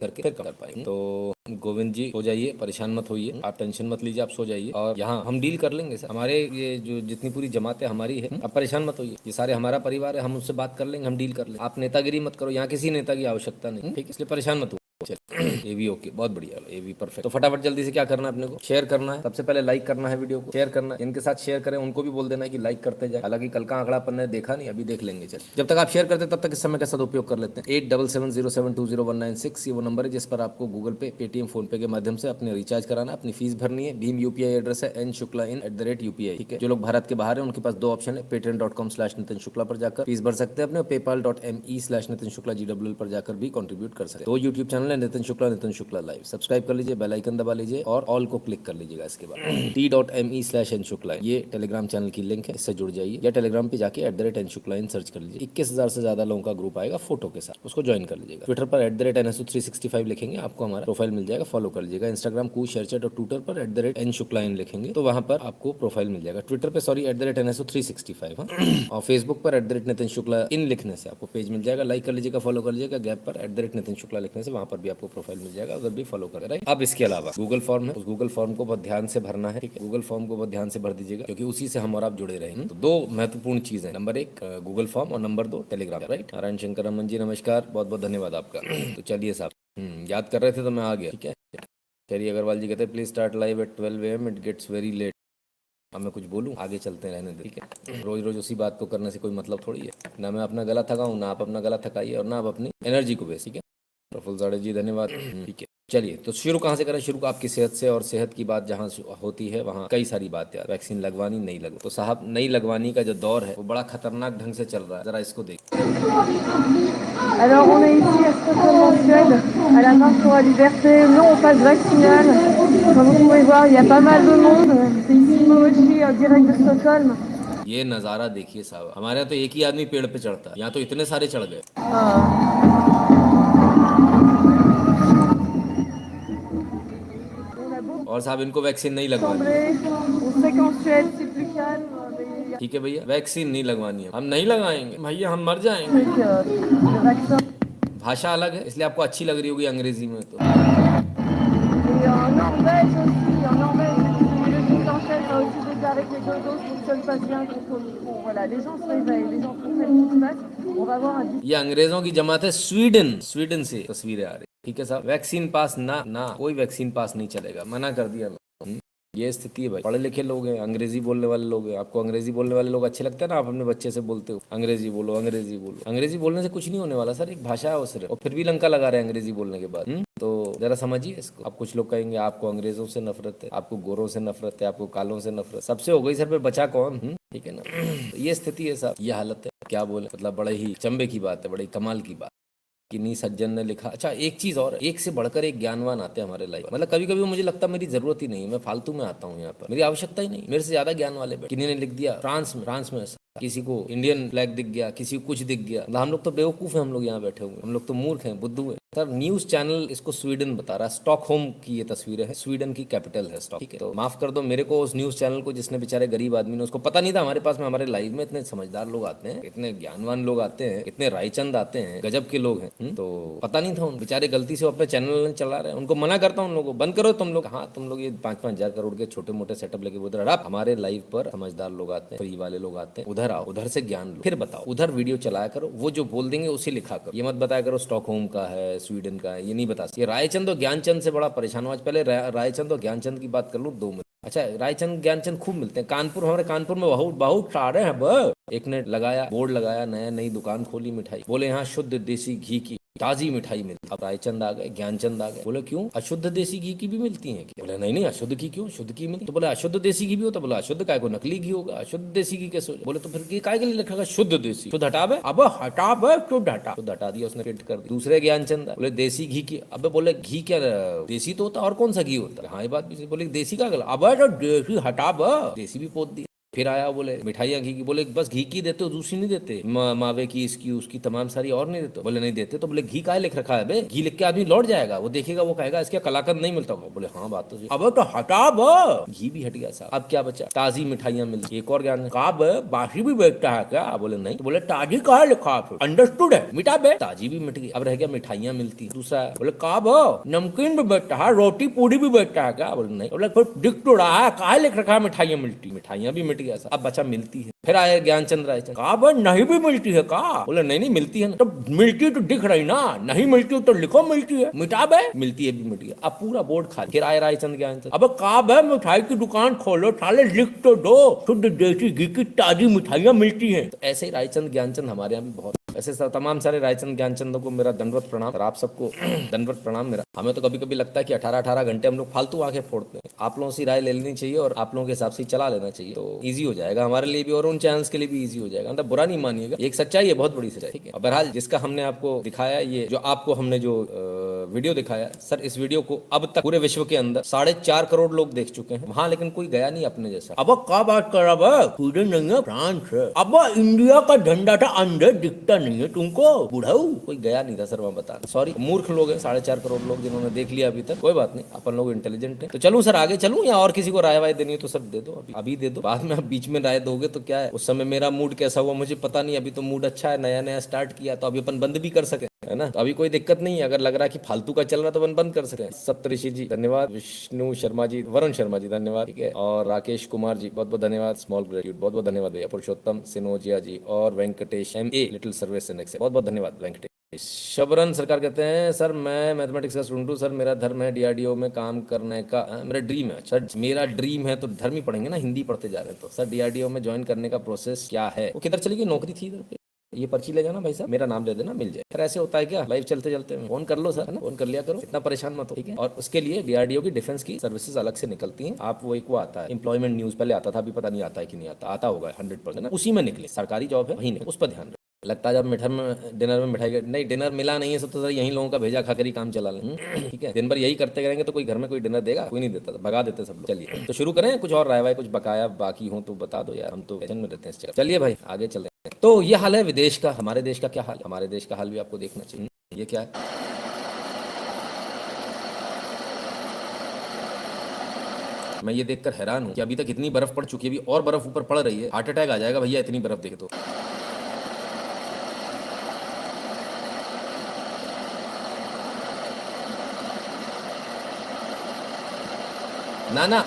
करके फिर कर पाएंगे। तो गोविंद जी सो जाइए, परेशान मत होइए, आप टेंशन मत लीजिए, आप सो जाइए और यहाँ हम डील कर लेंगे सर। हमारे ये जो जितनी पूरी जमात है हमारी है, आप परेशान मत होइए, ये सारे हमारा परिवार है, हम उससे बात कर लेंगे, हम डील कर लेंगे। आप नेतागिरी मत करो, यहाँ किसी नेता की आवश्यकता नहीं, ठीक है, इसलिए परेशान मत हो। ये भी ओके, बहुत बढ़िया, ये भी परफेक्ट। तो फटाफट जल्दी से क्या करना है अपने को, शेयर करना है, सबसे पहले लाइक करना है, वीडियो को शेयर करना है, इनके साथ शेयर करें, उनको भी बोल देना है कि लाइक करते जाए। हालांकि कल का आंकड़ा अपन ने देखा नहीं, अभी देख लेंगे। चल, जब तक आप शेयर करते तब तक इस समय का सदुपयोग कर लेते हैं। 8770720196 ये वो नंबर है जिस पर आपको गूगल पे, पेटीएम, फोन पे के माध्यम से अपने रिचार्ज कराना, अपनी फीस भरनी है। भीम यूपीआई एड्रेस है n.shukla@UPI, ठीक है। जो लोग भारत के बाहर है उनके पास दो ऑप्शन है, patreon.com/नितिन शुक्ला पर जाकर फीस भर सकते हैं अपने, paypal.me/नितिन शुक्ला GWL पर जाकर भी कंट्रीब्यूट कर सकते हैं। 2 यूट्यूब चैनल है, नितिन शुक्ला लाइव, सब्सक्राइब कर लीजिए, बेल आइकन दबा लीजिए और ऑल को क्लिक कर लीजिएगा। इसके बाद t.me/nshukla ये टेलीग्राम चैनल की लिंक है, इससे जुड़ जाइए, या टेलीग्राम पे जाके @nshukla सर्च कर लीजिए। 21,000 से ज्यादा लोगों का ग्रुप आएगा फोटो के साथ, उसको ज्वाइन कर लीजिएगा। ट्विटर पर @NSO365 लिखेंगे, आपको हमारा प्रोफाइल मिल जाएगा, फॉलो कर लीजिएगा। इंस्टाग्राम कू शेयरचैट और ट्विटर पर @nshukla लिखेंगे तो वहां पर आपको प्रोफाइल मिल जाएगा। ट्विटर पे सॉरी @NSO365 और फेसबुक पर @नितिन शुक्ला इन लिखने से आपको पेज मिल जाएगा, लाइक कर लीजिएगा, फॉलो कर लीजिएगा। गैप पर @नितिन शुक्ला लिखने से वहां पर भी आपको प्रोफाइल मिल जाएगा, उधर भी फॉलो कर। राइट, अब इसके अलावा गूगल फॉर्म है, उस गूगल फॉर्म को बहुत ध्यान से भरना है, ठीक है। गूगल फॉर्म को बहुत ध्यान से भर दीजिएगा क्योंकि उसी से हम और आप जुड़े रहेंगे। तो दो महत्वपूर्ण चीजें, नंबर 1 गूगल फॉर्म और number 2 Telegram. Right, Narayan Shankar Raman ji नमस्कार, बहुत बहुत धन्यवाद आपका। तो चलिए साहब, याद कर रहे थे तो मैं आ गया, ठीक है। चलिए, अग्रवाल जी कहते हैं please start live at 12 AM, it gets very late. अब मैं कुछ बोलूं, आगे चलते रहने दे, ठीक है। रोज रोज उसी बात को करने से कोई मतलब थोड़ी है ना। मैं अपना गला थकाऊं ना आप अपना गला थकाइए और ना आप अपनी एनर्जी को बेच, ठीक है। प्रफुल्ल साड़े जी धन्यवाद, ठीक है। चलिए, तो शुरू कहाँ से करें? शुरू आपकी सेहत से, और सेहत की बात जहाँ होती है वहाँ कई सारी बातें आती है। वैक्सीन लगवानी नहीं लगवानी, तो साहब नहीं लगवानी का जो दौर है वो बड़ा खतरनाक ढंग से चल रहा है, जरा इसको देख। Alors, on est ici à Stockholm en Suède, à la marche pour la liberté. Non, on passe vaccinal. Comme vous pouvez voir, il y a pas mal de monde. C'est ici Momochi, direct de Stockholm. ये नज़ारा देखिए साहब, हमारे यहाँ तो एक ही आदमी पेड़ पे चढ़ता है, यहाँ तो इतने सारे चढ़ गए। और साहब इनको वैक्सीन नहीं लगवानी है, On sait qu'en Suède, c'est plus calme. ठीक है भैया, वैक्सीन नहीं लगवानी है, हम नहीं लगाएंगे भैया, हम मर जाएंगे। Le vaccin. भाषा अलग है इसलिए आपको अच्छी लग रही होगी अंग्रेजी में तो। Et en Norvège aussi, en Norvège, le guide en Suède a aussi déclaré que les doses fonctionnent pas bien contre le front. Voilà, les gens se réveillent, les gens comprennent ce qui se passe. On va voir un ये अंग्रेजों की जमात है, Sweden, Sweden से तस्वीरें आ रही, ठीक है साहब। वैक्सीन पास ना ना, कोई वैक्सीन पास नहीं चलेगा, मना कर दिया। ये स्थिति है भाई, पढ़े लिखे लोग हैं, अंग्रेजी बोलने वाले लोग हैं। आपको अंग्रेजी बोलने वाले लोग अच्छे लगते हैं ना, आप अपने बच्चे से बोलते हो अंग्रेजी बोलो, अंग्रेजी बोलो। अंग्रेजी बोलने से कुछ नहीं होने वाला सर, एक भाषा है वो सिर्फ, और फिर भी लंका लगा रहे हैं अंग्रेजी बोलने के बाद। तो जरा समझिए इसको। अब कुछ लोग कहेंगे आपको अंग्रेजों से नफरत है, आपको गोरों से नफरत है, आपको कालों से नफरत, सबसे हो गई सर, पे बचा कौन? ठीक है ना। तो ये स्थिति है साहब, ये हालत है, क्या बोले, मतलब बड़े ही चंबे की बात है, बड़ी कमाल की बात। किन्हीं सज्जन ने लिखा। अच्छा, एक चीज और, एक से बढ़कर एक ज्ञानवान आते हैं हमारे लाइफ, मतलब कभी कभी मुझे लगता है मेरी जरूरत ही नहीं है, मैं फालतू में आता हूँ यहाँ पर, मेरी आवश्यकता ही नहीं, मेरे से ज्यादा ज्ञान वाले। किन्हीं ने लिख दिया फ्रांस में किसी को इंडियन फ्लैग दिख गया, किसी को कुछ दिख गया, हम लोग तो बेवकूफ हैं, हम लोग यहाँ बैठे हुए, हम लोग तो मूर्ख हैं, बुद्धू हैं। सर न्यूज चैनल इसको स्वीडन बता रहा है, स्टॉकहोम की ये तस्वीरें है, स्वीडन की कैपिटल है स्टॉक, ठीक है। तो माफ कर दो मेरे को, उस न्यूज चैनल को जिसने, बेचारे गरीब आदमी ने, उसको पता नहीं था हमारे पास में, हमारे लाइव में इतने समझदार लोग आते हैं, इतने ज्ञानवान लोग आते हैं, इतने रायचंद आते हैं, गजब के लोग हैं। तो पता नहीं था उन बेचारे, गलती से वो अपने चैनल चला रहे हैं, उनको मना करता हूँ उन लोगों को, बंद करो तुम लोग। हाँ, तुम लोग ये 5-5 हजार करोड़ के छोटे मोटे सेटअप लेके उधर आप, हमारे लाइव पर समझदार लोग आते हैं, फ्री वाले लोग आते हैं, उधर आओ, उधर से ज्ञान लो, फिर बताओ, उधर वीडियो चलाया करो, वो जो बोल देंगे उसे लिखा करो, ये मत बताया करो स्टॉकहोम का है, स्वीडन का है, ये नहीं बता। ये रायचंद और ज्ञानचंद से बड़ा परेशान हूँ आज। पहले रायचंद और ज्ञानचंद की बात कर लूँ 2 मिनट। अच्छा, रायचंद ज्ञानचंद खूब मिलते हैं कानपुर, हमारे कानपुर में बहुत बहुत सारे हैं। एक ने लगाया बोर्ड, लगाया नया, नई दुकान खोली मिठाई, बोले यहाँ शुद्ध देसी घी की ताजी मिठाई मिलती। अब रायचंद आ गए, ज्ञानचंद आ गए, बोले क्यों, अशुद्ध देसी घी की भी मिलती है क्या? बोले नहीं नहीं, अशुद्ध घी क्यों, शुद्ध घी मिलती। तो बोले अशुद्ध देसी घी भी होता, बोला अशुद्ध काय को, नकली घी होगा, अशुद्ध देसी घी कैसे? बोले तो फिर काय के लिए लिखा शुद्ध देसी, शुद्ध हटावे, अब हटावे, शुद्ध हटा, शुद्ध हटा दिया उसने, फिट कर दिया। दूसरे ज्ञानचंद बोले देसी घी की, अब बोले घी क्या देसी तो होता और कौन सा घी होता है? हाँ ये बात भी, बोले देसी का गला, अब देसी हटा, देसी भी पोत दिया। फिर आया, बोले मिठाइयाँ घी की, बोले बस घी की देते हो, दूसरी नहीं देते, मावे की, इसकी उसकी तमाम सारी और नहीं देते? बोले नहीं देते। तो बोले घी काहे लिख रखा है बे? घी लिख के आदमी लौट जाएगा, वो देखेगा, वो कहेगा इसके कलाकंद नहीं मिलता होगा। बोले हाँ बात तो सही। अब तो हटा बो, घी भी हट गया साहब। अब क्या बचा? ताजी मिठाइयाँ मिलती। एक और ज्ञान, कहा बे बासी भी बेचता है क्या? बोले नहीं। तो बोले ताजी कहा लिखा है? अंडरस्टूड है, मिटा बे। ताजी भी मिट गई, अब रह गया मिठाइयाँ मिलती। दूसरा बोले कहा बो नमकीन भी बेचता है, रोटी पूरी भी बेचता है क्या? बोले नहीं। बोले फिर दिख तो रहा है, कहा लिख रखा है मिठाइयाँ मिलती? मिठाइयाँ भी मिट गया साहब। अब बचा मिलती है। फिर आए ज्ञानचंद रायचंद, कहा भाई नहीं भी मिलती है का? बोले नहीं नहीं मिलती है ना। तो मिलती तो दिख रही ना, नहीं मिलती तो लिखो मिलती है, मिटा बे। मिलती है भी मिट गया, अब पूरा बोर्ड खाली। फिर आए रायचंद ज्ञानचंद, अब कहा भाई मिठाई की दुकान खोलो, साले लिख तो दो शुद्ध देसी घी की ताजी मिठाइयाँ मिलती है। तो ऐसे ही रायचंद ज्ञानचंद हमारे यहाँ भी बहुत। ऐसे तमाम सारे रायचंद ज्ञानचंदों को मेरा दंडवत प्रणाम, और आप सबको दंडवत प्रणाम मेरा। हमें तो कभी कभी लगता है कि 18-18 घंटे हम लोग फालतू आके फोड़ते हैं। आप लोगों से राय ले लेनी चाहिए और आप लोगों के हिसाब से चला लेना चाहिए, तो ईजी हो जाएगा हमारे लिए भी और उन चैनल्स के लिए भी ईजी हो जाएगा। मतलब बुरा नहीं मानिएगा, एक सच्चाई है, बहुत बड़ी सच्चाई, ठीक है। बहरहाल जिसका हमने आपको दिखाया, ये जो आपको हमने जो वीडियो दिखाया सर, इस वीडियो को अब तक पूरे विश्व के अंदर 4.5 करोड़ लोग देख चुके हैं वहां, लेकिन कोई गया नहीं अपने जैसा। अब क्या बात कर रहा है, स्वीडन नहीं है, फ्रांस है। अब इंडिया का झंडा था, अंदर दिखता नहीं है तुमको, बुढ़ाऊ कोई गया नहीं था सर वहां बताना। सॉरी, मूर्ख लोग हैं 4.5 करोड़ लोग जिन्होंने देख लिया अभी तक। कोई बात नहीं, अपन लोग इंटेलिजेंट है। तो चलूं सर आगे चलूं, या और किसी को राय वाय देनी है तो सर दे दो, अभी दे दो, बाद में आप बीच में राय दोगे तो क्या है, उस समय मेरा मूड कैसा हुआ मुझे पता नहीं। अभी तो मूड अच्छा है, नया नया स्टार्ट किया, तो अभी अपन बंद भी कर सके, है ना। तो अभी कोई दिक्कत नहीं है, अगर लग रहा है कि फालतू का चल रहा तो अपन बंद कर सके। सप्तऋषि जी धन्यवाद, विष्णु शर्मा जी, वरुण शर्मा जी धन्यवाद, ठीक है, और राकेश कुमार जी बहुत बहुत धन्यवाद, स्मॉल ग्रेट्यूड बहुत बहुत धन्यवाद भैया, पुरुषोत्तम सिनोजिया जी, और वेंकटेश MA लिटिल सर्विस बहुत बहुत धन्यवाद वेंकटेश। शबरन सरकार कहते हैं सर मैं मैथमेटिक्स का स्टूडेंट हूँ सर, मेरा धर्म है DRDO में काम करने का, मेरा ड्रीम है सर। मेरा ड्रीम है तो धर्म ही पढ़ेंगे ना, हिंदी पढ़ते जा रहे हैं तो सर DRDO में ज्वाइन करने का प्रोसेस क्या है? वो किधर चली गई? नौकरी थी इधर पे, ये पर्ची ले जाना भाई साहब, मेरा नाम ले देना, मिल जाए। फिर ऐसे होता है क्या लाइव चलते चलते में? फोन कर लो सर, है ना, फोन कर लिया करो, इतना परेशान मत हो, ठीक है। और उसके लिए DRDO की डिफेंस की सर्विसेज अलग से निकलती हैं। आप वो एक वो आता है एम्प्लॉयमेंट न्यूज, पहले आता था, अभी पता नहीं आता है कि नहीं आता, आता होगा 100%, उसी में निकले, सरकारी जॉब है वही नहीं, उस पर ध्यान। लगता है जब डिनर में मिठाई, नहीं डिनर मिला नहीं है सब, तो सर यही लोगों का भेजा खाकर ही काम चला लें, ठीक है। दिन भर यही करते रहेंगे तो कोई घर में कोई डिनर देगा? कोई नहीं देता, भगा देते सब लोग। चलिए तो शुरू करें, कुछ और राय वाय कुछ बकाया बाकी हो तो बता दो यार, हम तो टेंशन में रहते हैं इस जगह। चलिए भाई आगे चलते हैं। तो ये हाल है विदेश का, हमारे देश का क्या हाल है? हमारे देश का हाल भी आपको देखना चाहिए। ये क्या है? मैं ये देखकर हैरान हूँ कि अभी तक इतनी बर्फ पड़ चुकी है, अभी और बर्फ ऊपर पड़ रही है, हार्ट अटैक आ जाएगा भैया इतनी बर्फ देखे तो। ना ना,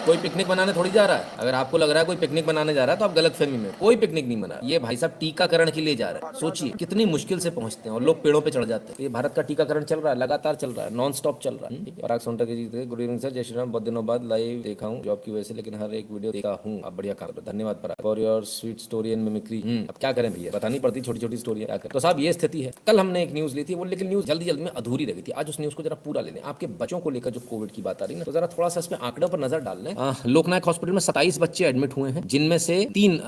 कोई पिकनिक बनाने थोड़ी जा रहा है। अगर आपको लग रहा है कोई पिकनिक बनाने जा रहा है तो आप गलत फहमी में, कोई पिकनिक नहीं बना। ये भाई साहब टीकाकरण के लिए जा रहे हैं। सोचिए कितनी मुश्किल से पहुंचते हैं और लोग पेड़ों पे चढ़ जाते हैं। ये भारत का टीकाकरण चल रहा है, लगातार चल रहा है, नॉन स्टॉप चल रहा है। पराग सोनटक जी थे, गुड इवनिंग सर, जय श्री राम, बहुत दिनों बाद लाइव देखा हूँ जॉब की वजह से, लेकिन हर एक वीडियो देखा हूँ, आप बढ़िया काम कर, धन्यवाद Parag for your sweet story and mimicry. अब क्या करें भैया, बतानी पड़ती छोटी छोटी स्टोरी, क्या करें। तो साहब ये स्थिति है। कल हमने एक न्यूज ली थी, वो लेकिन न्यूज जल्दी जल्दी में अधूरी रह गई थी। आज उस न्यूज को जरा पूरा लेने, आपके बच्चों को लेकर जो कोविड की बात आ रही है ना, तो जरा थोड़ा सा इसमें आंकड़ों पर नजर डाल लें। लोकनायक हॉस्पिटल में 27 बच्चे एडमिट हुए हैं, जिनमें से 3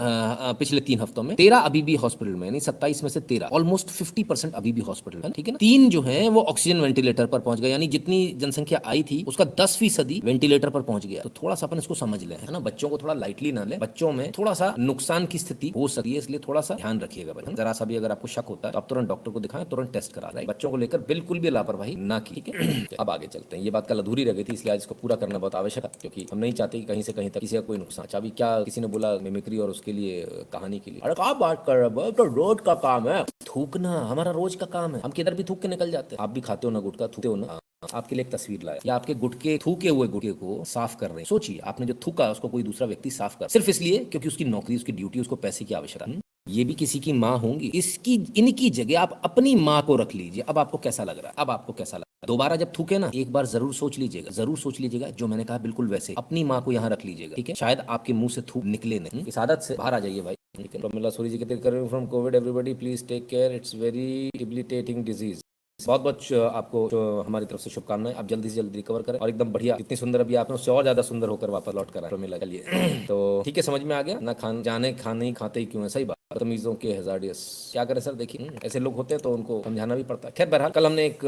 पिछले 3 हफ्तों में, 13 अभी भी हॉस्पिटल में, यानी 27 में से 13, ऑलमोस्ट 50% अभी भी हॉस्पिटल है, ठीक है ना। 3 जो है वो ऑक्सीजन वेंटिलेटर पर पहुंच गए, यानी जितनी जनसंख्या आई थी उसका 10% वेंटिलेटर पर पहुंच गया। तो थोड़ा सा अपन इसको समझ लें, है ना, बच्चों को थोड़ा लाइटली ना ले, बच्चों में थोड़ा सा नुकसान की स्थिति हो सकती है, इसलिए थोड़ा सा ध्यान रखिएगा भाई। जरा सा भी अगर आपको शक होता है तो आप तुरंत डॉक्टर को दिखाएं, तुरंत टेस्ट करा रहे, बच्चों को लेकर बिल्कुल भी लापरवाही ना की, ठीक है। अब आगे चलते हैं, ये बात कल अधूरी रह गई थी, इसलिए आज इसको पूरा करना बहुत आवश्यक है, क्योंकि हम नहीं चाहते कि कहीं से कहीं तक किसी का कोई नुकसान। अभी क्या किसी ने बोला मिमिक्री और उसके लिए कहानी के लिए, अरे क्या बात कर रहे हो, तो रोज का काम है थूकना, हमारा रोज का काम है, हम किधर भी थूक के निकल जाते हैं। आप भी खाते हो ना गुटखा, थूकते हो ना। आपके लिए एक तस्वीर लाया, या आपके गुटके, थूके हुए गुटके को साफ कर रहे हैं। सोचिए आपने जो थूका उसको कोई दूसरा व्यक्ति साफ कर, सिर्फ इसलिए क्योंकि उसकी नौकरी, उसकी ड्यूटी, उसको पैसे की आवश्यकता है। ये भी किसी की माँ होंगी, इसकी इनकी जगह आप अपनी माँ को रख लीजिए। अब आपको कैसा लग रहा है? अब आपको कैसा लग रहा है? दोबारा जब थूके ना, एक बार जरूर सोच लीजिएगा, जरूर सोच लीजिएगा, जो मैंने कहा बिल्कुल वैसे अपनी माँ को यहाँ रख लीजिएगा, ठीक है। शायद आपके मुंह से थूक निकले नहीं, इस आदत से बाहर आ जाइए भाई, ठीक है। प्रमिला सूरी जी कहते हैं from Covid everybody please take care, it's very debilitating disease. बहुत बहुत आपको हमारी तरफ से शुभकामनाएं, आप जल्दी से जल्दी रिकवर करें और एकदम बढ़िया, जितनी सुंदर अभी आपने उससे और ज्यादा सुंदर होकर वापस लौट कर आए। प्रमिला के लिए तो ठीक है, समझ में आ गया ना, जाने खाने खाते ही क्यों है, सही बात। बदतमीजों के हजार्डियस। क्या करें सर, देखिए ऐसे लोग होते हैं तो उनको समझाना भी पड़ता है। खैर बहरहाल, कल हमने एक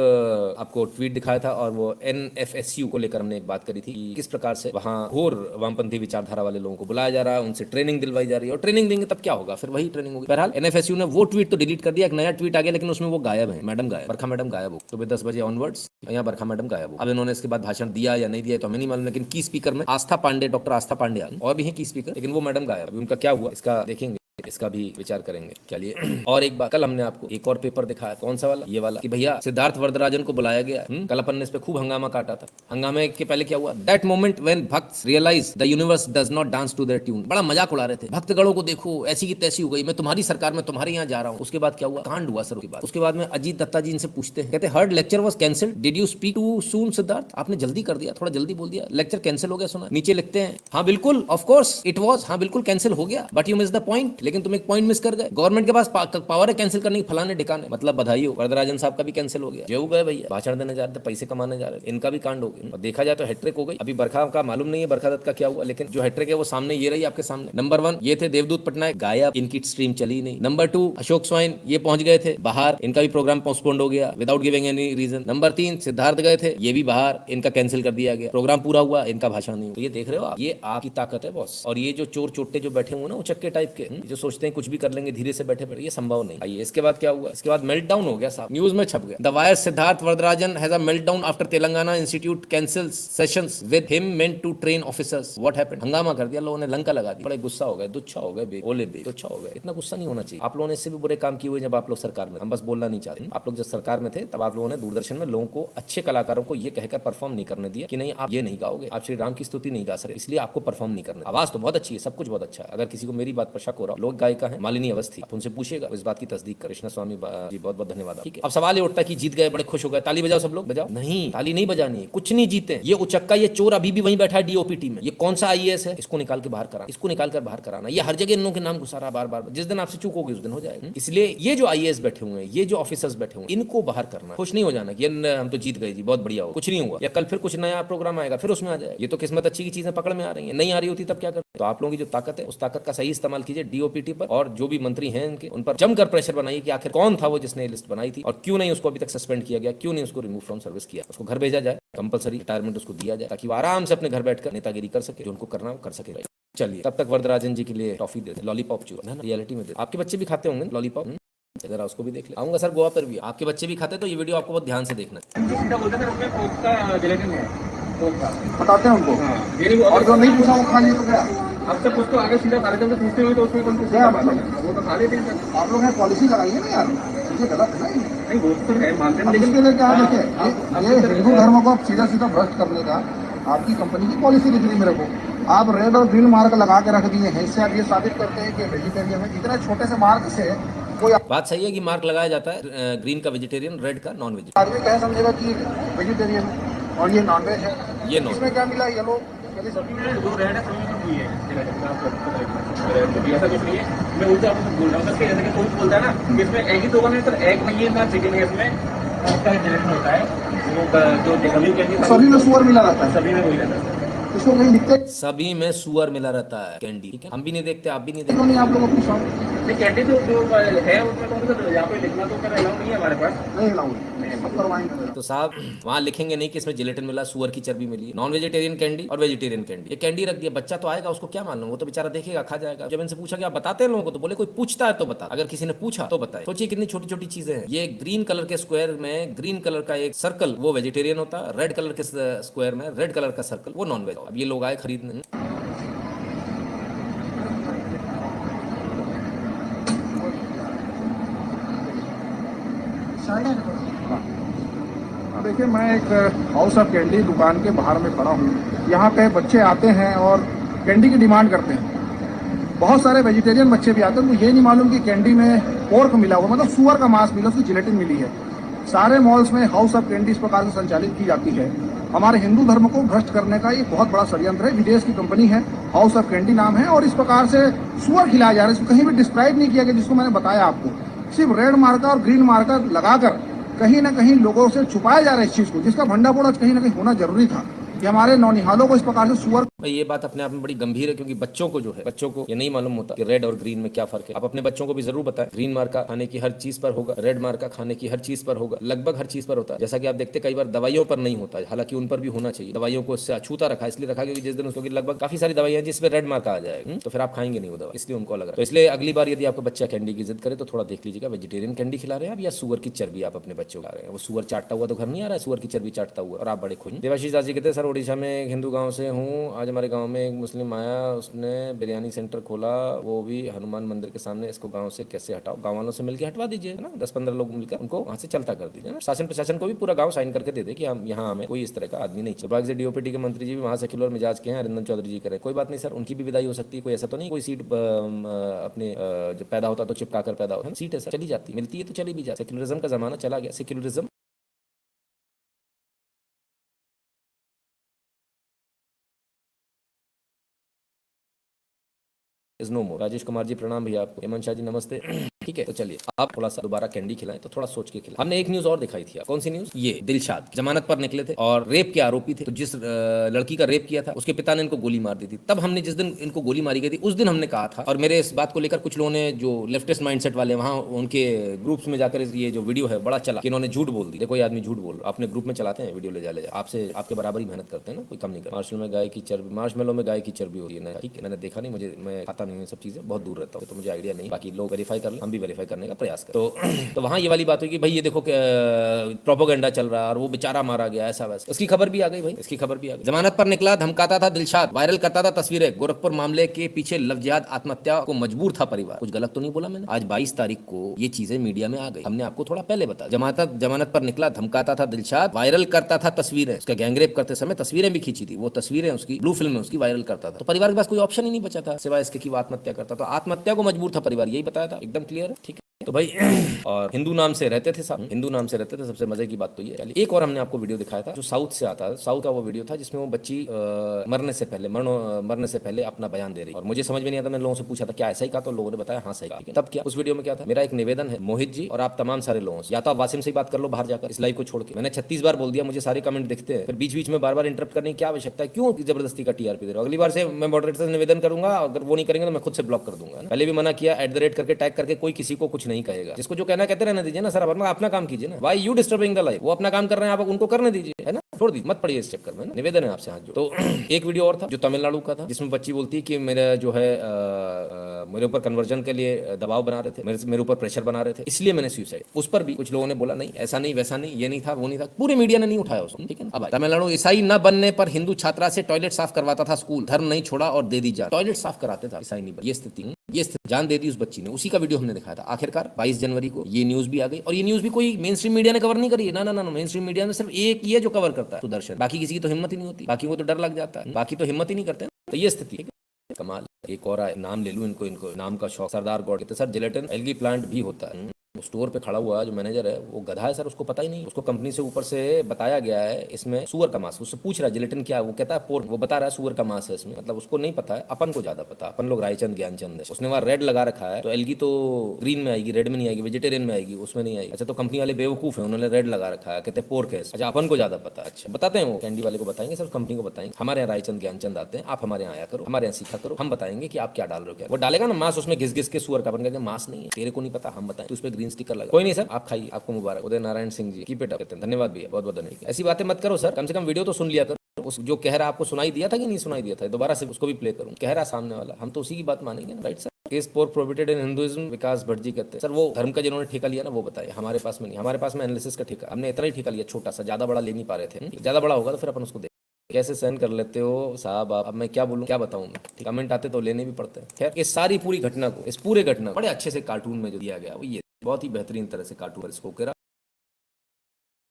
आपको ट्वीट दिखाया था और वो NFSU को लेकर हमने एक बात करी थी कि किस प्रकार से वहाँ घोर वामपंथी विचारधारा वाले लोगों को बुलाया जा रहा है, उनसे ट्रेनिंग दिलवाई जा रही है, और ट्रेनिंग देंगे तब क्या होगा, फिर वही ट्रेनिंग होगी। बहरहाल NFSU ने वो ट्वीट तो डिलीट कर दिया, एक नया ट्वीट आ गया, लेकिन उसमें वो गायब है, मैडम गायब, बरखा मैडम गायब हो। सुबह 10 बजे ऑनवर्ड्स यहाँ बरखा मैडम गायब हो। अब इन्होंने इसके बाद भाषण दिया या नहीं दिया तो हमें नहीं मालूम, लेकिन की स्पीकर में आस्था पांडे, डॉक्टर आस्था पांडे और भी है की स्पीकर, लेकिन वो मैडम गायब। उनका क्या हुआ इसका देखेंगे, इसका भी विचार करेंगे। चलिए, और एक बात, कल हमने आपको एक और पेपर दिखाया, कौन सा वाला, ये वाला, कि भैया सिद्धार्थ वरदराजन को बुलाया गया। कल अपन ने इस पे खूब हंगामा काटा था। हंगामे के पहले क्या हुआ, that moment when bhakts realise the universe does not dance to their tune. बड़ा मजाक उड़ा रहे थे, भक्तगणों को देखो ऐसी की तैसी हो गई, मैं तुम्हारी सरकार में तुम्हारे यहाँ जा रहा हूँ। उसके बाद क्या हुआ, कांड हुआ सर। उसके बाद में अजीत दत्ता जी इनसे पूछते हैं, कहते heard lecture was cancelled, did you speak too soon Siddharth, आपने जल्दी कर दिया, थोड़ा जल्दी बोल दिया, लेक्चर कैंसिल हो गया सुना। नीचे लिखते हैं, हाँ बिल्कुल ऑफ कोर्स इट वाज, हाँ बिल्कुल कैंसिल हो गया, but you miss the point, लेकिन तुम एक पॉइंट मिस कर गए। गवर्नमेंट के पास पावर है कैंसिल करने की, फलाने ठिकाने, मतलब बधाई हो, वरदराजन साहब का भी कैंसिल हो गया। जो गए भैया भाषण देने जा रहे थे, पैसे कमाने जा रहे थे, इनका भी कांड हो गया। और देखा जाए तो हैट्रिक हो गई। अभी बरखा का मालूम नहीं है, बरखा दत्त का क्या हुआ, लेकिन जो हैट्रिक है वो सामने ये रही आपके सामने। नंबर 1 ये थे देवदूत पटनायक, गायब, इनकी स्ट्रीम चली नहीं। नंबर 2 अशोक स्वाइन, ये पहुंच गए थे बाहर, इनका भी प्रोग्राम पोस्टपोन्ड हो गया without giving any reason. Number 3 Siddharth गए थे, ये भी बाहर, इनका कैंसिल कर दिया गया, प्रोग्राम पूरा हुआ, इनका भाषण नहीं। तो ये देख रहे हो आप, ये आपकी ताकत है बॉस। और ये जो चोर चोटे जो बैठे हुए ना उचक्के टाइप के, जो सोचते हैं कुछ भी कर लेंगे धीरे से बैठे बैठे, ये संभव नहीं। आइए इसके बाद क्या हुआ, इसके बाद मेल्टडाउन हो गया साहब, न्यूज में छप गया, the Wire Siddharth Varadarajan has a meltdown after Telangana institute cancels sessions with him meant to train officers, what happened. हंगामा कर दिया, लोगों ने लंका लगा दी, बड़े गुस्सा हो गए, दुच्छा हो गए, ओले बे दुच्छा हो गए। इतना गुस्सा नहीं होना चाहिए। आप लोगों ने इससे भी बुरे काम किए हुए जब आप लोग सरकार में, हम बस बोलना नहीं चाहते। आप लोग जब सरकार में थे तब आप लोगों ने दूरदर्शन में लोगों को, अच्छे कलाकारों को ये कहकर परफॉर्म नहीं करने दिया कि नहीं आप ये नहीं गाओगे, आप श्री राम की स्तुति नहीं गा सकते, इसलिए आपको परफॉर्म नहीं करना। आवाज तो बहुत अच्छी है, सब कुछ बहुत अच्छा है। अगर किसी को मेरी बात पर शक हो रहा, लोक गायिका है मालिनी अवस्थी, आप उनसे पूछिएगा, इस बात की तस्दीक कर। कृष्ण स्वामी जी बहुत बहुत धन्यवाद। ठीक है, अब सवाल ये उठता है कि जीत गए, बड़े खुश हो गए, ताली बजाओ सब लोग, बजाओ। नहीं, ताली नहीं बजानी है, कुछ नहीं जीते। ये उचक्का, ये चोर अभी भी वहीं बैठा है डीओपीटी में। ये कौन सा IAS है, इसको निकाल के बाहर कराना, इसको निकाल कर बाहर कराना। ये हर जगह इन लोगों के नाम घुसा रहा बार बार, जिस दिन आपसे चूक होगी उस दिन हो जाएगा। इसलिए ये जो IAS बैठे हुए हैं, ये जो ऑफिसर्स बैठे हुए हैं, इनको बाहर करना। खुश नहीं हो जाना कि हम तो जीत गए जी, बहुत बढ़िया हो, कुछ नहीं हुआ। या कल फिर कुछ नया प्रोग्राम आएगा, फिर उसमें आ जाए। ये तो किस्मत अच्छी की चीजें पकड़ में आ रही है, नहीं आ रही होती तब क्या करते। तो आप लोगों की जो ताकत है, उस ताकत का सही इस्तेमाल कीजिए डीओपीटी पर, और जो भी मंत्री हैं इनके, उन पर जमकर प्रेशर बनाइए कि आखिर कौन था वो जिसने लिस्ट बनाई थी, और क्यों नहीं उसको अभी तक सस्पेंड किया गया, क्यों नहीं उसको रिमूव फ्रॉम सर्विस किया, उसको घर भेजा जाए, कंपलसरी रिटायरमेंट उसको दिया जाए, ताकि वो आराम से अपने घर बैठकर नेतागिरी कर सके, जो उनको करना वो कर सके। चलिए, तब तक वरदराजन जी के लिए टॉफी दे, लॉलीपॉप जो है ना रियलिटी में दे। आपके बच्चे भी खाते होंगे लॉलीपॉप, जरा उसको भी देख ले। आऊंगा सर गोवा पर भी, आपके बच्चे भी खाते, तो ये वीडियो आपको बहुत ध्यान से देखना बताते हैं उनको, और जो नहीं पूछा वो खा लिए तो क्या। अब से कुछ तो आगे सीधा कार्यक्रम से पूछते हुए तो उसमें कौन क्या वो तो खा लेते हैं। आप लोग पॉलिसी लगाइए ना यार, ये गलत है ना। नहीं वो तो है मानते हैं, लेकिन इसके लिए क्या देखिए, ये हिंदू धर्म को सीधा सीधा भ्रष्ट करने का आपकी कंपनी की पॉलिसी दिख रही मेरे को। आप रेड और ग्रीन मार्क लगा के रख दिए हैं, इससे आप ये साबित करते हैं कि वेजिटेरियन है। इतने छोटे से मार्क से कोई बात सही है कि मार्क लगाया जाता है, ग्रीन का वेजिटेरियन, रेड का नॉन वेजिटेरियन। आदमी कह समझेगा कि वेजिटेरियन है और ये नॉनवेज है, ये नॉन इसमें क्या मिला येलो सभी में जो रेड है सभी में हुई है, ऐसा कुछ नहीं है। मैं उनसे आपको बोल रहा हूँ जैसे कि कोई बोलता है ना इसमें एग ही तो बने, सर एग नहीं है ना चिकन है, इसमें उसका जनरेशन होता है वो जो कभी कहती है सभी में सुअर मिला रहता है, सभी में वही रहता है। इसको कहीं लिखते सभी में सुअर मिला रहता है कैंडी, ठीक है, हम भी नहीं देखते, आप भी नहीं क्यों देखते। नहीं आप लोगों को पूछा नहीं कैंडी तो जो है उसमें तो यहाँ पे लिखना तो अलाउ नहीं है हमारे पास। नहीं लाऊंगा, सब करवाएंगे। तो साहब वहाँ लिखेंगे नहीं कि इसमें जिलेटिन मिला, सुअर की चर्बी मिली, नॉन वेजिटेरियन कैंडी और वेजिटेरियन कैंडी। ये कैंडी रख दिया, बच्चा तो आएगा, उसको क्या मालूम, वो तो बेचारा देखेगा, खा जाएगा। जब इनसे पूछा कि आप बताते हैं लोगों को, तो बोले कोई पूछता है तो बता, अगर किसी ने पूछा तो बताए। सोचिए कितनी छोटी छोटी चीजें हैं। ये ग्रीन कलर के स्क्वायर में ग्रीन कलर का एक सर्कल वो वेजिटेरियन होता है, रेड कलर के स्क्वायर में रेड कलर का सर्कल वो नॉन वेज। अब ये लोग आए खरीदने, देखिए मैं एक हाउस ऑफ कैंडी दुकान के बाहर में खड़ा हूँ। यहाँ पे बच्चे आते हैं और कैंडी की डिमांड करते हैं। बहुत सारे वेजिटेरियन बच्चे भी आते हैं, उनको ये नहीं मालूम कि कैंडी में पोर्क मिला हुआ, मतलब सुअर का मांस मिला, उसकी जिलेटिन मिली है। सारे मॉल्स में हाउस ऑफ कैंडी इस प्रकार से संचालित की जाती है। हमारे हिंदू धर्म को भ्रष्ट करने का ये बहुत बड़ा षड्यंत्र है। विदेश की कंपनी है, हाउस ऑफ कैंडी नाम है, और इस प्रकार से सुअर खिलाया जा रहा है। इसको कहीं भी डिस्क्राइब नहीं किया गया, जिसको मैंने बताया आपको। सिर्फ रेड मार्कर और ग्रीन मार्कर लगाकर कहीं ना कहीं लोगों से छुपाया जा रहा है इस चीज को, जिसका भंडाफोड़ कहीं ना कहीं होना जरूरी था। कि हमारे नौनिहालों को इस प्रकार से सुअर भाई ये बात अपने आप में बड़ी गंभीर है, क्योंकि बच्चों को जो है, बच्चों को ये नहीं मालूम होता कि रेड और ग्रीन में क्या फर्क है। आप अपने बच्चों को भी जरूर बताएं, ग्रीन मार्का खाने की हर चीज पर होगा, रेड मार्का खाने की हर चीज पर होगा, लगभग हर चीज पर होता है। जैसा कि आप देखते कई बार दवाइयों पर नहीं होता है, हालांकि उन पर भी होना चाहिए। दवाइयों को इससे अछूता रखा, इसलिए रखा क्योंकि जिस दिन उसको लगभग काफी सारी दवाइयां जिसपे रेड मार्का आ जाएगा, तो फिर आप खाएंगे नहीं वो दवा, इसलिए उनको अलग रखा। तो इसलिए अगली बार यदि आपका बच्चा कैंडी की जिद करे तो थोड़ा देख लीजिएगा वेजिटेरियन कैंडी खिला रहे हैं आप या सुअर की चर्बी आप अपने बच्चों को खा रहे हैं। वो सुअर चाटता हुआ तो घर नहीं आ रहा है, सुअर की चर्बी चाटता हुआ, और आप बड़े खुश। देवाशीष दास जी कहते हैं सर उड़ीसा में एक हिंदू गांव से हूँ, आज हमारे गांव में एक मुस्लिम आया, उसने बिरयानी सेंटर खोला, वो भी हनुमान मंदिर के सामने। इसको गांव से कैसे हटाओ? गांव वालों से मिलकर हटवा दीजिए ना, 10-15 लोग मिलकर उनको वहां से चलता कर दीजिए ना। शासन प्रशासन को भी पूरा गांव साइन करके दे दे कि हम यहाँ हमें कोई इस तरह का आदमी नहीं चाहिए। से डीओपीटी के मंत्री जी भी वहां सेक्युलर मिजाज के हैं, अरिंदम चौधरी जी करें, कोई बात नहीं सर, उनकी भी विदाई हो सकती है, कोई ऐसा तो नहीं कोई सीट अपने जब पैदा होता तो चिपका कर पैदा होता है, सीट है सर, चली जाती, मिलती है तो चली भी जाती। सेक्युलरिज्म का जमाना चला गया, सेक्युलरिज्म इज नो मोर। राजेश कुमार जी प्रणाम भैया आपको। हेमंत शाह जी नमस्ते। ठीक है, तो चलिए आप थोड़ा सा दोबारा कैंडी खिलाएं तो थोड़ा सोच के खिलाएं। हमने एक न्यूज और दिखाई थी, कौन सी न्यूज? ये दिलशाद जमानत पर निकले थे और रेप के आरोपी थे। तो जिस लड़की का रेप किया था उसके पिता ने इनको गोली मार दी थी। तब हमने जिस दिन इनको गोली मारी गई थी उस दिन हमने कहा था, और मेरे इस बात को लेकर कुछ लोगों ने जो लेफ्टिस्ट माइंडसेट वाले वहां उनके ग्रुप्स में जाकर ये जो वीडियो है बड़ा चला कि इन्होंने झूठ बोल दी। देखो ये आदमी झूठ बोल रहा, अपने ग्रुप में चलाते हैं वीडियो ले जा आपसे आपके बराबर ही मेहनत करते हैं ना, कोई कम नहीं करता। मार्शल में गाय की चर्बी, मार्शमेलो में गाय की चर्बी होती है ना, ठीक है, मैंने देखा नहीं, मुझे मैं खाता नहीं हूँ सब चीजें, बहुत दूर रहता हूँ तो मुझे आइडिया नहीं। बाकी लोग वेरीफाई कर ले, हम भी वेरीफाई करने का प्रयास करें। तो वहां ये वाली बात हुई कि भाई ये देखो प्रोपोगेंडा चल रहा है और वो बेचारा मारा गया ऐसा वैसा। इसकी खबर भी आ गई भाई, इसकी खबर भी आ गई। जमानत पर निकला, धमकाता था दिलशाद, वायरल करता था तस्वीरें। गोरखपुर मामले के पीछे लव जिहाद आत्महत्या को मजबूर था परिवार। कुछ गलत तो नहीं बोला मैंने? आज 22 तारीख को ये चीजें मीडिया में आ गई, हमने आपको थोड़ा पहले बताया। जमानत पर निकला, धमकाता था दिलशाद, वायरल करता था तस्वीरें। उसका गैंगरेप करते समय तस्वीरें भी खींची थी, वो तस्वीरें उसकी ब्लू फिल्म में उसकी वायरल करता था। तो परिवार के पास कोई ऑप्शन ही नहीं बचा था सिवाय इसके कि वो आत्महत्या करता। तो आत्महत्या को मजबूर था परिवार, यही बताया था, एकदम क्लियर है, ठीक है। तो भाई और हिंदू नाम से रहते थे साहब, हिंदू नाम से रहते थे। सबसे मजे की बात तो ये, एक और हमने आपको वीडियो दिखाया था जो साउथ से आता है, साउथ का वो वीडियो था जिसमें वो बच्ची मरने से पहले अपना बयान दे रही। और मुझे समझ में नहीं आता, मैंने लोगों से पूछा था क्या ऐसा ही कहा, तो लोगों ने बताया हाँ सही कहा। तब क्या उस वीडियो में क्या था? मेरा एक निवेदन है मोहित जी और आप तमाम सारे लोगों से, या तो आप वासिम से ही बात कर लो बाहर जाकर इस लाइव को छोड़ के। मैंने 36 बार बोल दिया, मुझे सारे कमेंट दिखते हैं, फिर बीच बीच में बार बार इंटरप्ट करने की क्या आवश्यकता है? क्यों जबरदस्ती का टीआरपी दे रहे हो? अगली बार से मैं मॉडरेटर से निवेदन करूंगा, अगर वो नहीं करेंगे तो मैं खुद से ब्लॉक कर दूंगा। पहले भी मना किया, @ करके टैग करके कोई किसी को कुछ नहीं कहेगा, जिसको जो कहना कहते रहने दीजिए ना सर, अपना काम कीजिए ना। Why you disturbing the life? वो अपना काम कर रहे हैं, आप उनको करने दीजिए, है ना, छोड़ दीजिए, मत पड़िए इस चक्कर में, निवेदन है आपसे हाथ जोड़। तो एक वीडियो और था जो तमिलनाडु का था, जिसमें बच्ची बोलती है कि मेरा जो है मेरे ऊपर कन्वर्जन के लिए दबाव बना रहे थे, मेरे ऊपर प्रेशर बना रहे थे, इसलिए मैंने सुसाइड। उस पर भी कुछ लोगों ने बोला नहीं ऐसा नहीं वैसा नहीं, ये नहीं था वो नहीं था, पूरे मीडिया ने नहीं उठाया उसको, ठीक है। अब तमिलनाडु, ईसाई न बनने पर हिंदू छात्रा से टॉयलेट साफ करवाता था स्कूल, धर्म नहीं छोड़ा और दे दी जान। टॉयलेट साफ कराते था, ईसाई नहीं बन, ये स्थिति जान दे दी उस बच्ची ने। उसी का वीडियो हमने दिखाया था। आखिरकार 22 जनवरी को ये न्यूज भी आ गई, और ये न्यूज भी कोई मेन स्ट्रीम मीडिया ने कवर नहीं करी है, ना, मेन स्ट्रीम मीडिया में सिर्फ एक ही है जो कवर करता है, सुदर्शन। बाकी किसी की तो हिम्मत ही नहीं होती, बाकी को तो डर लग जाता है, बाकी तो हिम्मत ही नहीं करते। तो ये स्थिति है, कमाल। एक और नाम ले लूं, इनको नाम का शौक, सरदार गौड़ कहते सर जिलेटिन एल्गी प्लांट भी होता है। स्टोर पे खड़ा हुआ जो मैनेजर है वो गधा है सर, उसको पता ही नहीं, उसको कंपनी से ऊपर से बताया गया है इसमें सुअर का मांस। उससे पूछ रहा है जिलेटिन क्या है, वो कहता है पोर्क, वो बता रहा है सुअर का मांस है इसमें, मतलब उसको नहीं पता है, अपन को ज्यादा पता, अपन लोग रायचंद ज्ञानचंद है। उसने वहां रेड लगा रखा है, तो एल्गी तो ग्रीन में आएगी, रेड में नहीं आएगी, वेजिटेरियन में आएगी, उसमें नहीं आएगी। अच्छा, तो कंपनी वाले बेवकूफ है, उन्होंने रेड लगा रखा है, कहते हैं पोर्क है। अच्छा, अपन को ज्यादा पता है। अच्छा, बताते हैं वो कैंडी वाले को बताएंगे सर, कंपनी को बताएंगे, हमारे यहाँ रायचंद ज्ञानचंद आते हैं, आप हमारे यहाँ आया करो, हमारे यहाँ सीखा करो, हम बताएंगे कि आप क्या डाल रहे हो। क्या वो डालेगा ना मांस, उसमें घिस घिस के सुअर का, अपन कहते हैं मांस नहीं है, तेरे को नहीं पता, हम बताएं, तो उस पर ग्रीन स्टिकर लगा। कोई नहीं सर, आप खाइए, आपको मुबारक। Uday Narayan Singh ji keep it up, धन्यवाद भैया, बहुत बहुत धन्यवाद। ऐसी बातें मत करो सर, कम से कम वीडियो तो सुन लिया करो। उस जो कह रहा आपको सुनाई दिया था कि नहीं सुनाई दिया था, दोबारा से उसको भी प्ले करूं, कह रहा सामने वाला, हम तो उसी की बात मानेंगे ना, right sir. Case pork prohibited in Hinduism, Vikas Bhatt ji कहते हैं सर वो धर्म का जिन्होंने ठेका लिया ना वो बताए, हमारे पास में नहीं, हमारे पास में एनालिसिस का ठेका, हमने इतना ही ठेका लिया छोटा सा, ज्यादा बड़ा ले नहीं पा रहे थे, ज्यादा बड़ा होगा तो फिर अपन उसको देख। कैसे सहन कर लेते हो साहब आप? अब मैं क्या बोलूं, क्या बताऊं मैं, कमेंट आते तो लेने भी पड़ते हैं। खैर, इस सारी पूरी घटना को, इस पूरे घटना बड़े अच्छे से कार्टून में जो दिया गया वो ये बहुत ही बेहतरीन तरह से कार्टून इसको करा।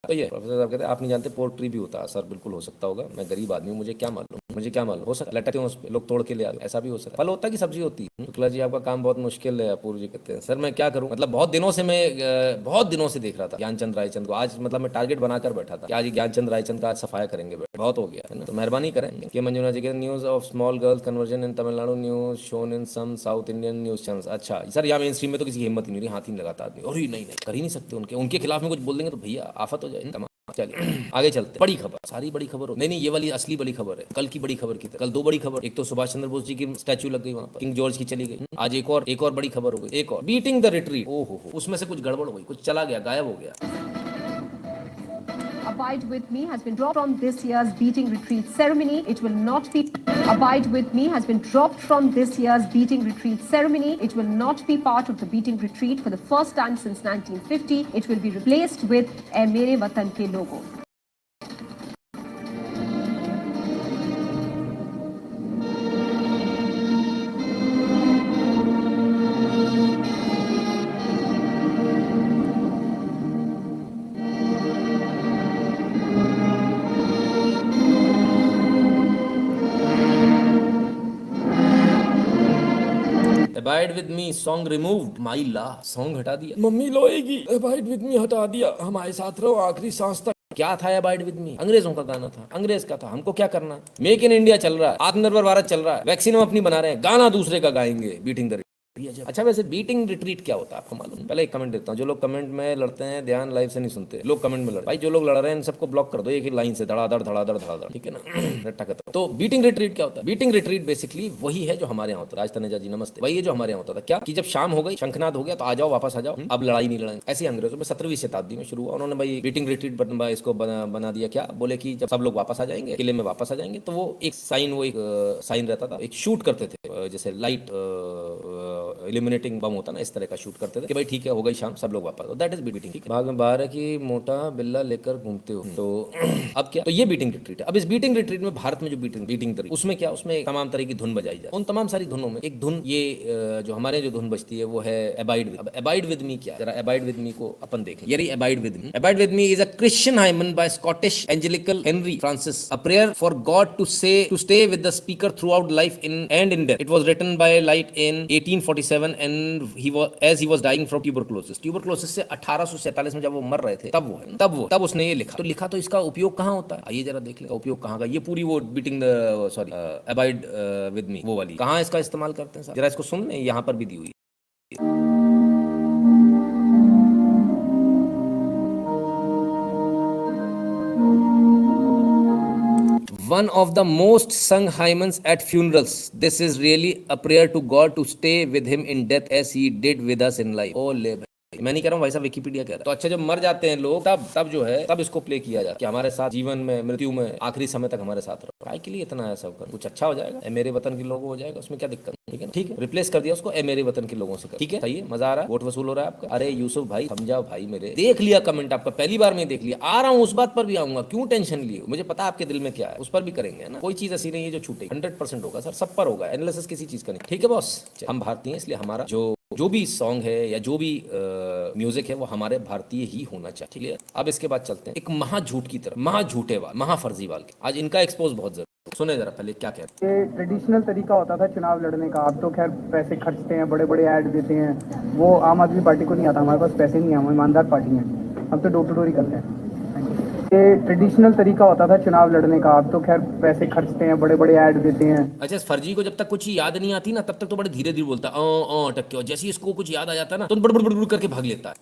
तो ये प्रोफेसर साहब कहते हैं आप नहीं जानते पोल्ट्री भी होता है सर, बिल्कुल हो सकता होगा, मैं गरीब आदमी हूँ, मुझे क्या मालूम हो सकता है, लटके उस लोग तोड़ के ले आते, ऐसा भी हो सकता है। फल होता है कि सब्जी होती है? शुक्ला जी आपका काम बहुत मुश्किल है, अपूर्व जी कहते हैं सर मैं क्या करूं, मतलब बहुत दिनों से देख रहा था ज्ञानचंद रायचंद को, आज मतलब मैं टारगेट बनाकर बैठा था कि आज ज्ञानचंद रायचंद का आज सफाया करेंगे, बहुत हो गया है ना, तो मेहरबानी करेंगे। के मंजुना जी के news of small girls conversion in Tamil Nadu, news shown in some South Indian news channels. अच्छा सर, यहाँ मेन स्ट्रीम में तो किसी की हिम्मत ही नहीं रही, हाथ ही नहीं लगाता आदमी, और ही नहीं कर ही नहीं सकते, उनके खिलाफ में कुछ बोल देंगे तो भैया आफत हो जाए। चलिए आगे चलते। बड़ी खबर, सारी बड़ी खबर हो, नहीं ये वाली असली बड़ी खबर है, कल की बड़ी खबर की तरह। कल दो बड़ी खबर, एक तो सुभाष चंद्र बोस जी की स्टैचू लग गई वहां पर, किंग जॉर्ज की चली गई। आज एक और बड़ी खबर हो गई, एक और बीटिंग द रिट्रीट। ओहो, उसमें से कुछ गड़बड़ हो गई, कुछ चला गया, गायब हो गया। Abide with Me has been dropped from this year's Beating Retreat ceremony. It will not be. Abide with Me has been dropped from this year's Beating Retreat ceremony. It will not be part of the Beating Retreat for the first time since 1950. It will be replaced with "Ae Mere Watan Ke Logo." Abide with me song removed, my la song हटा दिया, mummy लोएगी। Abide with me हटा दिया, हमारे साथ रहो आखिरी सांस तक। क्या था अबाइड विद मी? अंग्रेजों का गाना था, अंग्रेज का था, हमको क्या करना? मेक इन इंडिया चल रहा है, आत्मनिर्भर भारत चल रहा है, वैक्सीन हम अपनी बना रहे हैं, गाना दूसरे का गाएंगे, बीटिंग द। अच्छा वैसे बीटिंग रिट्रीट क्या होता है आपको मालूम? पहले एक कमेंट देता हूँ, जो लोग कमेंट में लड़ते हैं ध्यान लाइव से नहीं सुनते, लोग कमेंट में लड़, भाई जो लोग लड़ रहे हैं इन सबको ब्लॉक कर दो एक ही लाइन से, धड़ाधड़ धड़ाधड़ धड़ाधड़, ठीक है ना। रट्टा खत्म। तो बीटिंग रिट्रीट क्या होता है? बीटिंग रिट्रीट बेसिकली वही है जो हमारे यहाँ होता है। राज तनेजा जी नमस्ते। वही है जो हमारे यहाँ होता था। क्या कि जब शाम हो गई, शंखनाद हो गया, तो आ जाओ वापस आ जाओ, अब लड़ाई नहीं लड़ाएंगे। ऐसे अंग्रेजों में 17वीं शताब्दी में शुरू हुआ, उन्होंने भाई बीटिंग रिट्रीट इसको बना दिया। क्या बोले कि जब सब लोग वापस आ जाएंगे, किले में वापस आ जाएंगे, तो वो एक साइन रहता था, एक शूट करते थे, जैसे लाइट इल्यूमिनेटिंग बम होता ना, इस तरह का शूट करते थे कि भाई ठीक है हो गई शाम, सब लोग वापस। That is beating. ठीक है, भाग में बाहर है कि मोटा बिल्ला लेकर घूमते हो, तो अब क्या, तो ये बीटिंग रिट्रीट है। अब इस बीटिंग रिट्रीट में भारत में जो बीटिंग उसमें क्या, उसमें तमाम तरह की धुन बजाई जाए। उन तमाम सारी धुनों में एक धुन ये जो हमारे जो धुन बजती है वो है अबाइड विद। अब अबाइड विद मी क्या, जरा अबाइड विद मी को अपन देखें। ये रही abide with me. Abide with me is a Christian hymn by Scottish Anglican Henry Francis, a prayer for God to stay with the speaker throughout life and in death. It was written by Lyte in 1847 and he was dying from tuberculosis। Tuberculosis से 1847 में जब वो मर रहे थे, तब उसने ये लिखा। तो लिखा तो इसका उपयोग कहाँ होता है, आइए जरा देख ले उपयोग कहाँ का। ये पूरी वो बीटिंग अबाइड विद मी वो वाली कहाँ इसका इस्तेमाल करते हैं, जरा इसको सुन ले, यहाँ पर भी दी हुई है। One of the most sung hymns at funerals. This is really a prayer to God to stay with him in death as he did with us in life. Oh ले भाई, मैं नहीं कह रहा हूँ भाई साहब, विकिपीडिया कह रहा है। तो अच्छा जब मर जाते हैं लोग तब जो है तब इसको प्ले किया जाता है कि हमारे साथ जीवन में मृत्यु में आखिरी समय तक हमारे साथ रहो। काय के लिए इतना है सब कर, कुछ अच्छा हो जाएगा, ए मेरे वतन के लोगों हो जाएगा, उसमें क्या दिक्कत? ठीक है, ठीक है, रिप्लेस कर दिया उसको ए मेरे वतन के लोगों से कर। ठीक है, सही है, मजा आ रहा है, वोट वसूल हो रहा है आपका। अरे यूसुफ भाई समझाओ भाई मेरे, देख लिया कमेंट आपका, पहली बार में देख लिया, आ रहा हूँ उस बात पर भी आऊंगा, क्यों टेंशन लिए, मुझे पता है आपके दिल में क्या है, उस पर भी करेंगे ना। कोई चीज ऐसी नहीं है जो छूटे, 100% होगा सर, सब पर होगा, एनालिसिस किसी चीज का नहीं। ठीक है बॉस, हम भारतीय हैं इसलिए हमारा जो भी सॉन्ग है या जो भी म्यूजिक है वो हमारे भारतीय ही होना चाहिए। ठीक है, अब इसके बाद चलते हैं एक महाझूठ की तरफ, महाझूठेवाल, महाफर्जीवाल के। आज इनका एक्सपोज बहुत जरूरी, सुने जरा पहले क्या कहते हैं। ये ट्रेडिशनल तरीका होता था चुनाव लड़ने का, अब तो खैर पैसे खर्चते हैं, बड़े बड़े ऐड देते हैं, वो आम आदमी पार्टी को नहीं आता, हमारे पास पैसे नहीं है, हम ईमानदार पार्टी हैं, हम तो डोर टू डोर ही करते हैं। ये ट्रेडिशनल तरीका होता था चुनाव लड़ने का, अब तो खैर पैसे खर्चते हैं, बड़े बड़े ऐड देते हैं। अच्छा, इस फर्जी को जब तक कुछ याद नहीं आती ना तब तक तो बड़े धीरे धीरे बोलता है अटक के, और जैसे ही इसको कुछ याद आ जाता है ना तो बड़ करके भाग लेता है।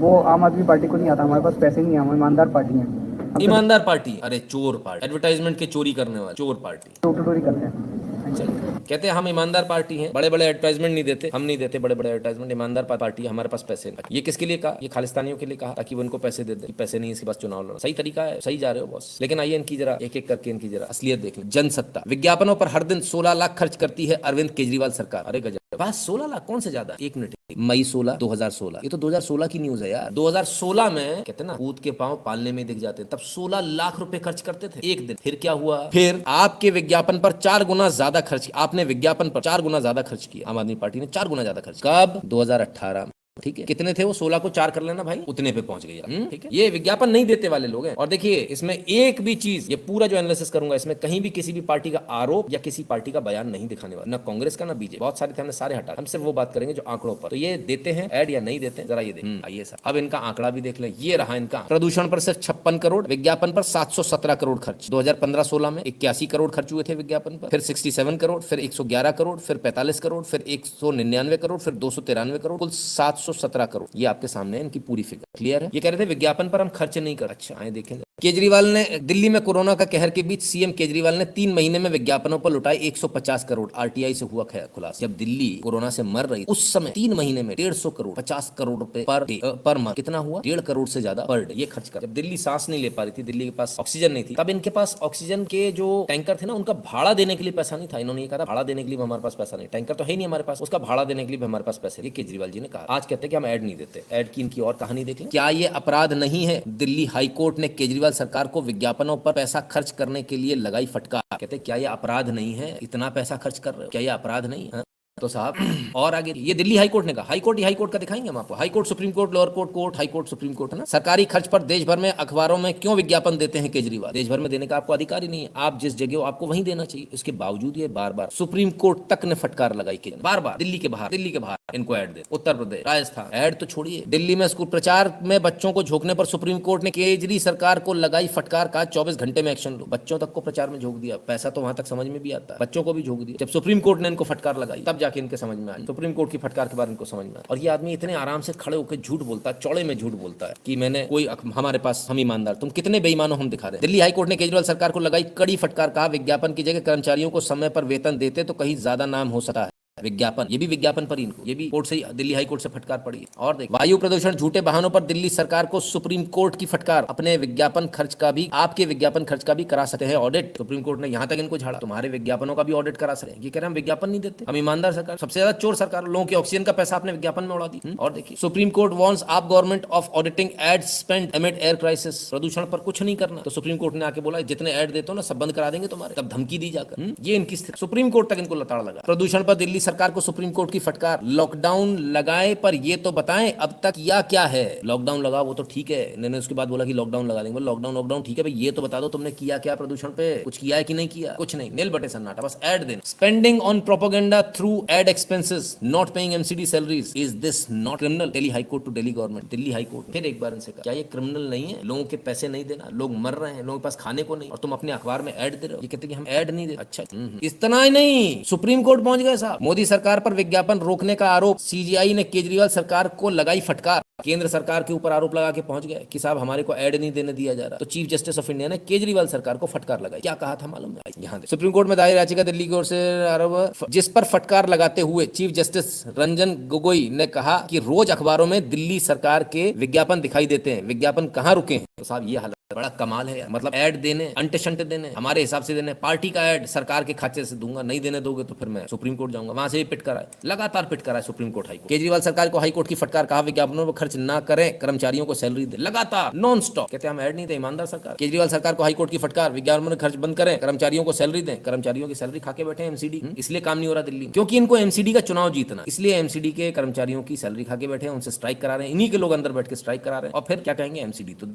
वो आम आदमी पार्टी को नहीं आता, हमारे पास पैसे नहीं है, हम ईमानदार पार्टी हैं। ईमानदार पार्टी, अरे चोर पार्टी, एडवर्टाइजमेंट के चोरी करने वाले चोर पार्टी, डोर टू डोर ही करते हैं। चलिए, कहते हैं हम ईमानदार पार्टी हैं, बड़े बड़े एडवर्टाइजमेंट नहीं देते, हम नहीं देते बड़े बड़े एडवर्टाइजमेंट, ईमानदार पार्टी, हमारे पास पैसे नहीं। ये किसके लिए कहा? ये खालिस्तानियों के लिए कहा, ताकि वो उनको पैसे दे दे। पैसे नहीं इसके पास चुनाव लड़ना, सही तरीका है, सही जा रहे हो बॉस। लेकिन आइए इनकी जरा एक एक करके इनकी जरा असलियत देख लें। जनसत्ता, विज्ञापनों पर हर दिन 16 लाख खर्च करती है अरविंद केजरीवाल सरकार। अरे गजब, बस 16 लाख कौन से ज्यादा? एक मिनट, मई 16 2016, ये तो 2016 की न्यूज है यार। 2016 में कहते ना कूद के पांव पालने में दिख जाते हैं, तब 16 लाख रुपए खर्च करते थे एक दिन। फिर क्या हुआ? फिर आपके विज्ञापन पर 4 गुना ज्यादा खर्च, आपने विज्ञापन पर 4 गुना ज्यादा खर्च किया, आम आदमी पार्टी ने 4 गुना ज्यादा खर्च। कब? 2018 में। ठीक है, कितने थे वो? 16 को 4 कर लेना भाई, उतने पे पहुंच गए। ठीक है, ये विज्ञापन नहीं देते वाले लोग हैं। और देखिए इसमें एक भी चीज, ये पूरा जो एनालिसिस करूंगा इसमें कहीं भी किसी भी पार्टी का आरोप या किसी पार्टी का बयान नहीं दिखाने वाला, ना कांग्रेस का ना बीजेपी, बहुत सारे थे हमने सारे हटा, हम सिर्फ वो बात करेंगे जो आंकड़ों पर। तो ये देते हैं ऐड या नहीं देते हैं, जरा ये देखें। आइए सर, अब इनका आंकड़ा भी देख लें। ये रहा इनका, प्रदूषण पर सिर्फ 56 करोड़, विज्ञापन पर 717 करोड़ खर्च। 2015-16 में 81 करोड़ खर्च हुए थे विज्ञापन पर, फिर 67 करोड़, फिर 111 करोड़, फिर 45 करोड़, फिर 199 करोड़, फिर 293 करोड़, कुल 717 करोड़। ये आपके सामने इनकी पूरी फिगर क्लियर है। ये कह रहे थे विज्ञापन पर हम खर्च नहीं कर। अच्छा आए देखें, केजरीवाल ने दिल्ली में कोरोना का कहर के बीच सीएम केजरीवाल ने 3 महीने में विज्ञापनों पर लुटाए 150 करोड़। आरटीआई से हुआ खुलासा। जब दिल्ली कोरोना से मर रही उस समय 3 महीने में 150 करोड़ 50 करोड़ रुपए पर मंथ, कितना हुआ 1.5 करोड़ से ज्यादा पर डे ये खर्च कर। जब दिल्ली सांस नहीं ले पा रही थी, दिल्ली के पास ऑक्सीजन नहीं थी, तब इनके पास ऑक्सीजन के जो टैंकर थे ना, उनका भाड़ा देने के लिए पैसा नहीं था। इन्होंने ये कहा भाड़ा देने के लिए हमारे पास पैसा नहीं, टैंकर तो है नहीं हमारे पास, उसका भाड़ा देने के लिए हमारे पास पैसे। ये केजरीवाल जी ने कहा। आज कहते हैं कि हम ऐड नहीं देते। ऐड की इनकी और कहानी देख लें। क्या ये अपराध नहीं है? दिल्ली हाईकोर्ट ने केजरीवाल सरकार को विज्ञापनों पर पैसा खर्च करने के लिए लगाई फटकार। कहते क्या ये अपराध नहीं है? इतना पैसा खर्च कर रहे हो, क्या ये अपराध नहीं है? तो साहब और आगे ये दिल्ली हाईकोर्ट ने कहा। हाईकोर्ट का दिखाएंगे हम आपको। High court, supreme court, lower court, high court, supreme court है ना। सरकारी खर्च पर देश भर में अखबारों में क्यों विज्ञापन देते हैं केजरीवाल? देश भर में देने का आपको अधिकार ही नहीं है। आप जिस जगह हो आपको वहीं देना चाहिए। इसके बावजूद ये बार बार सुप्रीम कोर्ट तक ने फटकार लगाई कि बार बार दिल्ली के बाहर इनको ऐड दे। उत्तर प्रदेश, राजस्थान, ऐड तो छोड़िए, दिल्ली में स्कूल प्रचार में बच्चों को झोंकने पर सुप्रीम कोर्ट ने केजरी सरकार को लगाई फटकार। कहा 24 घंटे में एक्शन लो। बच्चों तक को प्रचार में झोंक दिया। पैसा तो वहां तक समझ में भी आता है, बच्चों को भी झोंक दिया। जब सुप्रीम कोर्ट ने इनको फटकार लगाई तब जाके इनके समझ में आई। सुप्रीम कोर्ट की फटकार के बाद इनको समझ में आया। और ये आदमी इतने आराम से खड़े होकर झूठ बोलता है, चौड़े में झूठ बोलता है कि मैंने कोई हमारे पास हम ईमानदार। तुम कितने बेईमानो हम दिखा रहे हैं। दिल्ली हाईकोर्ट ने केजरीवाल सरकार को लगाई कड़ी फटकार। कहा विज्ञापन की जगह कर्मचारियों को समय पर वेतन देते तो कहीं ज्यादा नाम हो सकता है। विज्ञापन, ये भी विज्ञापन पर इनको, ये भी कोर्ट से, दिल्ली हाई कोर्ट से फटकार पड़ी है। और देख, वायु प्रदूषण झूठे बहानों पर दिल्ली सरकार को सुप्रीम कोर्ट की फटकार। अपने विज्ञापन खर्च का भी, आपके विज्ञापन खर्च का भी करा सकते हैं ऑडिट। सुप्रीम कोर्ट ने यहां तक इनको झाड़ा, तुम्हारे विज्ञापनों का भी ऑडिट करा सकते हैं। ये कह रहे हैं हम विज्ञापन नहीं देते, हम ईमानदार सरकार। सबसे ज्यादा चोर सरकार, लोगों के ऑक्सीजन का पैसा आपने विज्ञापन में उड़ा दी। और देखिए, सुप्रीम कोर्ट वार्न्स आप government of auditing ad spend एमिड air crisis. प्रदूषण पर कुछ नहीं करना तो सुप्रीम कोर्ट ने आके बोला जितने एड देते हो ना सब बंद करा देंगे तुम्हारे। तब धमकी दी जाकर। ये इनकी स्थिति, सुप्रीम कोर्ट तक इनको लताड़ लगा। प्रदूषण पर दिल्ली सरकार को सुप्रीम कोर्ट की फटकार। लॉकडाउन लगाए पर ये तो बताएं अब तक किया क्या है। लॉकडाउन लगा वो तो ठीक है, इन्होंने उसके बाद बोला कि लॉकडाउन लगा देंगे। लॉकडाउन ठीक है भाई, ये तो बता दो तुमने किया क्या प्रदूषण पे? कुछ किया है कि नहीं किया? कुछ नहीं, नील बटे सन्नाटा, बस ऐड देना। Spending on propaganda through ad expenses, not paying MCD salaries, is this not criminal? Delhi high court to Delhi government. Delhi high court फिर एक बार इनसे कहा क्या ये क्रिमिनल नहीं है लोगों के पैसे नहीं देना? लोग मर रहे हैं, लोगों के पास खाने को नहीं, और तुम अपने अखबार में ऐड दे रहे हो। ये कहते कि हम ऐड नहीं दे। अच्छा, इतना ही नहीं, सुप्रीम कोर्ट पहुंच गए साहब। मोदी सरकार पर विज्ञापन रोकने का आरोप। सीजीआई ने केजरीवाल सरकार को लगाई फटकार। केंद्र सरकार के ऊपर आरोप लगा के पहुंच गए कि साहब हमारे को ऐड नहीं देने दिया जा रहा। तो चीफ जस्टिस ऑफ इंडिया ने केजरीवाल सरकार को फटकार लगाई। क्या कहा था मालूम है? यहाँ सुप्रीम कोर्ट में दायर याचिका दिल्ली की ओर से आरोप, जिस पर फटकार लगाते हुए चीफ जस्टिस रंजन गोगोई ने कहा कि रोज अखबारों में दिल्ली सरकार के विज्ञापन दिखाई देते हैं, विज्ञापन कहाँ रुके हैं? तो साहब ये हालत बड़ा कमाल है यार। मतलब ऐड देने, अंटे शंटे देने, हमारे हिसाब से देने। पार्टी का ऐड सरकार के खाते से दूंगा, नहीं देने दोगे तो फिर मैं सुप्रीम कोर्ट जाऊंगा। वहां से भी पिट कराए, लगातार पिट कराए सुप्रीम कोर्ट, हाईकोर्ट। केजरीवाल सरकार को हाईकोर्ट की फटकार। कहा विज्ञापनों पर खर्च ना करें, कर्मचारियों को सैलरी दे। लगातार नॉन स्टॉप कहते हम ऐड नहीं दे, ईमानदार सरकार। केजरीवाल सरकार को हाईकोर्ट की फटकार। विज्ञापनों में खर्च बंद करें, कर्मचारियों को सैलरी दें। कर्मचारियों की सैलरी खा के बैठे एमसीडी, इसलिए काम नहीं हो रहा दिल्ली, क्योंकि इनको एमसीडी का चुनाव जीतना, इसलिए एमसीडी के कर्मचारियों की सैलरी खा के बैठे हैं, उनसे स्ट्राइक करा रहे हैं। इन्हीं के लोग अंदर बैठ के स्ट्राइक करा रहे हैं। और फिर क्या कहेंगे? एमसीडी तो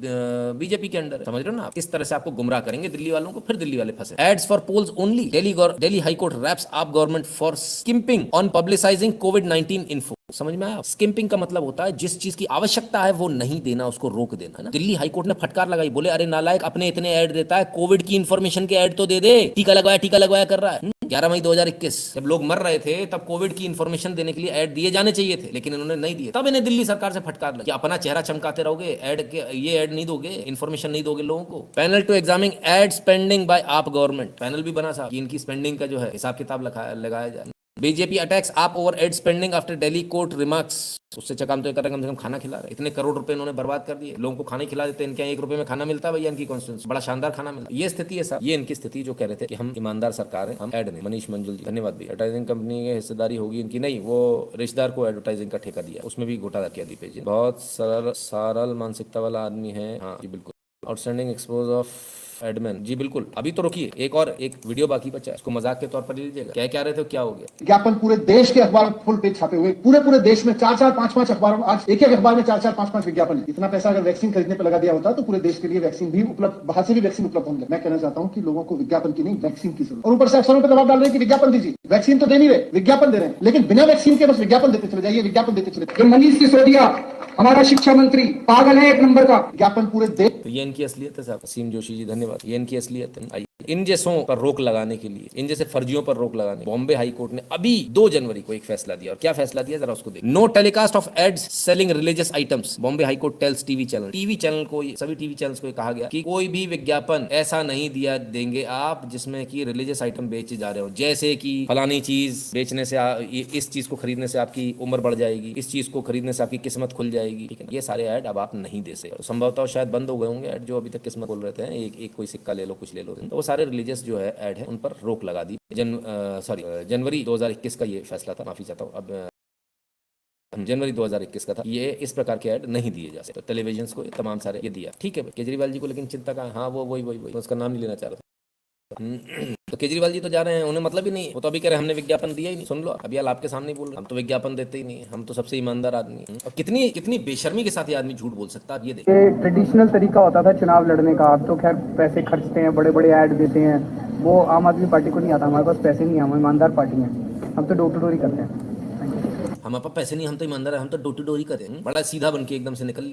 बीजेपी के अंडर है। समझ रहे हो ना? इस तरह से आपको गुमराह करेंगे दिल्ली वालों को, फिर दिल्ली वाले फंसे। Ads for polls only. Delhi high court raps up government for skimping on publicising कोविड-19 इन्फो। समझ में आया? स्किम्पिंग का मतलब होता है जिस चीज की आवश्यकता है वो नहीं देना, उसको रोक देना, है ना। दिल्ली हाईकोर्ट ने फटकार लगाई, बोले अरे नालायक, अपने इतने ऐड देता है, कोविड की इंफॉर्मेशन के ऐड तो दे दे। टीका लगवाया कर रहा है। 11 मई 2021 जब लोग मर रहे थे तब कोविड की इंफॉर्मेशन देने के लिए ऐड दिए जाने चाहिए थे, लेकिन इन्होंने नहीं दिए। तब इन्हें दिल्ली सरकार से फटकार लगी। अपना चेहरा चमकाते रहोगे, ऐड के ये ऐड नहीं दोगे, इंफॉर्मेशन नहीं दोगे लोगों को। Panel to examine ad spending by AAP government. Panel भी बना साहब कि इनकी स्पेंडिंग का जो है हिसाब किताब लगाया जाए। BJP attacks AAP over ad spending after Delhi court remarks. उससे अच्छा काम तो कर कम से कम खाना खिला रहे। इतने करोड़ रुपए इन्होंने बर्बाद कर दिए, लोगों को खाना खिला देते। इनके 1 रुपए में खाना मिलता है भैया, इनकी कॉन्स्टिट्यूंसी बड़ा शानदार खाना मिलता है। ये स्थिति है साहब, ये इनकी स्थिति जो कह रहे थे कि हम ईमानदार सरकार है, हम ऐड नहीं। मनीष मंजुल जी धन्यवाद भी। एडवर्टाइजिंग कंपनी की हिस्सेदारी होगी इनकी, नहीं, वो रिश्तेदार को एडवर्टाइजिंग का ठेका दिया, उसमें भी घोटाला किया दीपेश जी। बहुत सरल मानसिकता वाला आदमी है। हाँ जी बिल्कुल। आउटस्टैंडिंग एक्सपोज ऑफ एडमिन जी बिल्कुल। अभी तो रुकिए, एक वीडियो बाकी बचा है, उसको मजाक के तौर पर ले लीजिएगा। क्या रहे थे, क्या हो गया? विज्ञापन पूरे देश के अखबार फुल पेज छापे हुए, पूरे देश में 4-4, 5-5 अखबार, आज एक अखबार में 4-4, 5-5 विज्ञापन है। इतना पैसा अगर वैक्सीन खरीदने पर लगा दिया होता तो पूरे देश के लिए वैक्सीन भी उपलब्ध, बाहर से भी वैक्सीन उपलब्ध होंगे। मैं कहना चाहता हूं कि लोगों को विज्ञापन की नहीं, वैक्सीन की जरूरत। और ऊपर से अफसरों पर दबाव डाल रहे हैं कि विज्ञापन दीजिए। वैक्सीन तो दे नहीं रहे, विज्ञापन दे रहे हैं, लेकिन बिना वैक्सीन के बस विज्ञापन देते चले जाइए, विज्ञापन देते चले। मनीष सिसोदिया हमारा शिक्षा मंत्री पागल है, 1 नंबर का। विज्ञापन पूरे देश। तो ये इनकी असलियत है साहब। असीम जोशी जी धन्यवाद। ये इनकी असलियत है। इन जैसों पर रोक लगाने के लिए, इन जैसे फर्जियों पर रोक लगाने बॉम्बे हाई कोर्ट ने अभी 2 जनवरी को एक फैसला दिया। और क्या फैसला दिया जरा उसको देखिए। No telecast of ads selling religious items. Bombay high court tells TV channel को, सभी टीवी चैनल्स को कहा गया कि कोई भी विज्ञापन ऐसा नहीं दिया देंगे आप जिसमें कि रिलीजियस आइटम बेचे जा रहे हो, जैसे कि फलानी चीज बेचने से इस चीज को खरीदने से आपकी उम्र बढ़ जाएगी, इस चीज को खरीदने से आपकी किस्मत खुल जाएगी। ठीक है, ये सारे ऐड अब आप नहीं दे सकते। संभवतः शायद बंद हो गए होंगे ऐड जो अभी तक किस्मत खोल रहे थे, एक कोई सिक्का ले लो, कुछ ले लो, तो वो सारे रिलीजियस जो है ऐड है उन पर रोक लगा दी। जनवरी 2021 का ये फैसला था, माफी चाहता हूँ। अब जनवरी 2021 का था। ये इस प्रकार के ऐड नहीं दिए जा सकते। तो टेलीविजन को तमाम सारे ये दिया। ठीक है केजरीवाल जी को लेकिन चिंता का, हाँ वो वही तो उसका नाम नहीं लेना चाह रहा था। तो केजरीवाल जी तो जा रहे हैं, उन्हें मतलब ही नहीं, वो तो अभी कह रहे हमने विज्ञापन दिया ही नहीं। सुन लो अभी आपके सामने बोल रहे हम तो विज्ञापन देते ही नहीं, हम तो सबसे ईमानदार आदमी हैं। और कितनी बेशर्मी के साथ ये आदमी झूठ बोल सकता है, आप ये देखिए। ये ट्रेडिशनल तरीका होता था चुनाव लड़ने का। अब तो खैर पैसे खर्चते हैं, बड़े बड़े ऐड देते हैं, वो आम आदमी पार्टी को नहीं आता। हमारे पास पैसे नहीं है, हम ईमानदार पार्टी हैं, हम तो डोर टू डोर ही करते हैं। हमारे पास पैसे नहीं, हम तो ईमानदार है, हम तो डोर टू डोर ही करते हैं। बड़ा सीधा बन के एकदम से निकल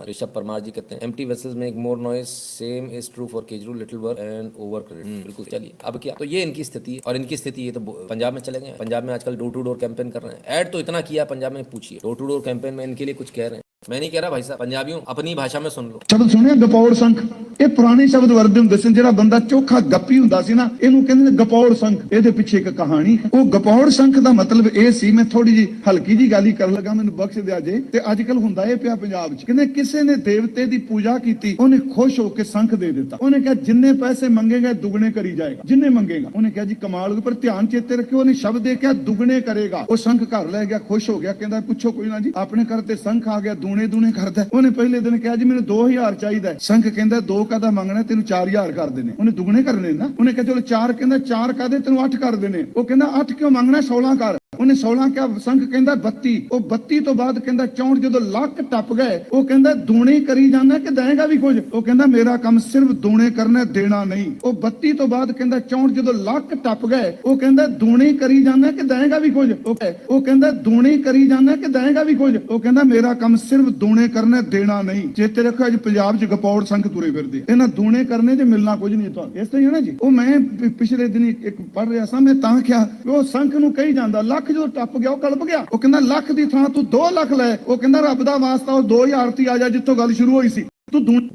ऋषभ परमार जी कहते हैं empty vessels make more noise, same is true for Kejriwal, little work and over credit. बिल्कुल। चलिए अब क्या, तो ये इनकी स्थिति है। और इनकी स्थिति ये तो पंजाब में चले गए। पंजाब में आजकल डोर टू डोर कैंपेन कर रहे हैं। ऐड तो इतना किया पंजाब में, पूछिए डोर टू डोर कैंपेन में इनके लिए कुछ कह रहे हैं। मैं नहीं कह रहा भाई साहब, पंजाबियों अपनी भाषा में सुन लो। शब्द सुने गपौड़ संख, ਇਹ ਪੁਰਾਣੇ ਸ਼ਬਦ ਵਰਦੇ ਹੁੰਦੇ ਸੀ। ਜਿਹੜਾ ਬੰਦਾ ਚੋਖਾ ਗੱਪੀ ਹੁੰਦਾ ਸੀ ਨਾ, ਇਹਨੂੰ ਕਹਿੰਦੇ ਨੇ ਗਪੌੜ ਸੰਖ। ਇਹਦੇ ਪਿੱਛੇ ਇੱਕ ਕਹਾਣੀ ਹੈ। ਉਹ ਗਪੌੜ ਸੰਖ ਦਾ ਮਤਲਬ ਇਹ ਸੀ, ਮੈਂ ਥੋੜੀ ਜੀ ਹਲਕੀ ਜੀ ਗੱਲ ਹੀ ਕਰਨ ਲੱਗਾ, ਮੈਨੂੰ ਬਖਸ਼ ਦਿਆ ਜੇ। ਤੇ ਅੱਜ ਕੱਲ ਹੁੰਦਾ ਇਹ ਪਿਆ ਪੰਜਾਬ 'ਚ, ਕਹਿੰਦੇ ਕਿਸੇ ਨੇ ਦੇਵਤੇ ਦੀ ਪੂਜਾ ਕੀਤੀ, ਉਹਨੇ ਖੁਸ਼ ਹੋ ਕੇ ਸੰਖ ਦੇ ਦਿੱਤਾ। ਉਹਨੇ ਕਿਹਾ ਜਿੰਨੇ ਪੈਸੇ ਮੰਗੇਗਾ ਦੁੱਗਣੇ ਕਰੀ ਜਾਏਗਾ, ਜਿੰਨੇ ਮੰਗੇਗਾ। ਉਹਨੇ ਕਿਹਾ ਜੀ ਕਮਾਲ, ਪਰ ਧਿਆਨ ਚੇਤੇ ਰੱਖਿਓ, ਉਹਨੇ ਸ਼ਬਦ ਦੇਖਿਆ ਦੁੱਗਣੇ ਕਰੇਗਾ। ਉਹ ਸੰਖ ਘਰ ਲੈ ਗਿਆ, ਖੁਸ਼ ਹੋ ਗਿਆ, ਕਹਿੰਦਾ ਪੁੱਛੋ ਕੋਈ ਨਾ ਜੀ, ਆਪਣੇ ਘਰ ਤੇ ਸੰਖ ਆ ਗਿਆ, ਦੂਣੇ ਕਰਦਾ। ਉਹਨੇ ਪਹਿਲੇ ਦਿਨ ਕਿਹਾ ਜੀ ਮੈਨੂੰ 2000 ਚਾਹੀਦਾ। ਸੰਖ ਕਹਿੰਦਾ 2 ਕਾਹਦਾ ਮੰਗਣਾ, ਤੈਨੂੰ 4000 ਕਰ ਦੇਣੇ। ਉਹਨੇ ਦੁੱਗਣੇ ਕਰਨੇ ਨਾ। ਉਹਨੇ ਕਿਹਾ ਚਲੋ 4, ਕਹਿੰਦਾ 4 ਕਾਹਦੇ, ਤੈਨੂੰ 8 ਕਰ ਦੇਣੇ। ਉਹ ਕਹਿੰਦਾ 8 ਕਿਉਂ ਮੰਗਣਾ, 16 ਕਰ। ਉਹਨੇ 16 ਕਿਹਾ। ਸੰਖ ਕਹਿੰਦਾ 32। ਉਹ 32 ਤੋਂ ਬਾਅਦ ਕਹਿੰਦਾ 64। ਜਦੋਂ ਲੱਖ ਟੱਪ ਗਏ, ਉਹ ਕਹਿੰਦਾ ਦੂਣੇ ਕਰੀ ਜਾਣਾ ਕਿ ਦੇਗਾ ਵੀ ਕੁਝ। ਉਹ ਕਹਿੰਦਾ ਮੇਰਾ ਕੰਮ ਸਿਰਫ ਦੂਣੇ ਕਰਨਾ, ਦੇਣਾ ਨਹੀਂ। ਉਹ 32 ਤੋਂ ਬਾਅਦ ਕਹਿੰਦਾ 64। ਜਦੋਂ ਲੱਖ ਟੱਪ ਗਏ, ਉਹ ਕਹਿੰਦਾ ਦੂਣੇ ਕਰੀ ਜਾਣਾ ਕਿ ਦੇਗਾ ਵੀ ਕੁਝ। ਉਹ ਕਹਿੰਦਾ ਦੂਣੇ ਕਰੀ ਜਾਣਾ ਕਿ ਦੇਗਾ ਵੀ ਕੁਝ। ਉਹ ਕਹਿੰਦਾ ਮੇਰਾ ਕੰਮ ਸਿਰਫ ਦੂਣੇ ਕਰਨਾ, ਦੇਣਾ ਨਹੀਂ। ਚੇਤੇ ਰੱਖੋ ਅੱਜ ਪੰਜਾਬ 'ਚ ਗਪੌੜ ਸੰਖ ਤੁਰੇ ਫਿਰਦੇ। ਇਹਨਾਂ ਦੂਣੇ ਕਰਨੇ 'ਚ ਮਿਲਣਾ ਕੁਝ ਨਹੀਂ ਤੁਹਾਨੂੰ। ਇਸ ਤਰ੍ਹਾਂ ਹੀ ਹੈ ਨਾ ਜੀ। ਉਹ ਮੈਂ ਪਿਛਲੇ ਦਿਨ ਇੱਕ ਪੜ੍ਹ ਰਿਹਾ ਸਾਂ, ਮੈਂ ਤਾਂ ਕਿਹਾ ਉਹ ਸੰਖ ਨੂੰ ਕਹੀ ਜਾਂਦਾ। ਲੱਖ ਜਦੋਂ ਟੱਪ ਗਿਆ ਉਹ ਕਲਪ ਗਿਆ। ਉਹ ਕਹਿੰਦਾ ਲੱਖ ਦੀ ਥਾਂ ਤੂੰ 2 ਲੱਖ ਲੈ। ਉਹ ਕਹਿੰਦਾ ਰੱਬ ਦਾ ਵਾਸਤਾ ਉਹ 2000 ਤੇ ਆ ਜਾ ਜਿੱਥੋਂ ਗੱਲ ਸ਼ੁਰੂ ਹੋਈ ਸੀ।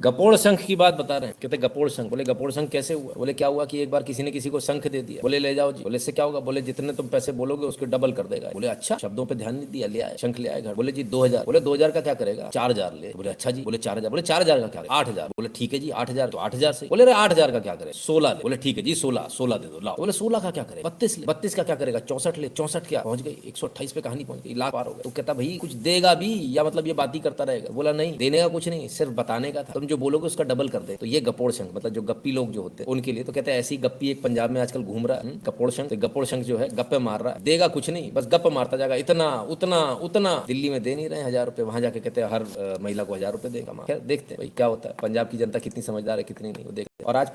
गपोड़ शंख की बात बता रहे हैं। कहते गपोड़ शंख। बोले गपोड़ शंख कैसे हुआ? बोले क्या हुआ कि एक बार किसी ने किसी को शंख दे दिया। बोले ले जाओ जी। बोले इससे क्या होगा? बोले जितने तुम पैसे बोलोगे उसके डबल कर देगा। बोले अच्छा, शब्दों पे ध्यान नहीं दिया, ले आए शंख, ले आए घर। बोले जी 2000। बोले 2000 का क्या करेगा? 4000 ले। बोले अच्छा जी। बोले 4000। बोले 4000 का क्या करेगा? 8000। बोले ठीक है जी 8000। तो 8000 से। बोले 8000 का क्या करे? 16 ले। बोले ठीक है जी 16 दे दो, लाओ। बोले 16 का क्या करे? 32 ले। 32 का क्या करेगा? 64 ले। 64 क्या पहुंच गई 128 पे कहानी पहुंच गई, लाख पार हो गया। तो कहता भाई कुछ देगा भी या मतलब ये बात ही करता रहेगा? बोला नहीं, देने का कुछ नहीं, सिर्फ बताने का था। तुम जो बोलोगे उसका डबल कर दे। तो ये गपोड़ शंख मतलब जो गप्पी लोग जो होते हैं उनके लिए। तो कहते हैं ऐसी गप्पी एक पंजाब में आजकल घूम रहा है गपोड़ शंख। गपोड़ शंख जो है गप्पे मार रहा है, देगा कुछ नहीं, बस गप मारता जाएगा। इतना उतना उतना दिल्ली में दे नहीं रहे 1000 रुपए, वहां जाके कहते हैं हर महिला को 1000 रुपए देगा। खैर देखते हैं भाई क्या होता है, पंजाब की जनता कितनी समझदार है कितनी नहीं, वो देखते हैं। और आज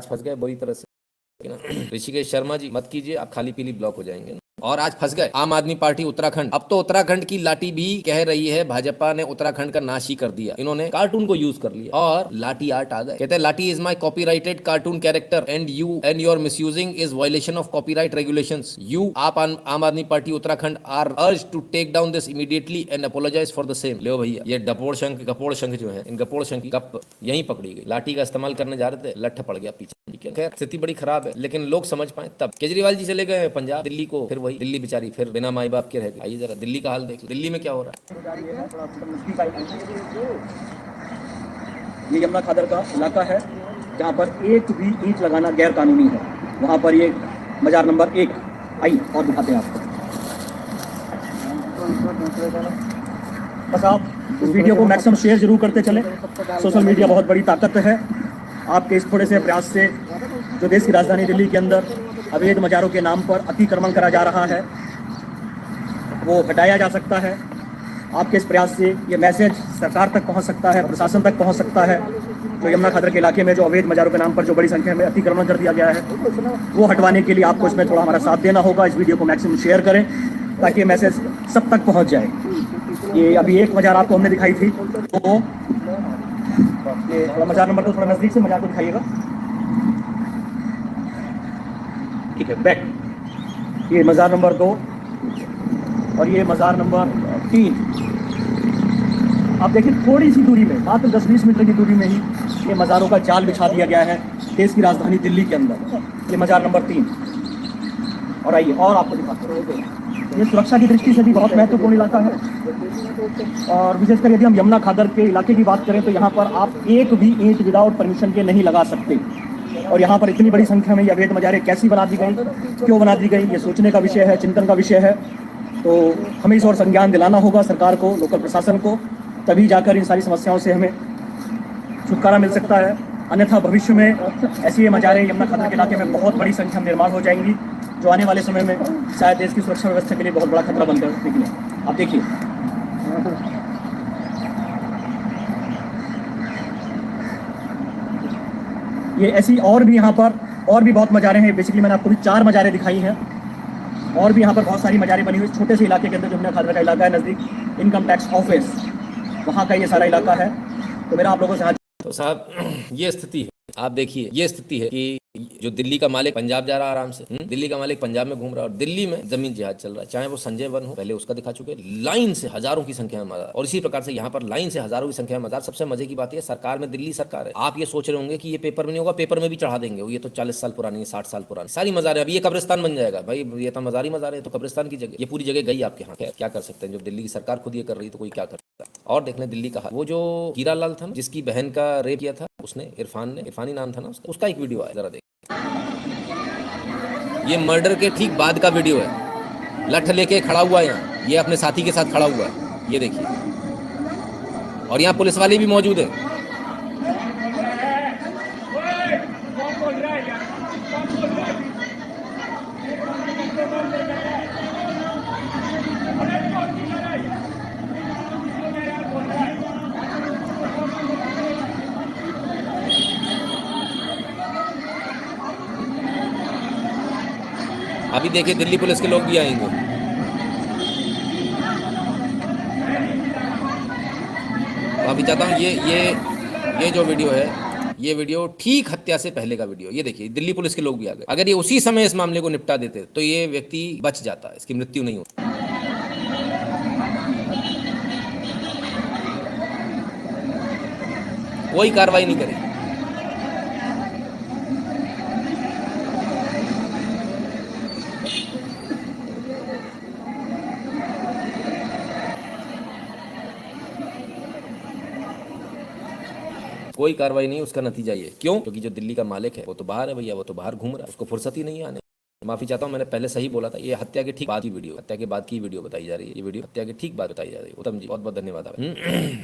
फंस गए बुरी तरह से। ऋषिकेश शर्मा जी मत कीजिए, आप खाली पीली ब्लॉक हो जाएंगे। और आज फंस गए आम आदमी पार्टी उत्तराखंड। अब तो उत्तराखंड की लाठी भी कह रही है भाजपा ने उत्तराखंड का नाश ही कर दिया। इन्होंने कार्टून को यूज कर लिया और लाठी आर्ट आ गए। कहते हैं Lathi is my copyrighted cartoon character and your misusing is violation of copyright regulations. You आप Aam Aadmi Party Uttarakhand are urged to take down this immediately and apologise for the same. लो भैया ये गपोड़ शंख जो है, इन गपोड़ शंख की गप यहीं पकड़ी गई। लाठी का इस्तेमाल करने जा रहे थे, लठ पड़ गया पीछे। खैर स्थिति बड़ी खराब है, लेकिन लोग समझ पाए तब। केजरीवाल जी चले गए पंजाब, दिल्ली को, फिर वही दिल्ली बेचारी फिर बिना माई बाप के रह गई। आइए जरा दिल्ली का हाल देख लो, दिल्ली में क्या हो रहा है। ये यमुना खादर का इलाका है जहाँ पर एक भी ईंट लगाना गैर कानूनी है। वहाँ पर ये मजार नंबर 1, आई और दिखाते हैं आपको। बस आप इस वीडियो को मैक्सिमम शेयर जरूर करते चले। सोशल मीडिया बहुत बड़ी ताकत है। आपके इस थोड़े से प्रयास से जो देश की राजधानी दिल्ली के अंदर अवैध मजारों के नाम पर अतिक्रमण करा जा रहा है वो हटाया जा सकता है। आपके इस प्रयास से ये मैसेज सरकार तक पहुंच सकता है, प्रशासन तक पहुंच सकता है। जो यमुना खादर के इलाके में जो अवैध मजारों के नाम पर जो बड़ी संख्या में अतिक्रमण कर दिया गया है वो हटवाने के लिए आपको इसमें थोड़ा हमारा साथ देना होगा। इस वीडियो को मैक्सिमम शेयर करें ताकि ये मैसेज सब तक पहुँच जाए। ये अभी एक मजार आपको हमने दिखाई थी, तो ये थोड़ा मजार नंबर को थोड़ा नज़दीक से मजार को दिखाइएगा। ठीक है, बैक। ये मज़ार नंबर 2 और ये मज़ार नंबर 3। आप देखिए थोड़ी सी दूरी में, मात्र 10-20 मीटर की दूरी में ही ये मज़ारों का जाल बिछा दिया गया है देश की राजधानी दिल्ली के अंदर। ये मज़ार नंबर 3। और आइए और आपको दिखाते हैं, ये सुरक्षा की दृष्टि से भी बहुत महत्वपूर्ण इलाका है। और विशेषकर यदि हम यमुना खादर के इलाके की बात करें तो यहाँ पर आप एक भी ईंट विदाउट परमिशन के नहीं लगा सकते। और यहाँ पर इतनी बड़ी संख्या में ये अवैध मज़ारें कैसी बना दी गई, क्यों बना दी गई, ये सोचने का विषय है, चिंतन का विषय है। तो हमें इस और संज्ञान दिलाना होगा सरकार को, लोकल प्रशासन को, तभी जाकर इन सारी समस्याओं से हमें छुटकारा मिल सकता है। अन्यथा भविष्य में ऐसी ये मज़ारें यमुना खादर के इलाके में बहुत बड़ी संख्या में निर्माण हो जाएंगी, जो आने वाले समय में शायद देश की सुरक्षा व्यवस्था के लिए बहुत बड़ा खतरा बनकर निकले। आप देखिए, ये ऐसी और भी यहाँ पर और भी बहुत मज़ारें हैं। बेसिकली मैंने आपको 4 मज़ारें दिखाई हैं, और भी यहाँ पर बहुत सारी मज़ारें बनी हुई छोटे से इलाके के अंदर। जो यमुना खादर का इलाका है, नज़दीक इनकम टैक्स ऑफिस, वहाँ का ये सारा इलाका है। तो मेरा आप लोगों से तो साहब ये स्थिति है, आप देखिए ये स्थिति है कि जो दिल्ली का मालिक पंजाब जा रहा है आराम से, दिल्ली का मालिक पंजाब में घूम रहा है, और दिल्ली में जमीन जिहाद चल रहा है। चाहे वो संजय वन हो, पहले उसका दिखा चुके, लाइन से हजारों की संख्या में मजार, और इसी प्रकार से यहाँ पर लाइन से हजारों की संख्या में मजार। सबसे मजे की बात है, सरकार में दिल्ली सरकार है। आप ये सोच रहे होंगे कि ये पेपर में नहीं होगा, पेपर में भी चढ़ा देंगे, ये तो 40 साल पुरानी है, 60 साल पुरानी सारी मजार है, अभी ये कब्रिस्तान बन जाएगा। भाई ये तो मजारी मजार है, तो कब्रिस्तान की जगह, ये पूरी जगह गई आपके यहाँ। क्या कर सकते हैं, जब दिल्ली की सरकार खुद ये कर रही है तो कोई क्या कर सकता है। और देख लें दिल्ली का हाल, वो जो हीरा लाल था जिसकी बहन का रेप किया था उसने, इरफानी नाम था ना उसका एक वीडियो आया, जरा देख। ये मर्डर के ठीक बाद का वीडियो है, लठ लेके खड़ा हुआ है यहाँ, ये अपने साथी के साथ खड़ा हुआ है, ये देखिए। और यहाँ पुलिस वाले भी मौजूद है। अभी देखिए दिल्ली पुलिस के लोग भी आएंगे। अभी चाहता हूँ ये जो वीडियो है, ये वीडियो ठीक हत्या से पहले का वीडियो। ये देखिए दिल्ली पुलिस के लोग भी आ गए। अगर ये उसी समय इस मामले को निपटा देते तो ये व्यक्ति बच जाता, इसकी मृत्यु नहीं होती। कोई कार्रवाई नहीं करेगी। कोई कार्रवाई नहीं, उसका नतीजा ये। क्यों? क्योंकि जो दिल्ली का मालिक है वो तो बाहर है भैया, वो तो बाहर घूम रहा है, उसको फुर्सत ही नहीं आने। माफी चाहता हूँ, मैंने पहले सही बोला था, ये हत्या के ठीक बाद की वीडियो, हत्या के बाद की वीडियो बताई जा रही है। ये वीडियो हत्या के ठीक बाद बताई जा रही है। उत्तम जी बहुत बहुत धन्यवाद।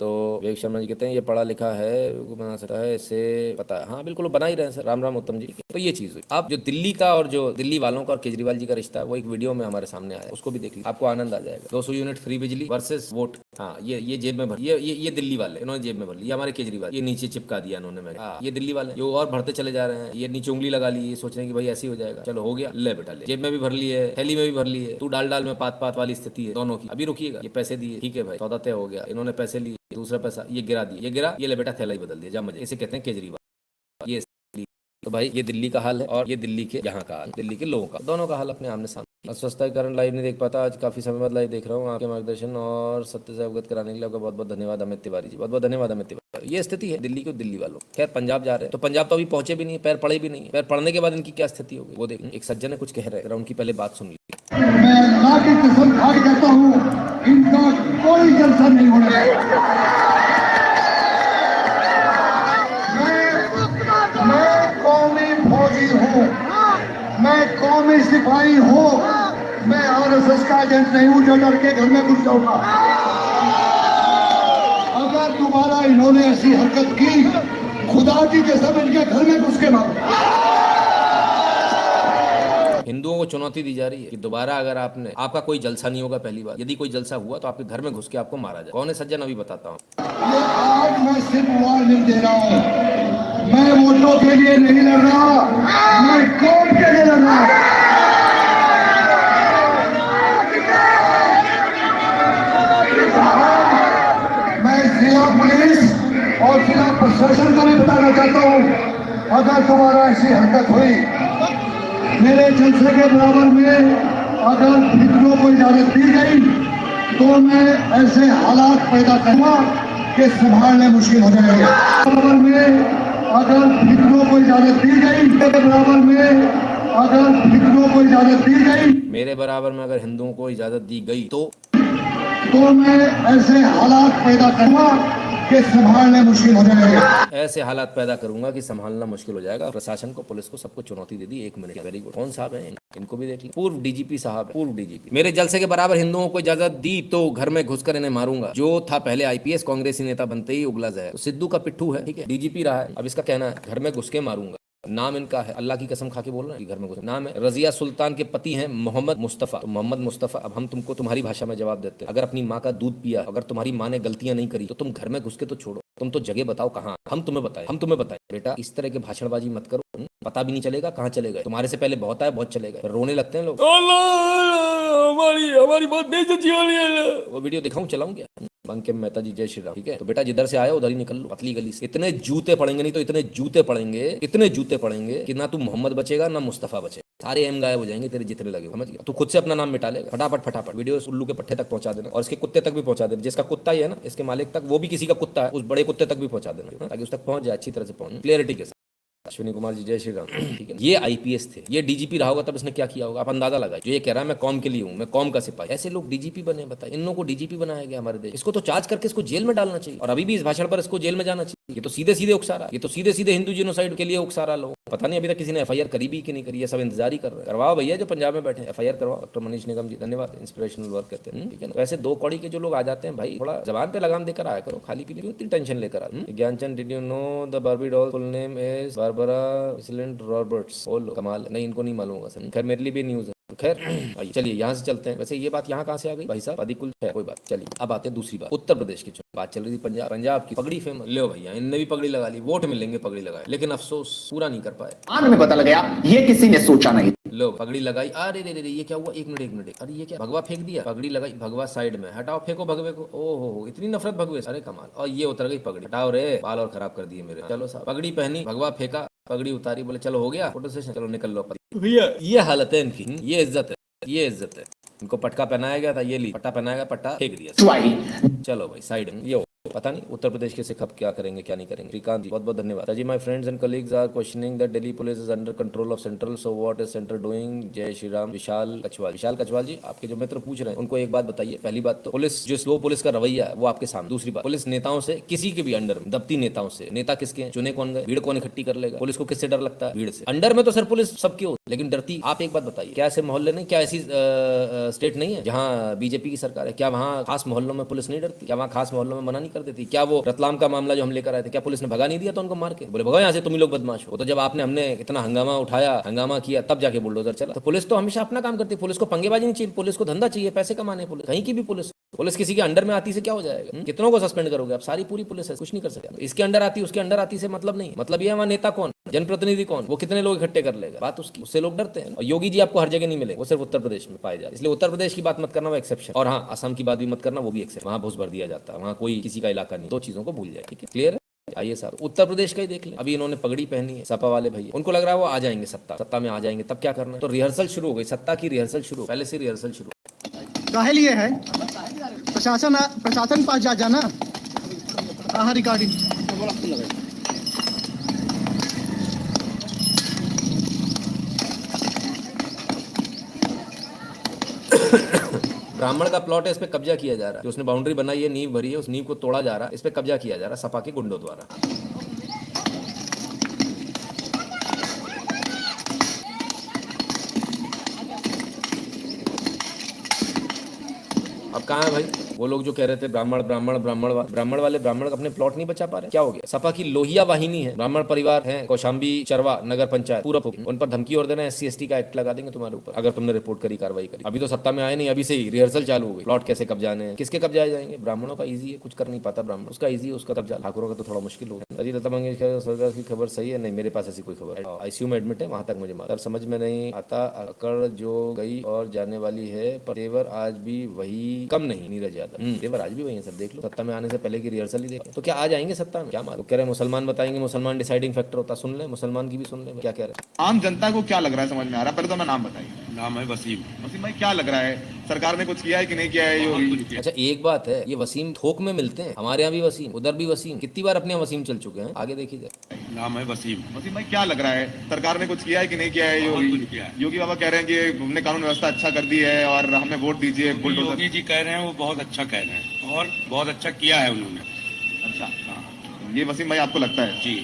तो विवेक शर्मा जी कहते हैं ये पढ़ा लिखा है, बना सकता है, इससे पता है। हाँ बिल्कुल बना ही रहे हैं सर। राम राम उत्तम जी। तो ये चीज हुई। अब जो दिल्ली का और जो दिल्ली वालों का और केजरीवाल जी का रिश्ता है, वो एक वीडियो में हमारे सामने आया, उसको भी देख लीजिए, आपको आनंद आ जाएगा। 200 यूनिट फ्री बिजली वर्सेस वोट। हाँ ये जेब में भर, ये दिल्ली वाले, इन्होंने जेब में भर लिया। हमारे केजरीवाल, ये नीचे चिपका दिया इन्होंने। ये दिल्ली वाले ये और भरते चले जा रहे हैं, ये नीचे उंगली लगा ली, ये सोच रहे हैं कि भाई ऐसे ही हो जाएगा, चलो हो गया, ले बेटा ले। जेब में भी भर ली है, थैली में भी भर ली है, तू डाल में पात वाली स्थिति है दोनों की। अभी रुकिएगा, ये पैसे दिए, ठीक है भाई, सौदा तय हो गया, इन्होंने पैसे लिए, दूसरा पैसा ये गिरा दिया, ये गिरा, ये ले बेटा थैला ही बदल दिया, जा मजे। इसे कहते हैं केजरीवाल। ये तो भाई ये दिल्ली का हाल है, और ये दिल्ली के यहाँ का हाल, दिल्ली के लोगों का, दोनों का हाल अपने आमने सामने। अस्वस्थता के कारण लाइव नहीं देख पाता, आज काफी समय बाद लाइव देख रहा हूँ। आपके मार्गदर्शन और सत्य से अवगत कराने के लिए आपका बहुत बहुत धन्यवाद अमित तिवारी जी, बहुत बहुत धन्यवाद अमित तिवारी। ये स्थिति है दिल्ली को, दिल्ली वालों। खैर पंजाब जा रहे हैं, तो पंजाब तो अभी पहुंचे भी नहीं, पैर पड़े भी नहीं। पैर पड़ने के बाद इनकी क्या स्थिति होगी वो देख। एक सज्जन है कुछ कह रहे हैं, उनकी पहले बात सुन लीजिए। मैं अल्लाह की कसम खा के कहता हूँ, इनका कोई जलसा नहीं होना। मैं कौमी फौजी हूँ, मैं कौमी सिपाही हूँ, मैं आरएसएस का एजेंट नहीं हूँ जो डर के घर में घुस जाऊंगा। अगर दोबारा इन्होंने ऐसी हरकत की, खुदा की कसम इनके घर में घुस के मारूंगा। हिंदुओं को चुनौती दी जा रही है कि दोबारा अगर आपका कोई जलसा नहीं होगा, पहली बार यदि कोई जलसा हुआ तो आपके घर में घुस के आपको मारा जाए। कौन है सज्जन अभी बताता हूँ। आज मैं सिर्फ वार्निंग दे रहा हूँ, मैं वोटों के लिए नहीं लड़ रहा, मैं कौम के लिए लड़ रहा हूँ। मैं जिला पुलिस और जिला प्रशासन को भी बताना चाहता हूँ, अगर तुम्हारा ऐसी हरकत हुई मेरे जलसे के बराबर में अगर हिंदुओं को इजाजत दी गई तो मैं ऐसे हालात पैदा करूंगा कि संभालने मुश्किल हो जाएंगे। बराबर में अगर हिंदुओं को इजाजत दी गई, बराबर में अगर हिंदुओं को इजाजत दी गई, मेरे बराबर में अगर हिंदुओं को इजाजत दी गई तो मैं ऐसे हालात पैदा करूंगा कि संभालने मुश्किल हो जाएंगे। ऐसे हालात पैदा करूंगा कि संभालना मुश्किल हो जाएगा। प्रशासन को, पुलिस को, सबको चुनौती दे दी। 1 मिनट, वेरी गुड। कौन साहब है? इनको भी देख ली। पूर्व डीजीपी साहब, पूर्व डीजीपी। मेरे जलसे के बराबर हिंदुओं को इजाजत दी तो घर में घुसकर इन्हें मारूंगा। जो था पहले आईपीएस, कांग्रेसी नेता बनते ही उगला जाए। तो सिद्धू का पिट्ठू है, ठीक है, डीजीपी रहा है। अब इसका कहना है घर में घुस के मारूंगा। नाम इनका है, अल्लाह की कसम खा के बोल रहे हैं, घर में घुस। नाम है रजिया सुल्तान के पति हैं मोहम्मद मुस्तफा। तो मोहम्मद मुस्तफा, अब हम तुमको तुम्हारी भाषा में जवाब देते हैं। अगर अपनी माँ का दूध पिया, अगर तुम्हारी माँ ने गलतियां नहीं करी तो तुम घर में घुस के तो छोड़ो, तुम तो जगह बताओ कहाँ। हम तुम्हें बताए बेटा इस तरह के भाषणबाजी मत करो, पता भी नहीं चलेगा कहाँ चले गए। तुम्हारे से पहले बहुत आए, बहुत चले गए, रोने लगते हैं लोग। हमारी बहुत बेइज्जती हो रही है। वो वीडियो दिखाऊं, चलाऊं क्या? बंकिम मेहता जी, जय श्री राम। ठीक है, तो बेटा जिधर से आया उधर ही निकल लो, पतली गली से। इतने जूते पड़ेंगे, नहीं तो इतने जूते पड़ेंगे कि ना तू मोहम्मद बचेगा ना मुस्तफा बचेगा। सारे एम गायब हो जाएंगे तेरे जितने लगे, समझ गया? तू खुद से अपना नाम मिटा लेगा। फटाफट वीडियो उल्लू के पट्टे तक पहुंचा देना और इसके कुत्ते तक भी पहुंचा देना। जिसका कुत्ता ही है ना, इसके मालिक तक, वो भी किसी का कुत्ता है, उस बड़े कुत्ते तक भी पहुंचा देना ताकि उस तक पहुंच जाए, अच्छी तरह से पहुंच, क्लियरिटी के साथ। अश्विनी कुमार जी, जय श्री राम। ठीक है, ये आईपीएस थे, ये डीजीपी रहा होगा तब इसने क्या किया होगा, आप अंदाजा लगाए। जो ये कह रहा है मैं कौम के लिए हूं, मैं कौम का सिपाही, ऐसे लोग डीजीपी बने, बताए। इन लोगों को डीजीपी बनाया गया हमारे देश। इसको तो चार्ज करके इसको जेल में डालना चाहिए और अभी भी इस भाषण पर इसको जेल में जाना चाहिए। ये तो सीधे उकसारा, ये तो सीधे हिंदू जिनोसाइड के लिए उकसारा लोग। पता नहीं अभी तक किसी ने एफआईआर करी भी कि नहीं करी, ये सब इंतजार ही कर रहे हैं। करवाओ भैया, जो पंजाब में बैठे एफआईआर करवाओ। डॉक्टर मनीष निगम जी, धन्यवाद, इंस्पिरेशनल वर्क करते हैं। ठीक है ना? वैसे 2 कौड़ी के जो लोग आ जाते हैं भाई, थोड़ा जबान पे लगाम देकर आया करो, खाली पीली इतनी टेंशन लेकर आ। Gyanchand, did you know the Barbie doll full name is Barbara Roberts? बोलो, कमाल। नहीं, इनको नहीं मालूम होगा। खैर मेरे लिए भी न्यूज है। खैर आइए, चलिए यहाँ से चलते हैं। वैसे ये बात यहाँ कहाँ से आ गई भाई साहब? अधिकुल है, कोई बात। चलिए अब आते हैं दूसरी बात, उत्तर प्रदेश की। बात चल रही थी पंजाब की पगड़ी फेमस। लो भैया, इनने भी पगड़ी लगा ली, वोट मिलेंगे पगड़ी लगाए, लेकिन अफसोस पूरा नहीं कर पाए। बाद में पता लगा ये किसी ने सोचा नहीं। लो पगड़ी लगाई, अरे रे ये क्या हुआ? एक मिनट, अरे ये क्या, भगवा फेंक दिया? पगड़ी लगाई, भगवा साइड में, हटाओ, फेंको भगवे को। ओहो, इतनी नफरत भगवे से, अरे कमाल। और ये उतर गई पगड़ी, हटाओ रे, बाल और खराब कर दिए मेरे। चलो साहब, पगड़ी पहनी, भगवा फेंका, पगड़ी उतारी, बोले चलो हो गया फोटो सेशन, चलो निकल लो। भैया ये हालत है इनकी, ये इज्जत है, ये इज्जत है। इनको पटका पहनाया गया था, ये ली पट्टा पहनाया गया, पट्टा फेंक दिया। चलो भाई साइड में। ये पता नहीं उत्तर प्रदेश के सिख अब क्या करेंगे क्या नहीं करेंगे। श्रीकांत जी, बहुत बहुत धन्यवाद। जी, my friends and colleagues are questioning that Delhi police is under control of central, so what is central doing? Jai Shri Ram. विशाल कछवाल जी, आपके जो मित्र पूछ रहे हैं उनको एक बात बताइए। पहली बात तो पुलिस, जो स्लो पुलिस का रवैया है वो आपके सामने। दूसरी बात, पुलिस नेताओं से, किसी के भी अंडर में दबती नेताओं से, नेता किसके हैं, चुने कौन गए, भीड़ कौन इकट्ठी कर लेगा? पुलिस को किससे डर लगता है? भीड़ से। अंडर में तो सर पुलिस सबकी होती, लेकिन डरती। आप एक बात बताइए, क्या ऐसे मोहल्ले नहीं, क्या ऐसी स्टेट नहीं है जहाँ बीजेपी की सरकार है? क्या वहाँ खास मोहल्लों में पुलिस नहीं डरती? क्या वहाँ खास मोहल्लों में मना नहीं कर देती? क्या वो रतलाम का मामला जो हम लेकर आए थे, क्या पुलिस ने भगा नहीं दिया था उनको मार के? बोले भगाओ यहाँ से, तुम ही लोग बदमाश हो। तो जब हमने इतना हंगामा उठाया, हंगामा किया, तब जाके बुलडोजर चला। तो पुलिस तो हमेशा अपना काम करती है, पुलिस को पंगेबाजी नहीं चाहिए, पुलिस को धंधा चाहिए, पैसे कमाने। पुलिस कहीं की भी पुलिस किसी के अंडर में आती से क्या हो जाएगा? कितनों को सस्पेंड करोगे आप? सारी पूरी पुलिस है, कुछ नहीं कर सकते। इसके अंडर आती, उसके अंडर आती से मतलब नहीं। मतलब ये वहाँ नेता कौन, जनप्रतिनिधि कौन, वो कितने लोग इकट्ठे कर लेगा, बात उसकी। उससे लोग डरते हैं। और योगी जी आपको हर जगह नहीं मिले, वो सिर्फ उत्तर प्रदेश में पाए जाते। इसलिए उत्तर प्रदेश की बात मत करना, वो एक्सेप्शन। और हाँ, असम की बात भी मत करना, वो भी एक्सेप्शन। वहाँ घूस भर दिया जाता है, वहाँ कोई किसी का इलाका नहीं। 2 चीजों को भूल जाए, ठीक है? क्लियर है? आइए साहब, उत्तर प्रदेश का ही देख लें। अभी इन्होंने पगड़ी पहनी है, सपा वाले भैया, उनको लग रहा है वो आ जाएंगे सत्ता में आ जाएंगे, तब क्या करना है? तो रिहर्सल शुरू हो गई, सत्ता की रिहर्सल शुरू, पहले से रिहर्सल शुरू। काहे लिए है प्रशासन पास जाना। हाँ, रिकॉर्डिंग। ब्राह्मण का प्लॉट है, इस पे कब्जा किया जा रहा है। जो उसने बाउंड्री बनाई है, नींव भरी है, उस नींव को तोड़ा जा रहा है, इस पे कब्जा किया जा रहा है सपा के गुंडों द्वारा। अब कहाँ है भाई वो लोग जो कह रहे थे ब्राह्मण वाले ब्राह्मण अपने प्लॉट नहीं बचा पा रहे? क्या हो गया? सपा की लोहिया वाहिनी है, ब्राह्मण परिवार है, कौशाम्बी चरवा नगर पंचायत पूरा, उन पर धमकी और देना, SC ST का एक्ट लगा देंगे तुम्हारे ऊपर अगर तुमने रिपोर्ट करी, कार्रवाई करी। अभी तो सत्ता में आए नहीं, अभी से ही रिहर्सल चालू हो गई। प्लॉट कैसे कब्जाने हैं, किसके कब्जाए जाएंगे? ब्राह्मणों का ईजी है, कुछ कर नहीं पाता ब्राह्मण, उसका ईजी है, उसका कब्जा। ठाकुरों का तो थोड़ा मुश्किल होगा। अजी लता मंगेशकर सरकार की खबर सही है? नहीं, मेरे पास ऐसी कोई खबर है। ICU में एडमिट है, वहां तक मुझे मालूम। समझ में नहीं आता, अकड़ जो गई और जाने वाली है, पर तेवर आज भी वही कम नहीं। नीरज यादव। देवर आज भी वही है सर, देख लो, सत्ता में आने से पहले की रिहर्सल ही देख लो। तो क्या आ जाएंगे सत्ता में? क्या मालूम, कह रहे मुसलमान बताएंगे, मुसलमान डिसाइडिंग फैक्टर होता। सुन ले, मुसलमान की भी सुन ले, क्या कह रहे हैं। आम जनता को क्या लग रहा है समझ में आ रहा है? पहले तो मैं नाम बताइए। नाम है वसीम। वसीम भाई, क्या लग रहा है, सरकार ने कुछ किया है कि नहीं किया है योगी? अच्छा एक बात है, ये वसीम थोक में मिलते हैं, हमारे यहाँ भी वसीम, उधर भी वसीम, कितनी बार अपने यहाँ वसीम चल चुके हैं, आगे देखिए जाए। नाम है वसीम। वसीम भाई, क्या लग रहा है, सरकार ने कुछ किया है कि नहीं किया है योगी? योगी बाबा कह रहे हैं कि हमने कानून व्यवस्था अच्छा कर दी है और हमें वोट दीजिए। योगी जी कह रहे हैं वो बहुत अच्छा कह रहे हैं और बहुत अच्छा किया है उन्होंने। अच्छा, ये वसीम भाई आपको लगता है? जी।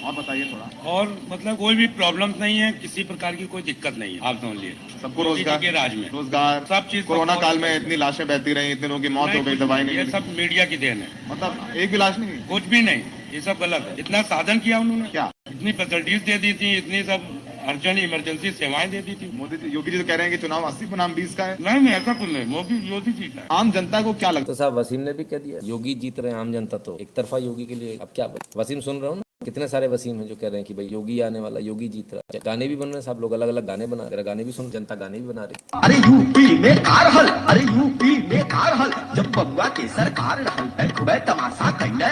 और बताइए थोड़ा। और मतलब कोई भी प्रॉब्लम नहीं है, किसी प्रकार की कोई दिक्कत नहीं है, आप समझ लिए। सबको रोजगार के राज में रोजगार सब चीज। कोरोना काल में इतनी लाशें बहती रही, इतने लोगों की मौत हो गई, दवाई नहीं ये मिली। सब मीडिया की देन है, मतलब एक भी लाश नहीं? कुछ भी नहीं, ये सब गलत है। इतना साधन किया उन्होंने, क्या इतनी फैसिलिटीज दे दी थी, इतनी सब अर्जेंट इमरजेंसी सेवाएं दे दी थी। मोदी जी, योगी जी तो कह रहे हैं कि चुनाव 80 बनाम 20 का है। नहीं ऐसा कुछ नहीं, योगी जी का। आम जनता को क्या लगता तो साहब वसीम ने भी कह दिया योगी जीत रहे हैं, आम जनता तो एक तरफा योगी के लिए। अब क्या बोले, वसीम सुन रहे हो ना, कितने सारे वसीम हैं जो कह रहे हैं कि भाई योगी आने वाला, योगी जीत रहा है। गाने भी बन रहे हैं साहब, लोग अलग अलग गाने बना रहे हैं, गाने भी सुन, जनता गाने भी बना रही। अरे यूपी में कारहल, अरे यूपी में कारहल, जब बबुआ के सरकार रहल है खूबे तमाशा कैले।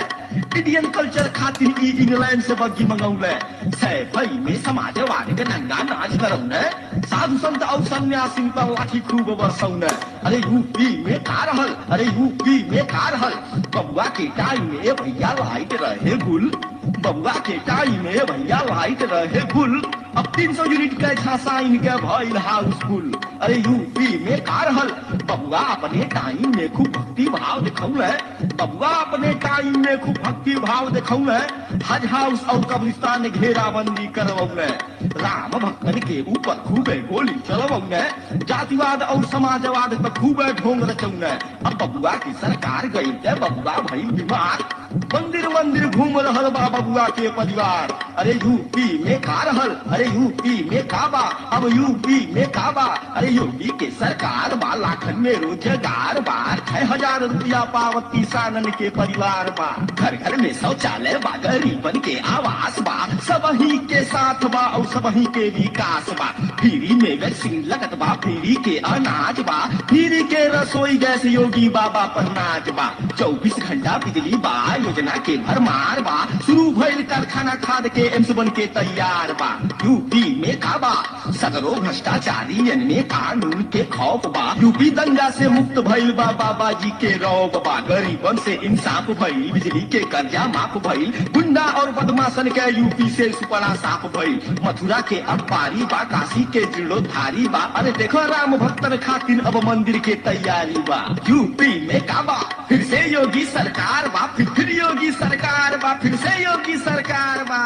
इंडियन कल्चर खातिर ई इंग्लैंड से बग्गी मंगौले, सैफई में समाजवाद के नंगा नाच करौने, साधु संत और सन्यासी पर लाठी खूब बरसौने। अरे यूपी में कारहल, अरे यूपी में कारहल, बबुआ के टाइम में भैया लाइट रहे गुल, बबुआ के टाइम में भैया लाइट रहे गुल। अब 300 यूनिट के झांसा इनके भइल हाउसफुल। अरे यूपी में कारहल, बबुआ अपने टाइम में खूब भक्ति भाव दिखौले, बबुआ अपने टाइम में खूब भक्ति भाव दिखौले। हज हाउस और कब्रिस्तान घेराबंदी करवौले, राम भक्तन के ऊपर खूबे गोली चलवौले, जातिवाद और समाजवाद पर खूबे ढोंग रचौले। अब बबुआ की सरकार गई ते बबुआ भइल बीमार, मंदिर मंदिर घूम रहल बा बबुआ के परिवार। अरे यूपी में कारहल, अरे यूपी में काबा, अब यूपी में काबा। अरे योगी के सरकार बा, लाखन में रोजगार बा, 6000 रुपया पावत किसानन के परिवार बा। घर घर में शौचालय बा, गरीबन के आवास बा, सबही के साथ बा और सबही के विकास बा। फ्री में वैक्सीन लगत बा, फ्री के अनाज बा, फ्री के रसोई गैस योगी बाबा पर नाच बा। 24 घंटा बिजली बा, योजना के भरमार बा, शुरू भइल कारखाना खाद के एम्स बन के तैयार बा। यूपी में काबा, सगरो भ्रष्टाचारी में कानून के खौफ बा, यूपी दंगा से मुक्त भइल बा, बाबा जी के रौब बा। गरीबन से इंसाफ भइल, बिजली के कर्जा माफ भइल, गुंडा और बदमाशन के यूपी से सुपड़ा साफ भइल। मथुरा के अब्बारी बा, काशी के जीर्णोद्धारी बा, अरे देखो राम भक्तन खातिर अब मंदिर के तैयारी बा। यूपी में काबा, फिर से योगी सरकार बा, फिर योगी सरकार बा, फिर से योगी सरकार बा।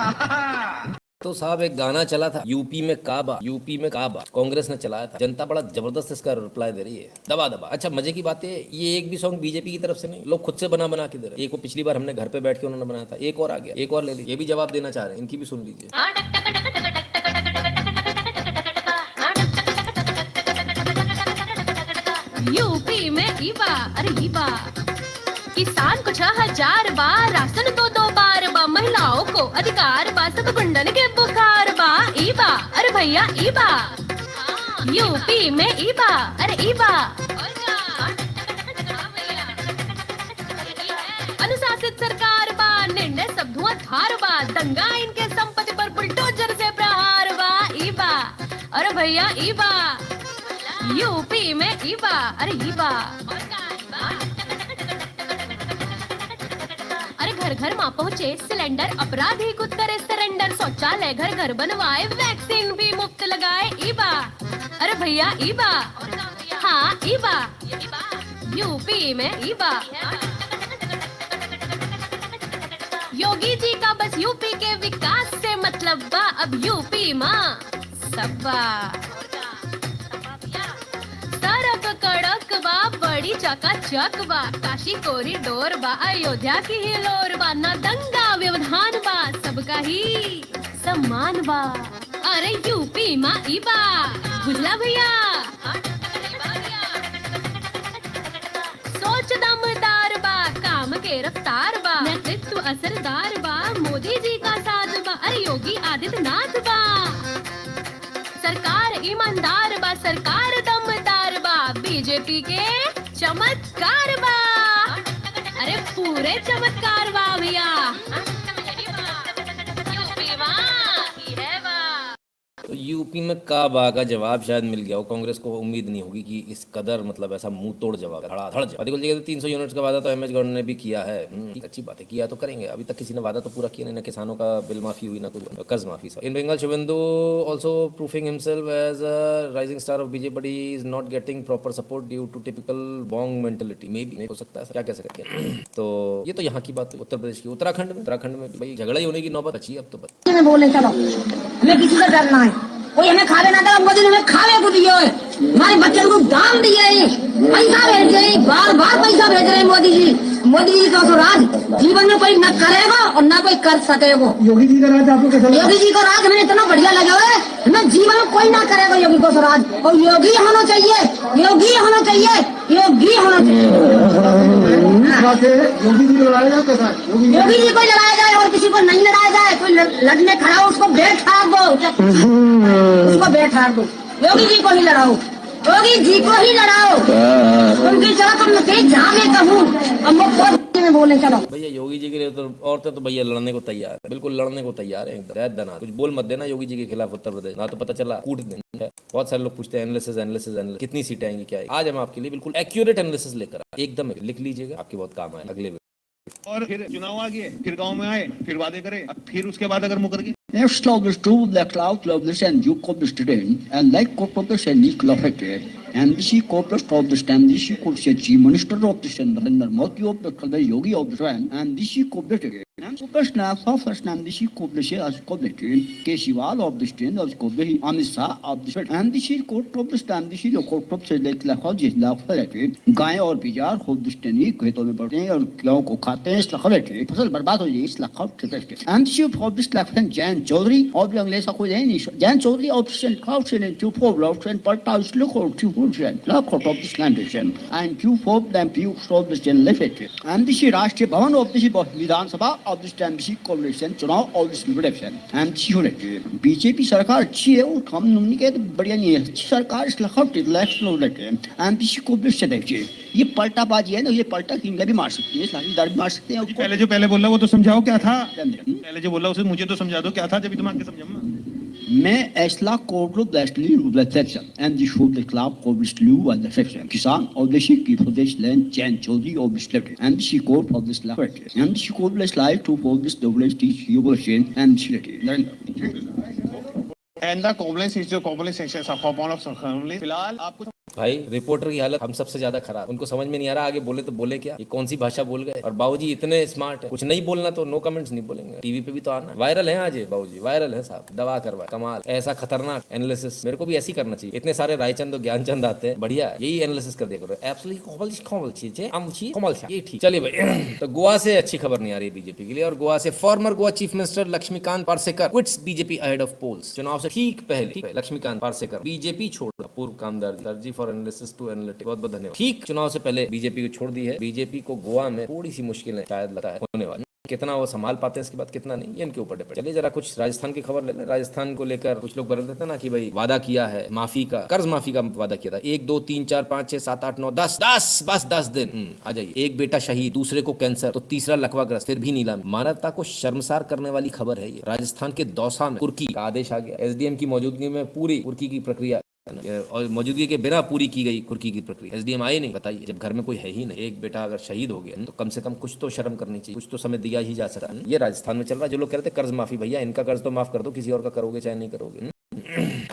तो साहब एक गाना चला था यूपी में काबा, यूपी में काबा, कांग्रेस ने चलाया था। जनता बड़ा जबरदस्त इसका रिप्लाई दे रही है, दबा दबा। अच्छा मजे की बात है, ये एक भी सॉन्ग बीजेपी की तरफ से नहीं, लोग खुद से बना बना के दे रहे हैं। एक वो पिछली बार हमने घर पे बैठ के उन्होंने बनाया था, एक और आ गया, एक और ले लीजिए, ये भी जवाब देना चाह रहे हैं, इनकी भी सुन लीजिए। यूपी में ईबा, अरे ईबा, किसान को 6000 बार, राशन तो 2 बार बा, महिलाओं को अधिकार बा, सब गुंडन के बुखार बा। ईबा, अरे भैया ईबा, यूपी में ईबा, अरे ईबा। अनुशासित सरकार बा, निर्णय सब धुआंधार बा, दंगा इनके संपत्ति पर बुलडोजर से प्रहार बा। ईबा, अरे भैया ईबा, यूपी में ईबा, अरे ईबा। अरे घर घर माँ पहुँचे सिलेंडर, अपराधी को करे सरेंडर, शौचालय घर घर बनवाए, वैक्सीन भी मुफ्त लगाए। ईबा, अरे भैया ईबा, हाँ ईबा, यूपी में ईबा। योगी जी का बस यूपी के विकास से मतलब बा, अब यूपी माँ सबा। सड़क कड़क बा, बड़ी चकाचक बा, काशी कॉरिडोर बा, अयोध्या की हिलोर बा, ना दंगा व्यवधान बा, सबका ही सम्मान बा। अरे यूपी माँ ईबा, बुझला भैया। सोच दमदार बा, काम के रफ्तार बा, नेतृत्व असरदार बा, मोदी जी का साथ बा, अरे योगी आदित्यनाथ बा। सरकार ईमानदार बा, सरकार दमदार बा, बीजेपी के चमत्कार बा। रे चमत्कार वाह भैया यूपी वाह ही है वाह। तो यूपी में काबा का जवाब शायद मिल गया हो। कांग्रेस को उम्मीद नहीं होगी कि इस कदर मतलब ऐसा मुंह तोड़ जवाब, धड़ाधड़ जवाब। कुल जगह 300 यूनिट्स का वादा तो एमएच गवर्नमेंट ने भी किया है। अच्छी बात है, किया तो करेंगे। अभी तक किसी ने वादा तो पूरा किया नहीं, ना किसानों का बिल माफी हुई, ना कुछ कर्ज माफी। In Bengal Suvendu also proving himself as a rising star of BJP but he is not getting proper support due to typical bong mentality. मे भी हो सकता है, क्या कह सकते हैं। तो ये तो यहाँ की बात है। उत्तर प्रदेश की उत्तराखंड में भाई झगड़ा ही होने की नौबत अच्छी है अब तो। बोले चलो हमें किसी का डरना है, कोई हमें खावे ना था, मोदी ने हमें खावे को दिया है, हमारे बच्चों को दाम दिए हैं, पैसा भेज रहे हैं, बार बार पैसा भेज रहे हैं मोदी जी का तो राज जीवन में कोई न करेगा और न कोई कर सकेगा। योगी जी का राज आपको कैसा लगा? योगी जी का राज हमें इतना बढ़िया लगा है, हमें जीवन में कोई ना करेगा योगी को राज, और योगी होना चाहिए, योगी होना चाहिए, योगी होना चाहिए। योगी जी को लड़ाया कैसा? योगी जी को लड़ाया जाए और किसी को नहीं लड़ाया जाए। कोई लड़ने खड़ा हो उसको बैठा दो, उसको बैठा दो। योगी जी को ही लड़ाओ, योगी जी को ही लड़ाओ। उनकी जगह तुम कहीं जहाँ मैं कहूँ अब वो में बोले चलो। भैया योगी जी के लिए तो औरतें तो भैया लड़ने को तैयार है, बिल्कुल लड़ने को तैयार है एकदम। दना कुछ बोल मत देना योगी जी के खिलाफ उत्तर प्रदेश, ना तो पता चला कूट देंगे। बहुत सारे लोग पूछते हैं एनालिसिस कितनी सीटें आएंगी, क्या आएगी। आज हम आपके लिए बिल्कुल एक्यूरेट एनालिसिस लेकर एकदम लिख लीजिएगा, आपके बहुत काम आए अगले। और फिर चुनाव आ गए, फिर गांव में आए, फिर वादे करे, अब फिर उसके बाद अगर मुकर गए। Next of the two, the cloud of the and you of the student, and like corporate and Nick Lafayette, and she corporate of the stand, this she could say Chief Minister of the stand, Narendra Modi of the Khalda Yogi of the stand, and this she corporate. And superstar of first name, this she corporate as corporate, Keshwal of the stand, of corporate, Amisa of the stand, and this she court of the stand, this she the corporate से like Lakhaj, Lafayette, गाय और bizarre खुद दुष्टनी खेतों में बढ़ते हैं और गेहूं को खाते हैं, इस लखवे फसल बर्बाद हो जाएगी, इस लखवे and she for this left Jan Chaudhary और भी अंग्रेज को नहीं Jan Chaudhary option cloud से to for left and part out look or to percent look of this landation and to for them few of this gen left and this राष्ट्रीय भवन of this Vidhan Sabha of this time this coalition चुनाव of this election and she BJP सरकार अच्छी है और हम नहीं कहते बढ़िया नहीं है, अच्छी सरकार इस लखवे लेफ्ट and this coalition देखिए ये पलटाबाजी है ना, ये पलटा किंगला भी मार सकती है, साझेदार भी मार सकते हैं। पहले बोला वो तो समझाओ क्या था, पहले जो बोला उसे मुझे तो समझा दो क्या था, जब दिमाग के समझाऊंगा मैं ऐसला court blessedly reflection and the show the club को बिस्लू एंड द सेक्शन किसान और देशी की प्रदेश लैंड चैन चौधरी और बिस्लेट and she court of this life and she court bless life to for this WST यूबोशन एंड शिलेटी and the complex is the complex section of form of सरकारी। फिलहाल आपको भाई रिपोर्टर की हालत हम सबसे ज्यादा खराब, उनको समझ में नहीं आ रहा आगे बोले तो बोले क्या, ये कौन सी भाषा बोल गए। और बाबूजी इतने स्मार्ट है, कुछ नहीं बोलना तो नो कमेंट्स नहीं बोलेंगे, टीवी पे भी तो आना। वायरल है आज बाबूजी, वायरल है साहब, दवा करवा कमाल, ऐसा खतरनाक एनालिसिस मेरे को भी ऐसी करना चाहिए। इतने सारे रायचंद और ज्ञानचंद आते हैं, बढ़िया यही एनालिसिस कर दिया करो, एब्सोल्युटली ये ठीक। चलिए भाई तो गोवा से अच्छी खबर नहीं आ रही बीजेपी के लिए, और गोवा से former Goa chief minister Laxmikant Parsekar quits BJP ahead of polls. चुनाव से ठीक पहले लक्ष्मीकांत पार्सेकर बीजेपी छोड़, पूर्व कामदार दर्जी फॉर एनालिसिस टू एनालिटिक्स, बहुत बहुत धन्यवाद। ठीक चुनाव से पहले बीजेपी को छोड़ दी है। बीजेपी को गोवा में थोड़ी सी मुश्किलें शायद लगता है होने वाली, कितना वो संभाल पाते हैं इसके बाद कितना नहीं, ये इनके ऊपर डिपेंड। चलिए जरा कुछ राजस्थान की खबर ले लें। राजस्थान को लेकर कुछ लोग बदल देते ना कि भाई वादा किया है माफी का, कर्ज माफी का वादा किया था। 1 2 3 4 5 6 7 8 9 10 बस 10 दिन आ जाइए। एक बेटा शहीद, दूसरे को कैंसर, तो तीसरा लकवाग्रस्त, फिर भी नीलामी। मानवता को शर्मसार करने वाली खबर है ये। राजस्थान के दौसा में कुर्की का आदेश आ गया, एसडीएम की मौजूदगी में पूरी कुर्की की प्रक्रिया और मौजूदगी के बिना पूरी की गई कुर्की की प्रक्रिया। एसडीएम आए नहीं, बताइए जब घर में कोई है ही नहीं, एक बेटा अगर शहीद हो गया तो कम से कम कुछ तो शर्म करनी चाहिए, कुछ तो समय दिया ही जा सकता है। ये राजस्थान में चल रहा है। जो लोग कह रहे थे कर्ज माफी, भैया इनका कर्ज तो माफ कर दो, किसी और का करोगे चाहे नहीं करोगे।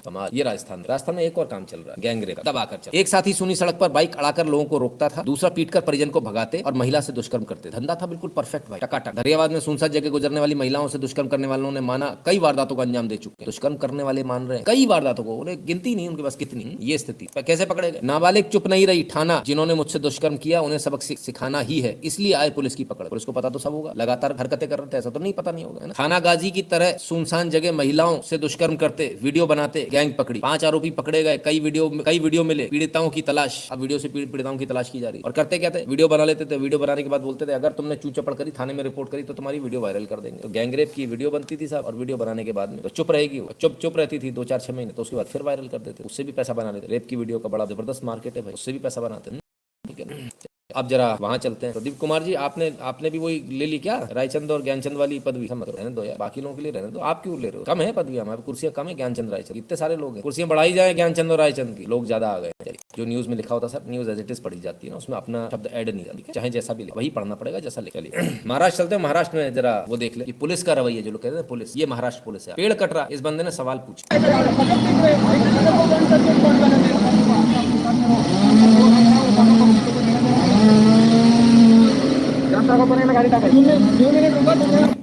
कमाल। ये राजस्थान में एक और काम चल रहा है, गैंगरेप का दबाकर चल। एक साथी सुनी सड़क पर बाइक अड़ाकर लोगों को रोकता था, दूसरा पीटकर परिजन को भगाते और महिला से दुष्कर्म करते। धंधा था बिल्कुल परफेक्ट भाई, टकाटक। धरियावाद में सुनसान जगह गुजरने वाली महिलाओं से दुष्कर्म करने वालों ने माना कई वारदातों को अंजाम दे चुके। दुष्कर्म करने वाले मान रहे हैं कई वारदातों को, उन्हें गिनती नहीं उनके पास कितनी। ये स्थिति कैसे पकड़े गए? नाबालिग चुप नहीं रही, ठाना जिन्होंने मुझसे दुष्कर्म किया उन्हें सबक सिखाना ही है, इसलिए आए पुलिस की पकड़। पुलिस को पता तो सब होगा, लगातार हरकतें कर रहे थे, ऐसा तो नहीं पता नहीं होगा। थाना गाजी की तरह सुनसान जगह महिलाओं से दुष्कर्म करते, वीडियो बनाते, गैंग पकड़ी, 5 आरोपी पकड़े गए, कई वीडियो मिले, पीड़िताओं की तलाश। अब वीडियो से पीड़िताओं की तलाश की जा रही। और करते क्या थे, वीडियो बना लेते थे, वीडियो बनाने के बाद बोलते थे अगर तुमने चू चपड़ करी, थाने में रिपोर्ट करी तो तुम्हारी वीडियो वायरल कर देंगे। तो गैंगरेप की वीडियो बनती थी साहब, और वीडियो बनाने के बाद में तो चुप रहेगी, चुप रहती थी 2 4 6 महीने, तो उसके बाद फिर वायरल कर देते, उससे भी पैसा बना लेते। रेप की वीडियो का बड़ा जबरदस्त मार्केट है भाई, उससे भी पैसा बनाते हैं। ठीक है। अब जरा वहाँ चलते हैं। प्रदीप कुमार जी, आपने भी वही ले ली क्या, रायचंद और ज्ञानचंद वाली पदवी? मतलब रहने दो यार, बाकी लोगों के लिए रहने दो, आप क्यों ले रहे हो? कम है पदवी, हमारी कुर्सियां कम है। ज्ञानचंद रायचंद, इतने सारे लोग हैं, कुर्सियां बढ़ाई जाए ज्ञानचंद और रायचंद की, लोग ज्यादा आ गए। जो न्यूज में लिखा होता sir, news as it is पढ़ी जाती है ना, उसमें अपना शब्द ऐड नहीं करती, चाहे जैसा भी लिखा वही पढ़ना पड़ेगा जैसा लिखा। चलिए महाराष्ट्र चलते हैं। महाराष्ट्र में जरा वो देख ले कि पुलिस का रवैया, जो लोग कहते हैं पुलिस, ये महाराष्ट्र पुलिस है। पेड़ कट रहा, इस बंदे ने सवाल पूछा।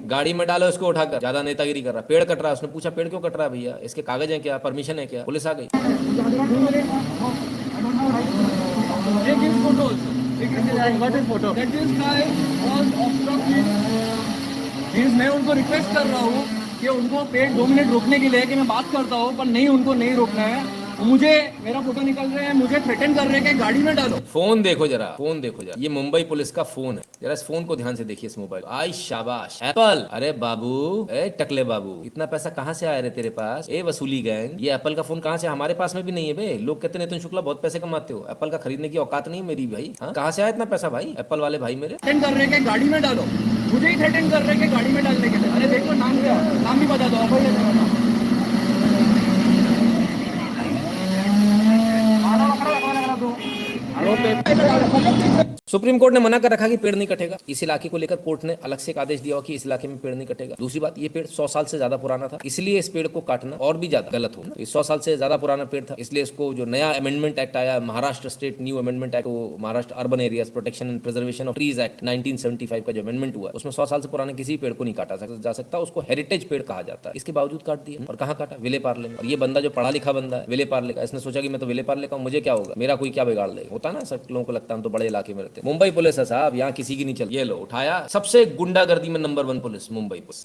गाड़ी में डालो इसको उठाकर, ज्यादा नेतागिरी कर रहा। पेड़ कट रहा, उसने पूछा पेड़ क्यों कट रहा है भैया, इसके कागज हैं क्या, परमिशन है क्या? पुलिस आ गई। मैं उनको रिक्वेस्ट कर रहा हूँ कि उनको पेड़ 2 मिनट रोकने के लिए, कि मैं बात करता हूँ पर नहीं, उनको नहीं रोकना है। मुझे मेरा फोटो निकल रहे हैं, मुझे थ्रेटन कर रहे हैं कि गाड़ी में डालो। फोन देखो जरा, फोन देखो जरा, ये मुंबई पुलिस का फोन है। जरा इस फोन को ध्यान से देखिए, इस मोबाइल। आई शाबाश एप्पल। अरे बाबू, ए टकले बाबू, इतना पैसा कहाँ से आया रे तेरे पास? ए वसूली गैंग, ये एप्पल का फोन कहाँ से? हमारे पास में भी नहीं है बे। लोग कहते हैं तुम शुक्ला बहुत पैसे कमाते हो, एप्पल का खरीदने की औकात नहीं मेरी भाई। हाँ, कहाँ से आया इतना पैसा भाई, एप्पल वाले भाई मेरे? थ्रेटन कर रहे हैं कि गाड़ी में डालो, मुझे ही थ्रेटन कर रहे हैं कि गाड़ी में डालने के लिए। अरे देखो नाम क्या, नाम भी बता दो। सुप्रीम कोर्ट ने मना कर रखा कि पेड़ नहीं कटेगा। इस इलाके को लेकर कोर्ट ने अलग से एक आदेश दिया कि इस इलाके में पेड़ नहीं कटेगा। दूसरी बात, ये पेड़ 100 साल से ज्यादा पुराना था, इसलिए इस पेड़ को काटना और भी ज्यादा गलत हो। तो 100 साल से ज्यादा पुराना पेड़ था, इसलिए इसको जो नया अमेंडमेंट एक्ट आया, Maharashtra state new amendment act, Maharashtra urban areas protection and preservation of trees act 1975 का जो अमेंडमेंट हुआ, उसमें 100 साल से पुराने किसी पेड़ को नहीं काटा जा सकता, उसको हेरिटेज पेड़ कहा जाता है। इसके बावजूद काट दिया। और कहाँ काटा? विले पार्ले में। और ये बंदा जो पढ़ा लिखा बंदा है, विले पार्ले का, इसने सोचा कि मैं तो विले पार्ले का हूं, मुझे क्या होगा, मेरा कोई क्या बिगाड़ लेगा। होता ना, सब लोगों को लगता है तो बड़े इलाके में रहते। मुंबई पुलिस है साहब, यहाँ किसी की नहीं चल। ये लो उठाया, सबसे गुंडागर्दी में नंबर 1 पुलिस मुंबई पुलिस।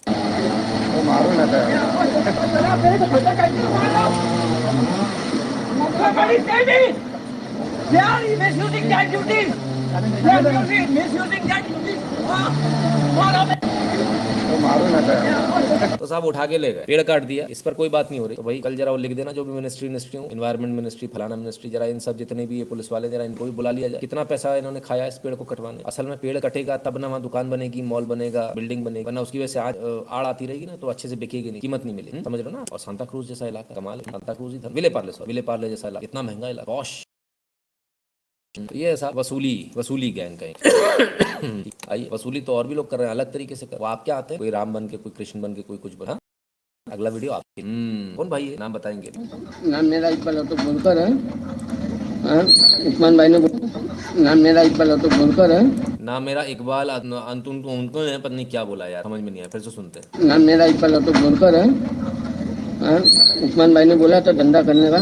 तो साहब उठा के ले गए, पेड़ काट दिया, इस पर कोई बात नहीं हो रही। तो भाई कल जरा वो लिख देना, जो भी मिनिस्ट्री एनवायरमेंट मिनिस्ट्री, फलाना मिनिस्ट्री, जरा इन सब जितने भी ये पुलिस वाले, जरा इनको भी बुला लिया जाए। कितना पैसा इन्होंने खाया इस पेड़ को कटवाने। असल में पेड़ कटेगा तब ना वहाँ दुकान बनेगी, मॉल बनेगा, बिल्डिंग बनेगी, वरना उसकी वजह से आज आड़ आती रहेगी ना, तो अच्छे से बिकेगी नहीं, कीमत नहीं मिलेगी। समझ लो ना। और सांता क्रूज जैसा इलाका, कमाल है। सांता क्रूज ही था, विले पार्ले जैसा इलाका, इतना महंगा इलाका, पॉश। ये ऐसा वसूली गैंग कहीं। आइए, वसूली तो और भी लोग कर रहे हैं अलग तरीके से कर। वो आप क्या आते हैं, कोई राम बन के, कोई कृष्ण बन के, कोई कुछ बना। अगला वीडियो आप कौन भाई है, नाम बताएंगे? नाम मेरा इकबाल तो बोलकर है। उस्मान भाई ने नाम मेरा इकबाल तो बोलकर है। नाम मेरा इकबाल, उनको पत्नी क्या बोला यार, समझ में नहीं आया, फिर से सुनते हैं। नाम मेरा इकबाल तो बोलकर है। उस्मान भाई ने बोला था धंधा करने का।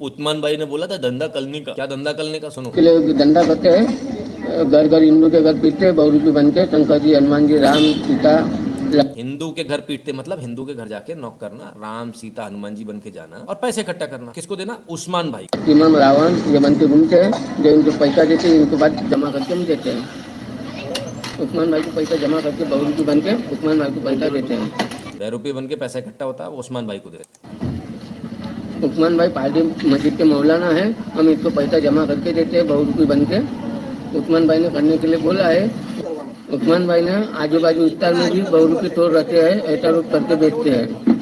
उस्मान भाई ने बोला था धंधा करने का। क्या धंधा करने का? सुनो, धंधा करते हैं, घर घर हिंदू के घर पीटते, बहुरूपी बनते, शंकर जी, हनुमान जी, राम, सीता। हिंदू के घर पीटते मतलब हिंदू के घर जाके नॉक करना, राम सीता हनुमान जी बन के जाना और पैसे इकट्ठा करना। किसको देना? उस्मान भाई। इमाम रावण ये बन के घूमते हैं, जो इनको पैसा देते हैं, इनको बाद जमा करके हम देते हैं। उस्मान भाई को पैसा जमा करके बहुरूपी बन के उस्मान भाई को पैसा देते हैं। ₹2 बन के पैसा इकट्ठा होता है, वो उस्मान भाई को देते। उस्मान भाई पार्टी मस्जिद के मौलाना है, हम इसको पैसा जमा करके देते हैं बहुरूपी बन के। उस्मान भाई ने करने के लिए बोला है। उस्मान भाई ने आजू बाजू विस्तार में भी बहुरूपी तोड़ रखे हैं, ऐसा रूप करके बेचते हैं।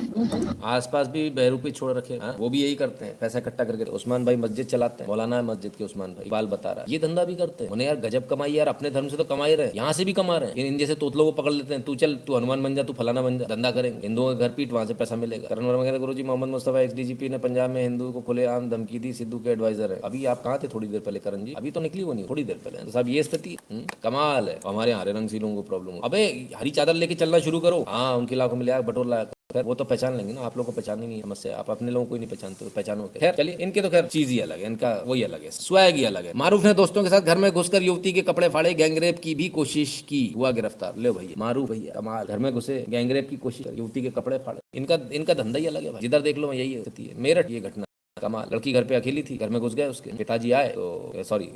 आसपास भी बहरूपी छोड़ रखे हैं, वो भी यही करते हैं, पैसा इकट्ठा करके। उस्मान भाई मस्जिद चलाते हैं, मौलाना है मस्जिद के उस्मान भाई, बाल बता रहा है, ये धंधा भी करते हैं। उन्हें यार गजब कमाई यार, अपने धर्म से तो कमा ही रहे, यहाँ से भी कमा रहे हैं। इन जैसे तोतलों को पकड़ लेते हैं, तू चल, तू हनुमान बन जा, तू फलाना बन जा, धंधा करेंगे। हिंदुओं के घर पीट, वहाँ से पैसा मिलेगा। करण वर्मा कहते गुरुजी मोहम्मद मुस्तफा XDGP ने पंजाब में हिंदू को खुलेआम धमकी दी, सिद्धू के एडवाइजर है। अभी आप कहाँ थे थोड़ी देर पहले करण जी? अभी तो निकली वो नहीं, थोड़ी देर पहले। तो साहब ये स्थिति कमाल है। हमारे हरे रंग सी लोगों को प्रॉब्लम, अबे हरी चादर लेके चलना शुरू करो। हाँ, उनके इलाकों में लिया बटोर, वो तो पहचान लेंगे ना, आप लोगों को पहचान नहीं समस्या, आप अपने लोगों को ही नहीं पहचानते, तो पहचानो के। खैर चलिए, इनके तो खैर चीज ही अलग है, इनका वही अलग है, स्वैग ही अलग है। मारूफ ने दोस्तों के साथ घर में घुसकर युवती के कपड़े फाड़े, गैंगरेप की भी कोशिश की, हुआ गिरफ्तार। ले भैया, मारूफ भैया कमाल, घर में घुसे, गैंगरेप की कोशिश, युवती के कपड़े फाड़े। इनका धंधा ही अलग है भाई, जिधर देख लो यही होती है। मेरठ ये घटना कमाल, लड़की घर पे अकेली थी, घर में घुस गए, उसके पिताजी आए तो सॉरी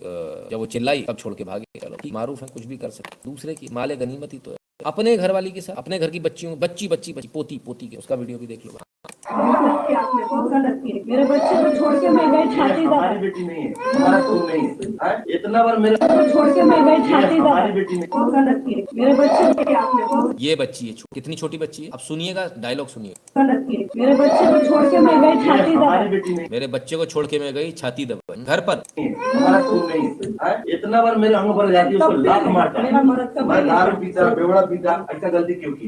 जब वो चिल्लाई तब छोड़ के भागे। चलो मारूफ है, कुछ भी कर सकते। दूसरे की माले गनीमत ही तो है। अपने घर वाली के साथ, अपने घर की बच्चियों, बच्ची पोती के, उसका वीडियो भी देख लो। मेरे बच्चे को छोड़ के मैं गई छाती दबा। हमारी बेटी नहीं है, हमारा खून नहीं है। इतना बार मेरे छोड़ के मैं गई छाती दबा। हमारी बेटी नहीं। मेरे बच्चे ये बच्ची है, कितनी छोटी बच्ची है। अब सुनिएगा, डायलॉग सुनिए। मेरे बच्चे को छोड़ के मैं गई छाती दबा। हमारी बेटी नहीं, मेरे बच्चे को छोड़ के मैं गई छाती दबा। घर पर हमारा खून नहीं है। इतना बार मेरे अंग पर जाती है, उसको लात मारता है। मैं दारू पीता, बेवड़ा पीता, ऐसा गलती क्यों की?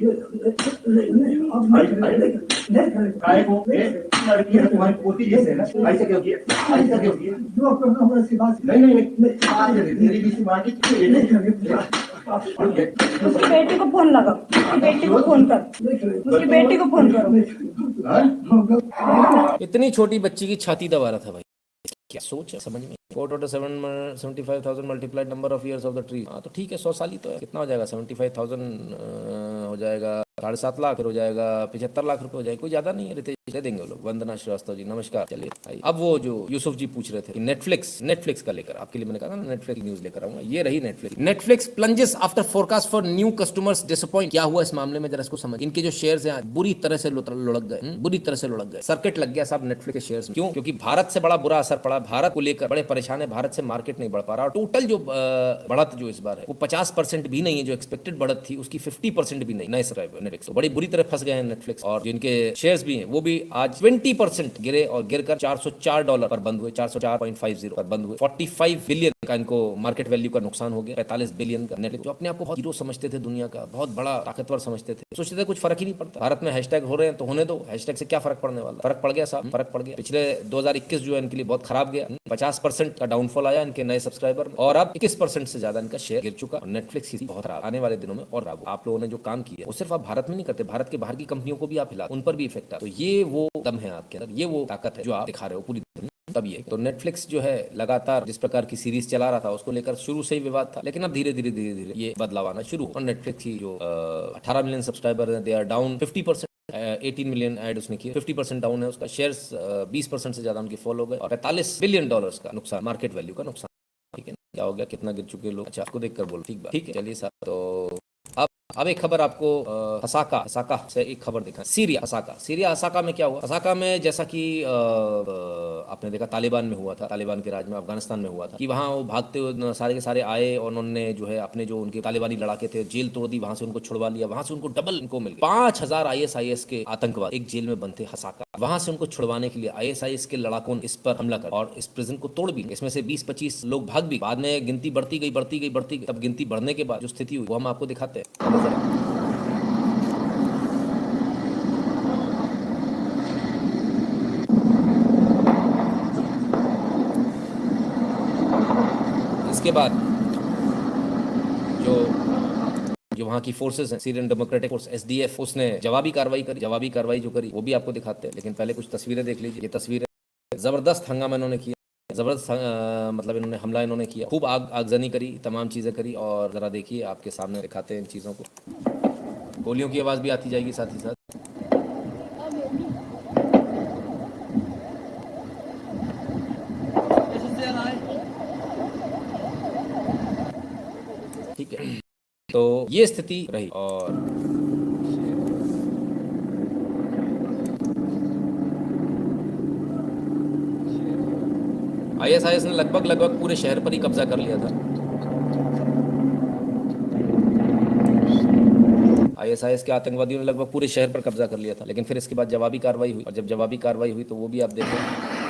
काय को लड़की है तुम्हारी पोती जैसे है ना, ऐसा क्यों किया? ऐसा क्यों किया? नहीं तेरी बीसी मार के उसकी बेटी को फोन लगा, उसकी बेटी को फोन कर, उसकी बेटी को फोन करो। इतनी छोटी बच्ची की छाती दबा रहा था भाई। क्या सोच है, समझ में। Court order 75,000 multiplied number of years of the tree. हाँ तो ठीक है, 100 साल ही तो है। कितना हो जाएगा? 75,000 हो जाएगा 7.5 लाख, फिर हो जाएगा 75 लाख रुपए हो जाएगा। कोई ज्यादा नहीं है। रितेश दे देंगे वो लोग। वंदना श्रीवास्तव जी नमस्कार। चलिए आइए। अब वो जो यूसुफ जी पूछ रहे थे नेटफ्लिक्स का लेकर, आपके लिए मैंने कहा ना नेटफ्लिक्स न्यूज लेकर आऊंगा। ये रही Netflix plunges after forecast for new customers disappoint. क्या हुआ इस मामले में, जरा इसको समझ। इनके जो शेयर्स हैं बुरी तरह से लुढ़क गए, सर्किट लग गया साहब नेटफ्लिक्स के शेयर्स में। क्यों? क्योंकि भारत से बड़ा बुरा असर पड़ा। भारत को लेकर बड़े परेशान है। भारत से मार्केट नहीं बढ़ पा रहा। और टोटल जो बढ़त जो इस बार है वो 50% भी नहीं है। जो एक्सपेक्टेड बढ़त थी उसकी 50% भी नहीं। नए सब्सक्राइबर नेटफ्लिक्स बड़ी बुरी तरह फंस गए हैं नेटफ्लिक्स। और जिनके शेयर्स भी हैं वो भी आज 20% गिरे और गिरकर $404 पर बंद हुए, 404.50 पर बंद हुए। 45 बिलियन का इनको मार्केट वैल्यू का नुकसान हो गया। 45 बिलियन का नेटफ्लिक्स, जो अपने आप को बहुत हीरो समझते थे, दुनिया का बहुत बड़ा ताकतवर समझते थे, सोचते थे कुछ फर्क ही नहीं पड़ता। भारत में हैशटैग हो रहे हैं तो होने दो, हैशटैग से क्या फर्क पड़ने वाला। फर्क पड़ गया साहब, फर्क पड़ गया। पिछले 2021 जो है इनके लिए बहुत खराब गया। 50% का डाउनफॉल आया इनके नए सब्सक्राइबर में और अब 21% से ज्यादा इनका शेयर गिर चुका। और नेटफ्लिक्स की बहुत खराब, आने वाले दिनों में और खराब। आप लोगों ने जो काम किया वो सिर्फ आप भारत में नहीं करते, भारत के बाहर की कंपनियों को भी आप हिला, उन पर भी इफेक्ट आ। तो ये वो दम है आपके अंदर, ये वो ताकत है जो आप दिखा रहे हो पूरी दुनिया। तब ये तो नेटफ्लिक्स जो है लगातार जिस प्रकार की सीरीज चला रहा था उसको लेकर शुरू से ही विवाद था, लेकिन अब धीरे धीरे ये बदलाव आना शुरू हुआ। और नेटफ्लिक्स की जो 18 मिलियन सब्सक्राइबर हैं, they are down 50%। 18 million ad उसने किए, 50% डाउन है उसका। शेयर्स 20% से ज्यादा उनके फॉल हो गए और $45 बिलियन का नुकसान, मार्केट वैल्यू का नुकसान। ठीक है, क्या हो गया, कितना गिर चुके लोग। अच्छा, आपको देखकर बोलो। ठीक है, चलिए साहब। तो अब एक खबर आपको हसाका से एक खबर दिखा। सीरिया हसाका में क्या हुआ। हसाका में जैसा कि आपने देखा तालिबान में हुआ था, तालिबान के राज में अफगानिस्तान में हुआ था कि वहां वो भागते हुए सारे के सारे आए और उन्होंने जो है अपने जो उनके तालिबानी लड़ाके थे जेल तोड़ दी, वहां से उनको छुड़वा लिया। वहां से उनको डबल इनको मिल गया। 5000 ISIS के आतंकवाद एक जेल में बंद थे हसाका। वहां से उनको छुड़वाने के लिए ISIS के लड़ाकों ने इस पर हमला कर और इस प्रिजन को तोड़ भी। इसमें से 20-25 लोग भाग भी। बाद में गिनती बढ़ती गई। तब गिनती बढ़ने के बाद जो स्थिति हुई वो हम आपको दिखाते हैं। इसके बाद जो वहाँ की फोर्सेस हैं, सीरियन डेमोक्रेटिक फोर्स SDF, उसने जवाबी कार्रवाई जो करी वो भी आपको दिखाते हैं। लेकिन पहले कुछ तस्वीरें देख लीजिए। ये तस्वीरें, जबरदस्त हंगामा इन्होंने किया, जबरदस्त मतलब इन्होंने हमला इन्होंने किया, खूब आगजनी करी, तमाम चीज़ें करी। और ज़रा देखिए, आपके सामने दिखाते हैं इन चीज़ों को। गोलियों की आवाज़ भी आती जाएगी साथ ही साथ। ठीक है, तो ये स्थिति रही। और ISIS ने लगभग पूरे शहर पर ही कब्जा कर लिया था। ISIS के आतंकवादियों ने लगभग पूरे शहर पर कब्जा कर लिया था। लेकिन फिर इसके बाद जवाबी कार्रवाई हुई, और जब जवाबी कार्रवाई हुई तो वो भी आप देखें।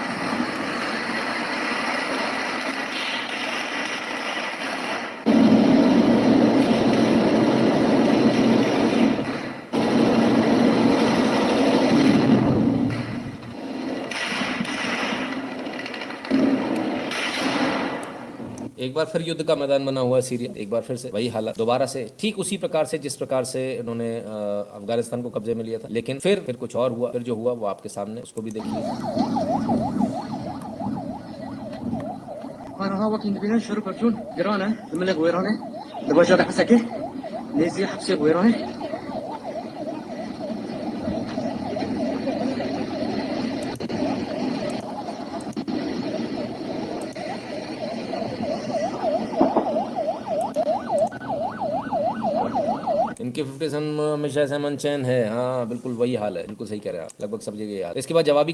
एक बार फिर युद्ध का मैदान बना हुआ है सीरिया। एक बार फिर से वही हालत, दोबारा से ठीक उसी प्रकार से जिस प्रकार से इन्होंने अफगानिस्तान को कब्जे में लिया था। लेकिन फिर कुछ और हुआ। फिर जो हुआ वो आपके सामने, उसको भी देखिए। उनके 57 हमेशा से अमन चैन है। हाँ बिल्कुल वही हाल है, बिल्कुल सही कह रहे हैं आप, लगभग सब जगह यार। इसके बाद जवाबी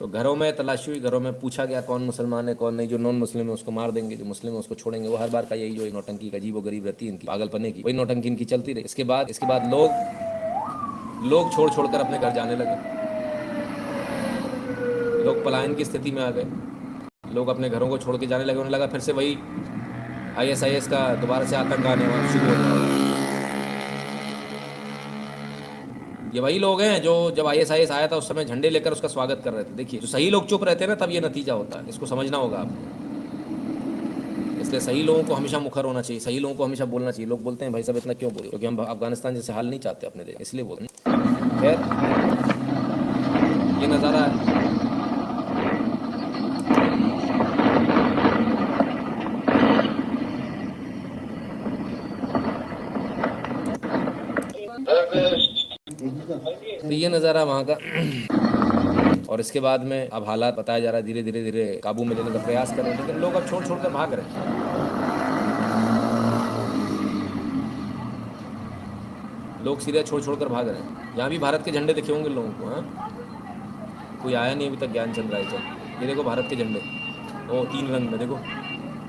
तो घरों में तलाशी हुई, घरों में पूछा गया कौन मुसलमान है कौन नहीं, जो नॉन मुस्लिम है उसको मार देंगे, जो मुस्लिम है उसको छोड़ेंगे। वो हर बार का यही जो नौटंकी अजीब व गरीब रहती है इनकी, पागलपने की, वही नौटंकी इनकी चलती रही। इसके बाद लोग छोड़ कर अपने घर जाने लगे, लोग पलायन की स्थिति में आ गए, लोग अपने घरों को छोड़ के जाने लगे। उन्हें लगा फिर से वही ISIS का दोबारा से आतंक आने शुरू हो गया। ये वही लोग हैं जो जब ISIS आया था उस समय झंडे लेकर उसका स्वागत कर रहे थे। देखिए, जो सही लोग चुप रहते हैं ना, तब ये नतीजा होता है, इसको समझना होगा आपको। इसलिए सही लोगों को हमेशा मुखर होना चाहिए, सही लोगों को हमेशा बोलना चाहिए। लोग बोलते हैं भाई साहब इतना क्यों बोले, क्योंकि हम अफगानिस्तान जैसे हाल नहीं चाहते अपने देश, इसलिए बोलते हैं। खैर, ये नज़ारा है। तो ये नज़ारा वहाँ का। और इसके बाद में अब हालात बताया जा रहा है धीरे धीरे काबू में लेने का प्रयास कर रहे हैं, लेकिन लोग अब छोड़ कर भाग रहे हैं। लोग सीधे छोड़ कर भाग रहे हैं। यहाँ भी भारत के झंडे दिखे होंगे लोगों को। हाँ, कोई आया नहीं अभी तक ज्ञानचंद राय चल। ये देखो भारत के झंडे, ओ 3 रंग में देखो।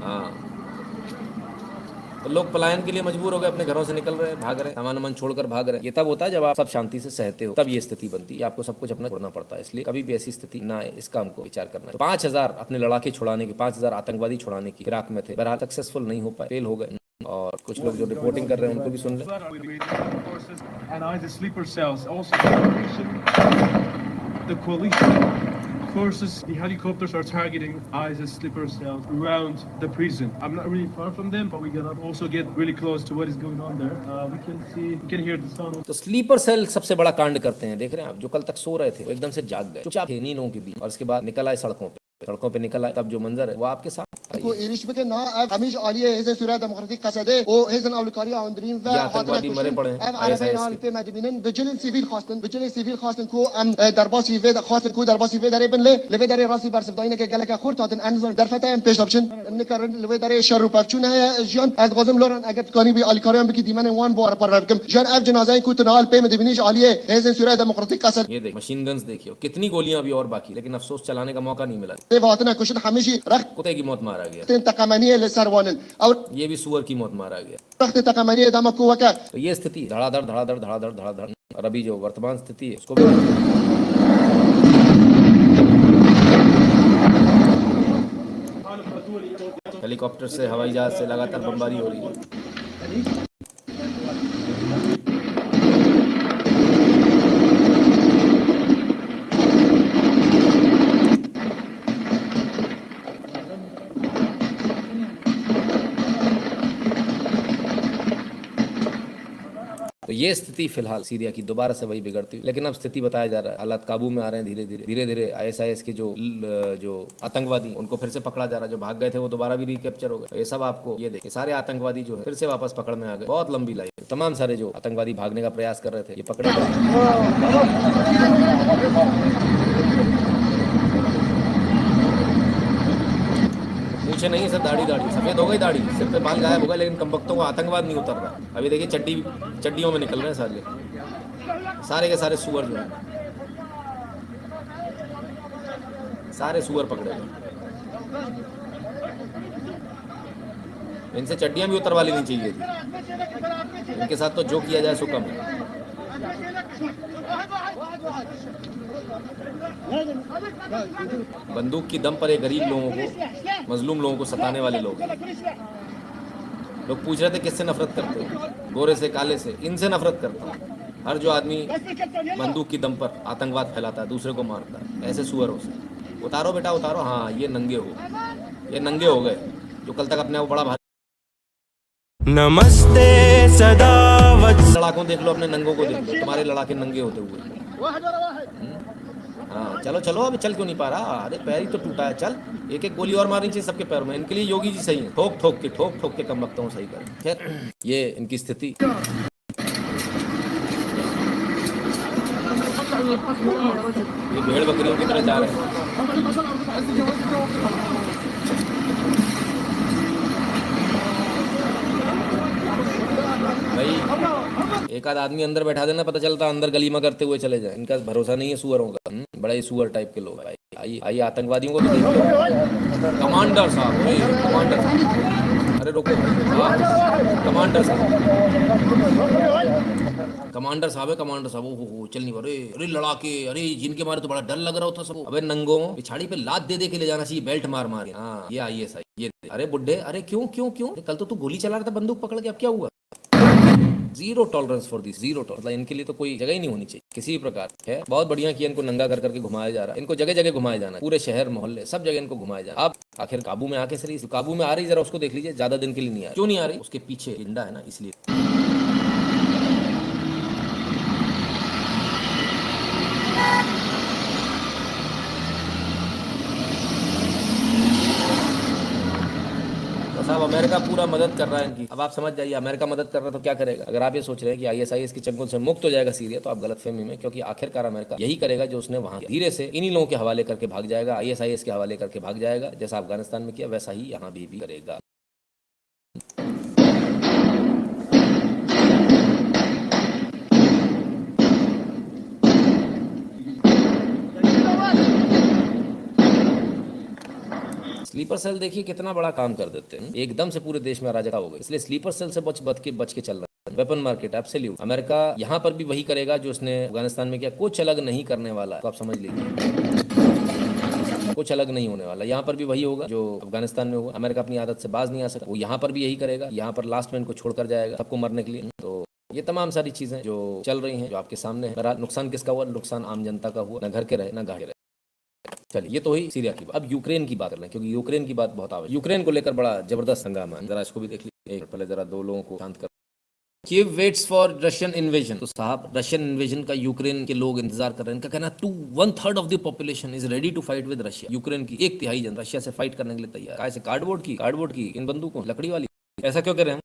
हाँ, तो लोग पलायन के लिए मजबूर हो गए, अपने घरों से निकल रहे हैं, भाग रहे हैं, सामान मन छोड़कर भाग रहे हैं। ये तब होता है जब आप सब शांति से सहते हो, तब ये स्थिति बनती है। आपको सब कुछ अपना छोड़ना पड़ता है, इसलिए कभी भी ऐसी स्थिति ना आए, इसका हमको विचार करना है। तो 5000 अपने लड़ाके छुड़ाने की, 5000 आतंकवादी छुड़ाने की फिराक में थे, बहरहाल सक्सेसफुल नहीं हो पाए, फेल हो गए। और कुछ लोग जो रिपोर्टिंग कर रहे हैं उनको भी सुन लें। Forces, the helicopters are targeting ISIS sleeper cells around the prison. I'm not really far from them, but we can also get really close to what is going on there. We can hear the sound. तो sleeper cell सबसे बड़ा कांड करते हैं। देख रहे हैं आप, जो कल तक सो रहे थे वो एकदम से जाग गए, चुपचाप थे इन्हीं लोगों के बीच, और इसके बाद निकल आए सड़कों पे निकल आए। तब जो मंजर है वो आपके साथ आतंकवादी मरे पड़े हैं। ये देख मशीन गन्स देखिए, कितनी गोलियां अभी और बाकी, लेकिन अफसोस चलाने का मौका नहीं मिला। कुत्ते की मौत मारा गया, ये भी सुअर की मौत मारा गया। तो ये स्थिति धड़ाधड़। और अभी जो वर्तमान स्थिति है उसको भी हेलीकॉप्टर से, हवाई जहाज से लगातार बमबारी हो रही है। तो ये स्थिति फिलहाल सीरिया की दोबारा से वही बिगड़ती हुई, लेकिन अब स्थिति बताया जा रहा है, हालात काबू में आ रहे हैं धीरे धीरे। ISIS के जो आतंकवादी उनको फिर से पकड़ा जा रहा है, जो भाग गए थे वो दोबारा भी रिकैप्चर हो गए। ये सब आपको ये देखिए, सारे आतंकवादी जो है फिर से वापस पकड़ में आ गए। बहुत लंबी लाइन, तमाम सारे जो आतंकवादी भागने का प्रयास कर रहे थे ये पकड़े गए। पूछे नहीं सर, दाढ़ी सफेद हो गई, दाढ़ी सिर पे बाल गायब हो गए, लेकिन कमबख्तों को आतंकवाद नहीं उतर रहा। अभी देखिए चड्डियों में निकल रहे हैं सारे के सारे सुअर जो है, सारे सुअर पकड़े गए। इनसे चड्डियां भी उतरवा लेनी चाहिए थी, इनके साथ तो जो किया जाए सो कम है। बंदूक की दम पर ये गरीब लोगों को, मजलूम लोगों को सताने वाले लोग पूछ रहे थे किससे नफरत करते हो, गोरे से, काले से, इनसे नफरत करता हूँ। हर जो आदमी बंदूक की दम पर आतंकवाद फैलाता है, दूसरे को मारता है, ऐसे सुअरों से उतारो बेटा उतारो। हाँ, ये नंगे हो गए जो कल तक अपने आप बड़ा भारी। नमस्ते सदावत। लड़ाकों देख लो, अपने नंगों को देख लो, तुम्हारे लड़ाके नंगे होते हुए। हाँ चलो चलो, अभी चल क्यों नहीं पा रहा? अरे पैर ही तो टूटा है, चल। एक एक गोली और मारनी चाहिए सबके पैर में। इनके लिए योगी जी सही है, ठोक ठोक के कम वक्तों सही करें। खैर ये इनकी स्थिति। ये भेड़ बकरियों की तरह जा रहे हैं भाई। एक आध आदमी अंदर बैठा देना, पता चलता अंदर गलीमा करते हुए चले जाए। इनका भरोसा नहीं है सुअरों का। बड़ा ही सुअर टाइप के लोग हैं भाई। आइए आइए, आतंकवादियों को भी देखो। कमांडर साहब, कमांडर साहब, अरे रोको, कमांडर साहब, कमांडर साहब है, कमांडर साहब। ओ चल नहीं, अरे लड़ाके, अरे जिनके मारे तो बड़ा डर लग रहा होता सब। अबे नंगो, पिछाड़ी पे लात दे के ले जाना चाहिए, बेल्ट मार मार के। हाँ ये आइए सही, ये अरे बुड्ढे, अरे क्यों क्यों क्यों? कल तो तू गोली चला रहा था बंदूक पकड़ के, अब क्या हुआ? Zero tolerance for this, zero tolerance. मतलब इनके लिए तो कोई जगह ही नहीं होनी चाहिए किसी भी प्रकार है। बहुत बढ़िया किया, इनको नंगा कर करके घुमाया जा रहा है। इनको जगह जगह घुमाया जाना, पूरे शहर मोहल्ले सब जगह इनको घुमाया जाना। अब आखिर काबू में आके सही, काबू में आ रही, जरा उसको देख लीजिए। ज्यादा दिन के लिए नहीं आ रही। क्यों नहीं आ रही? उसके पीछे डंडा है ना, इसलिए। साहब अमेरिका पूरा मदद कर रहा है इनकी। अब आप समझ जाइए, अमेरिका मदद कर रहा है तो क्या करेगा? अगर आप ये सोच रहे हैं कि आईएसआईएस की चंगुल से मुक्त हो जाएगा सीरिया, तो आप गलतफहमी में, क्योंकि आखिरकार अमेरिका यही करेगा जो उसने वहां धीरे से इन्हीं लोगों के हवाले करके भाग जाएगा, आईएसआईएस के हवाले करके भाग जाएगा। जैसा अफगानिस्तान में किया वैसा ही यहाँ भी करेगा। स्लीपर सेल देखिए कितना बड़ा काम कर देते हैं, एकदम से पूरे देश में अराजकता हो गई। इसलिए स्लीपर सेल से बच के चल रहा है। वेपन मार्केट एब्सोल्यूट, अमेरिका यहाँ पर भी वही करेगा जो उसने अफगानिस्तान में किया। कुछ अलग नहीं करने वाला है, तो आप समझ लीजिए कुछ अलग नहीं होने वाला। यहाँ पर भी वही होगा जो अफगानिस्तान में हुआ। अमेरिका अपनी आदत से बाज नहीं आ सकता, वो यहाँ पर भी यही करेगा। यहाँ पर लास्ट में इनको छोड़कर जाएगा सबको मरने के लिए। तो ये तमाम सारी चीजें जो चल रही हैं, जो आपके सामने है। नुकसान किसका हुआ? नुकसान आम जनता का हुआ, न घर के रहे न घाटे रहे। चलिए ये तो हुई सीरिया की बात। अब यूक्रेन की बात कर रहे हैं, क्योंकि यूक्रेन की बात बहुत आवश्यक। यूक्रेन को लेकर बड़ा जबरदस्त हंगामा है, जरा इसको भी देख लीजिए। पहले जरा दो लोगों को शांत कर। Kyiv waits for Russian invasion. तो साहब रशियन इन्वेजन का यूक्रेन के लोग इंतजार कर रहे हैं। इनका कहना है 1/3 of the population is ready to fight with Russia. Ukraine की 1/3 जन रशिया से फाइट करने के लिए तैयार है। कार्डबोर्ड की इन बंदूकों, लकड़ी वाली। ऐसा क्यों कह रहे हैं?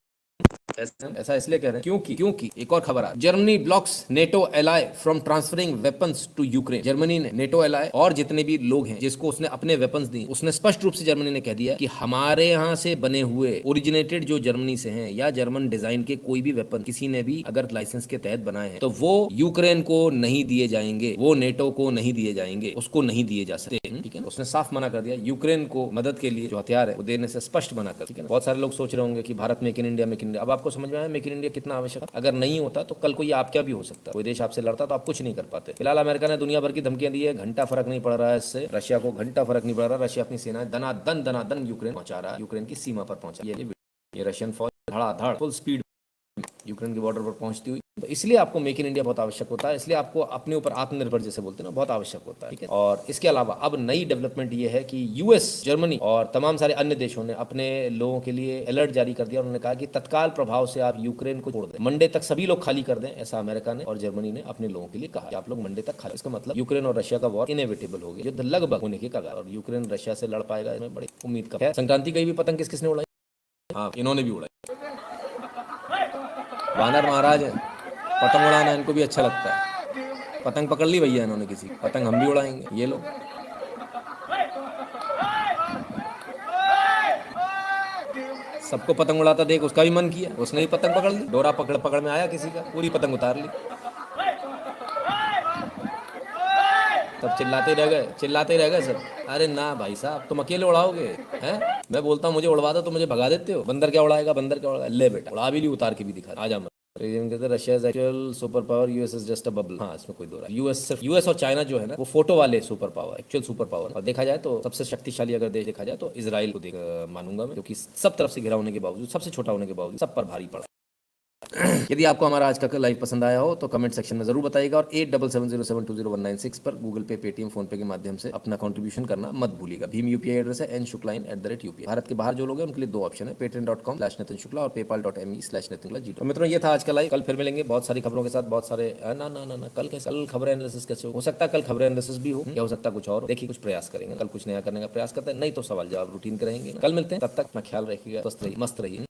ऐसा इसलिए कह रहे हैं क्योंकि एक और खबर आ, Germany blocks NATO ally from transferring weapons to Ukraine. Germany ने नेटो एलाय और जितने भी लोग हैं जिसको उसने अपने वेपन्स दी, उसने स्पष्ट रूप से जर्मनी ने कह दिया कि हमारे यहाँ से बने हुए ओरिजिनेटेड जो जर्मनी से हैं या जर्मन डिजाइन के कोई भी वेपन किसी ने भी अगर लाइसेंस के तहत बनाए हैं तो वो यूक्रेन को नहीं दिए जाएंगे, वो नेटो को नहीं दिए जाएंगे, उसको नहीं दिए जा सकते। ठीक है, उसने साफ मना कर दिया। यूक्रेन को मदद के लिए जो हथियार है वो देने से स्पष्ट मना कर। ठीक है, बहुत सारे लोग सोच रहे होंगे कि Bharat make in India, make in India. अब आपको समझ में आया मेक इन इंडिया कितना आवश्यक है। अगर नहीं होता तो कल को ये आप क्या भी हो सकता है। कोई देश आपसे लड़ता तो आप कुछ नहीं कर पाते। फिलहाल अमेरिका ने दुनिया भर की धमकियां दी है, घंटा फर्क नहीं पड़ रहा है इससे। रशिया को घंटा फर्क नहीं पड़ रहा। रशिया अपनी सेना दनादन यूक्रेन पहुंचा रहा है, यूक्रेन की सीमा पर पहुंचा। ये रशियन फौज धड़ाधड़ फुल स्पीड यूक्रेन के बॉर्डर पर पहुंचती हुई। तो इसलिए आपको मेक इन इंडिया बहुत आवश्यक होता है। इसलिए आपको अपने ऊपर आत्मनिर्भर जैसे बोलते हैं ना, बहुत आवश्यक होता है। ठीक है, और इसके अलावा अब नई डेवलपमेंट ये है कि यूएस, जर्मनी और तमाम सारे अन्य देशों ने अपने लोगों के लिए अलर्ट जारी कर दिया। उन्होंने कहा कि तत्काल प्रभाव से आप यूक्रेन को छोड़ दें, मंडे तक सभी लोग खाली कर दें। ऐसा अमेरिका ने और जर्मनी ने अपने लोगों के लिए कहा कि आप लोग मंडे तक खाली। इसका मतलब यूक्रेन और रशिया का वॉर इनएविटेबल हो गया, युद्ध लगभग होने की कगार, और यूक्रेन रशिया से लड़ पाएगा, इसमें बड़ी उम्मीद का है। संक्रांति का भी पतंग किसने उड़ाई? हाँ, इन्होंने भी उड़ाई। वानर महाराज पतंग उड़ाना इनको भी अच्छा लगता है। पतंग पकड़ ली भैया इन्होंने किसी, पतंग हम भी उड़ाएंगे। ये लोग सबको पतंग उड़ाता देख उसका भी मन किया, उसने भी पतंग पकड़ ली। डोरा पकड़ में आया किसी का, पूरी पतंग उतार ली। तब चिल्लाते रह गए सब। अरे ना भाई साहब, तुम अकेले उड़ाओगे हैं? मैं बोलता हूँ मुझे उड़वा दो तो मुझे भगा देते हो। बंदर क्या उड़ाएगा? ले बेटा उड़ा भी ली, उतार के भी दिखा। आजा मत। Russia is actual super power, US is just a bubble. हाँ, इसमें कोई दो रहा। यूएस और चाइना जो है ना, वो फोटो वाले super power, actual super power. और देखा जाए तो सबसे शक्तिशाली अगर देश देखा जाए तो इजराइल को मानूंगा मैं, क्योंकि सब तरफ से घिरा होने के बावजूद, सबसे छोटा होने के बावजूद सब पर भारी पड़ा। यदि आपको हमारा आज का लाइव पसंद आया हो तो कमेंट सेक्शन में जरूर बताइएगा और 8770720196 पर गूगल पे, पेटीएम, फोन पे के माध्यम से अपना कंट्रीब्यूशन करना मत भूलिएगा। भीम यूपीआई एड्रेस है n.shukla@UPI। भारत के बाहर जो लोग हैं उनके लिए दो ऑप्शन है, patreon.com/नितिन शुक्ला और paypal.me/nitin। तो ये था आज का लाइव। कल फिर मिलेंगे बहुत सारी खबरों के साथ, बहुत सारे ना कल खबरें एनालिसिस कैसे हो सकता है, कल खबरें एनालिसिस भी हो या हो सकता है कुछ और। देखिए कुछ प्रयास करेंगे, कल कुछ नया करने का प्रयास करते हैं, नहीं तो सवाल जवाब रूटीन करेंगे। कल मिलते हैं, तब तक अपना ख्याल रखिएगा, मस्त रहिए।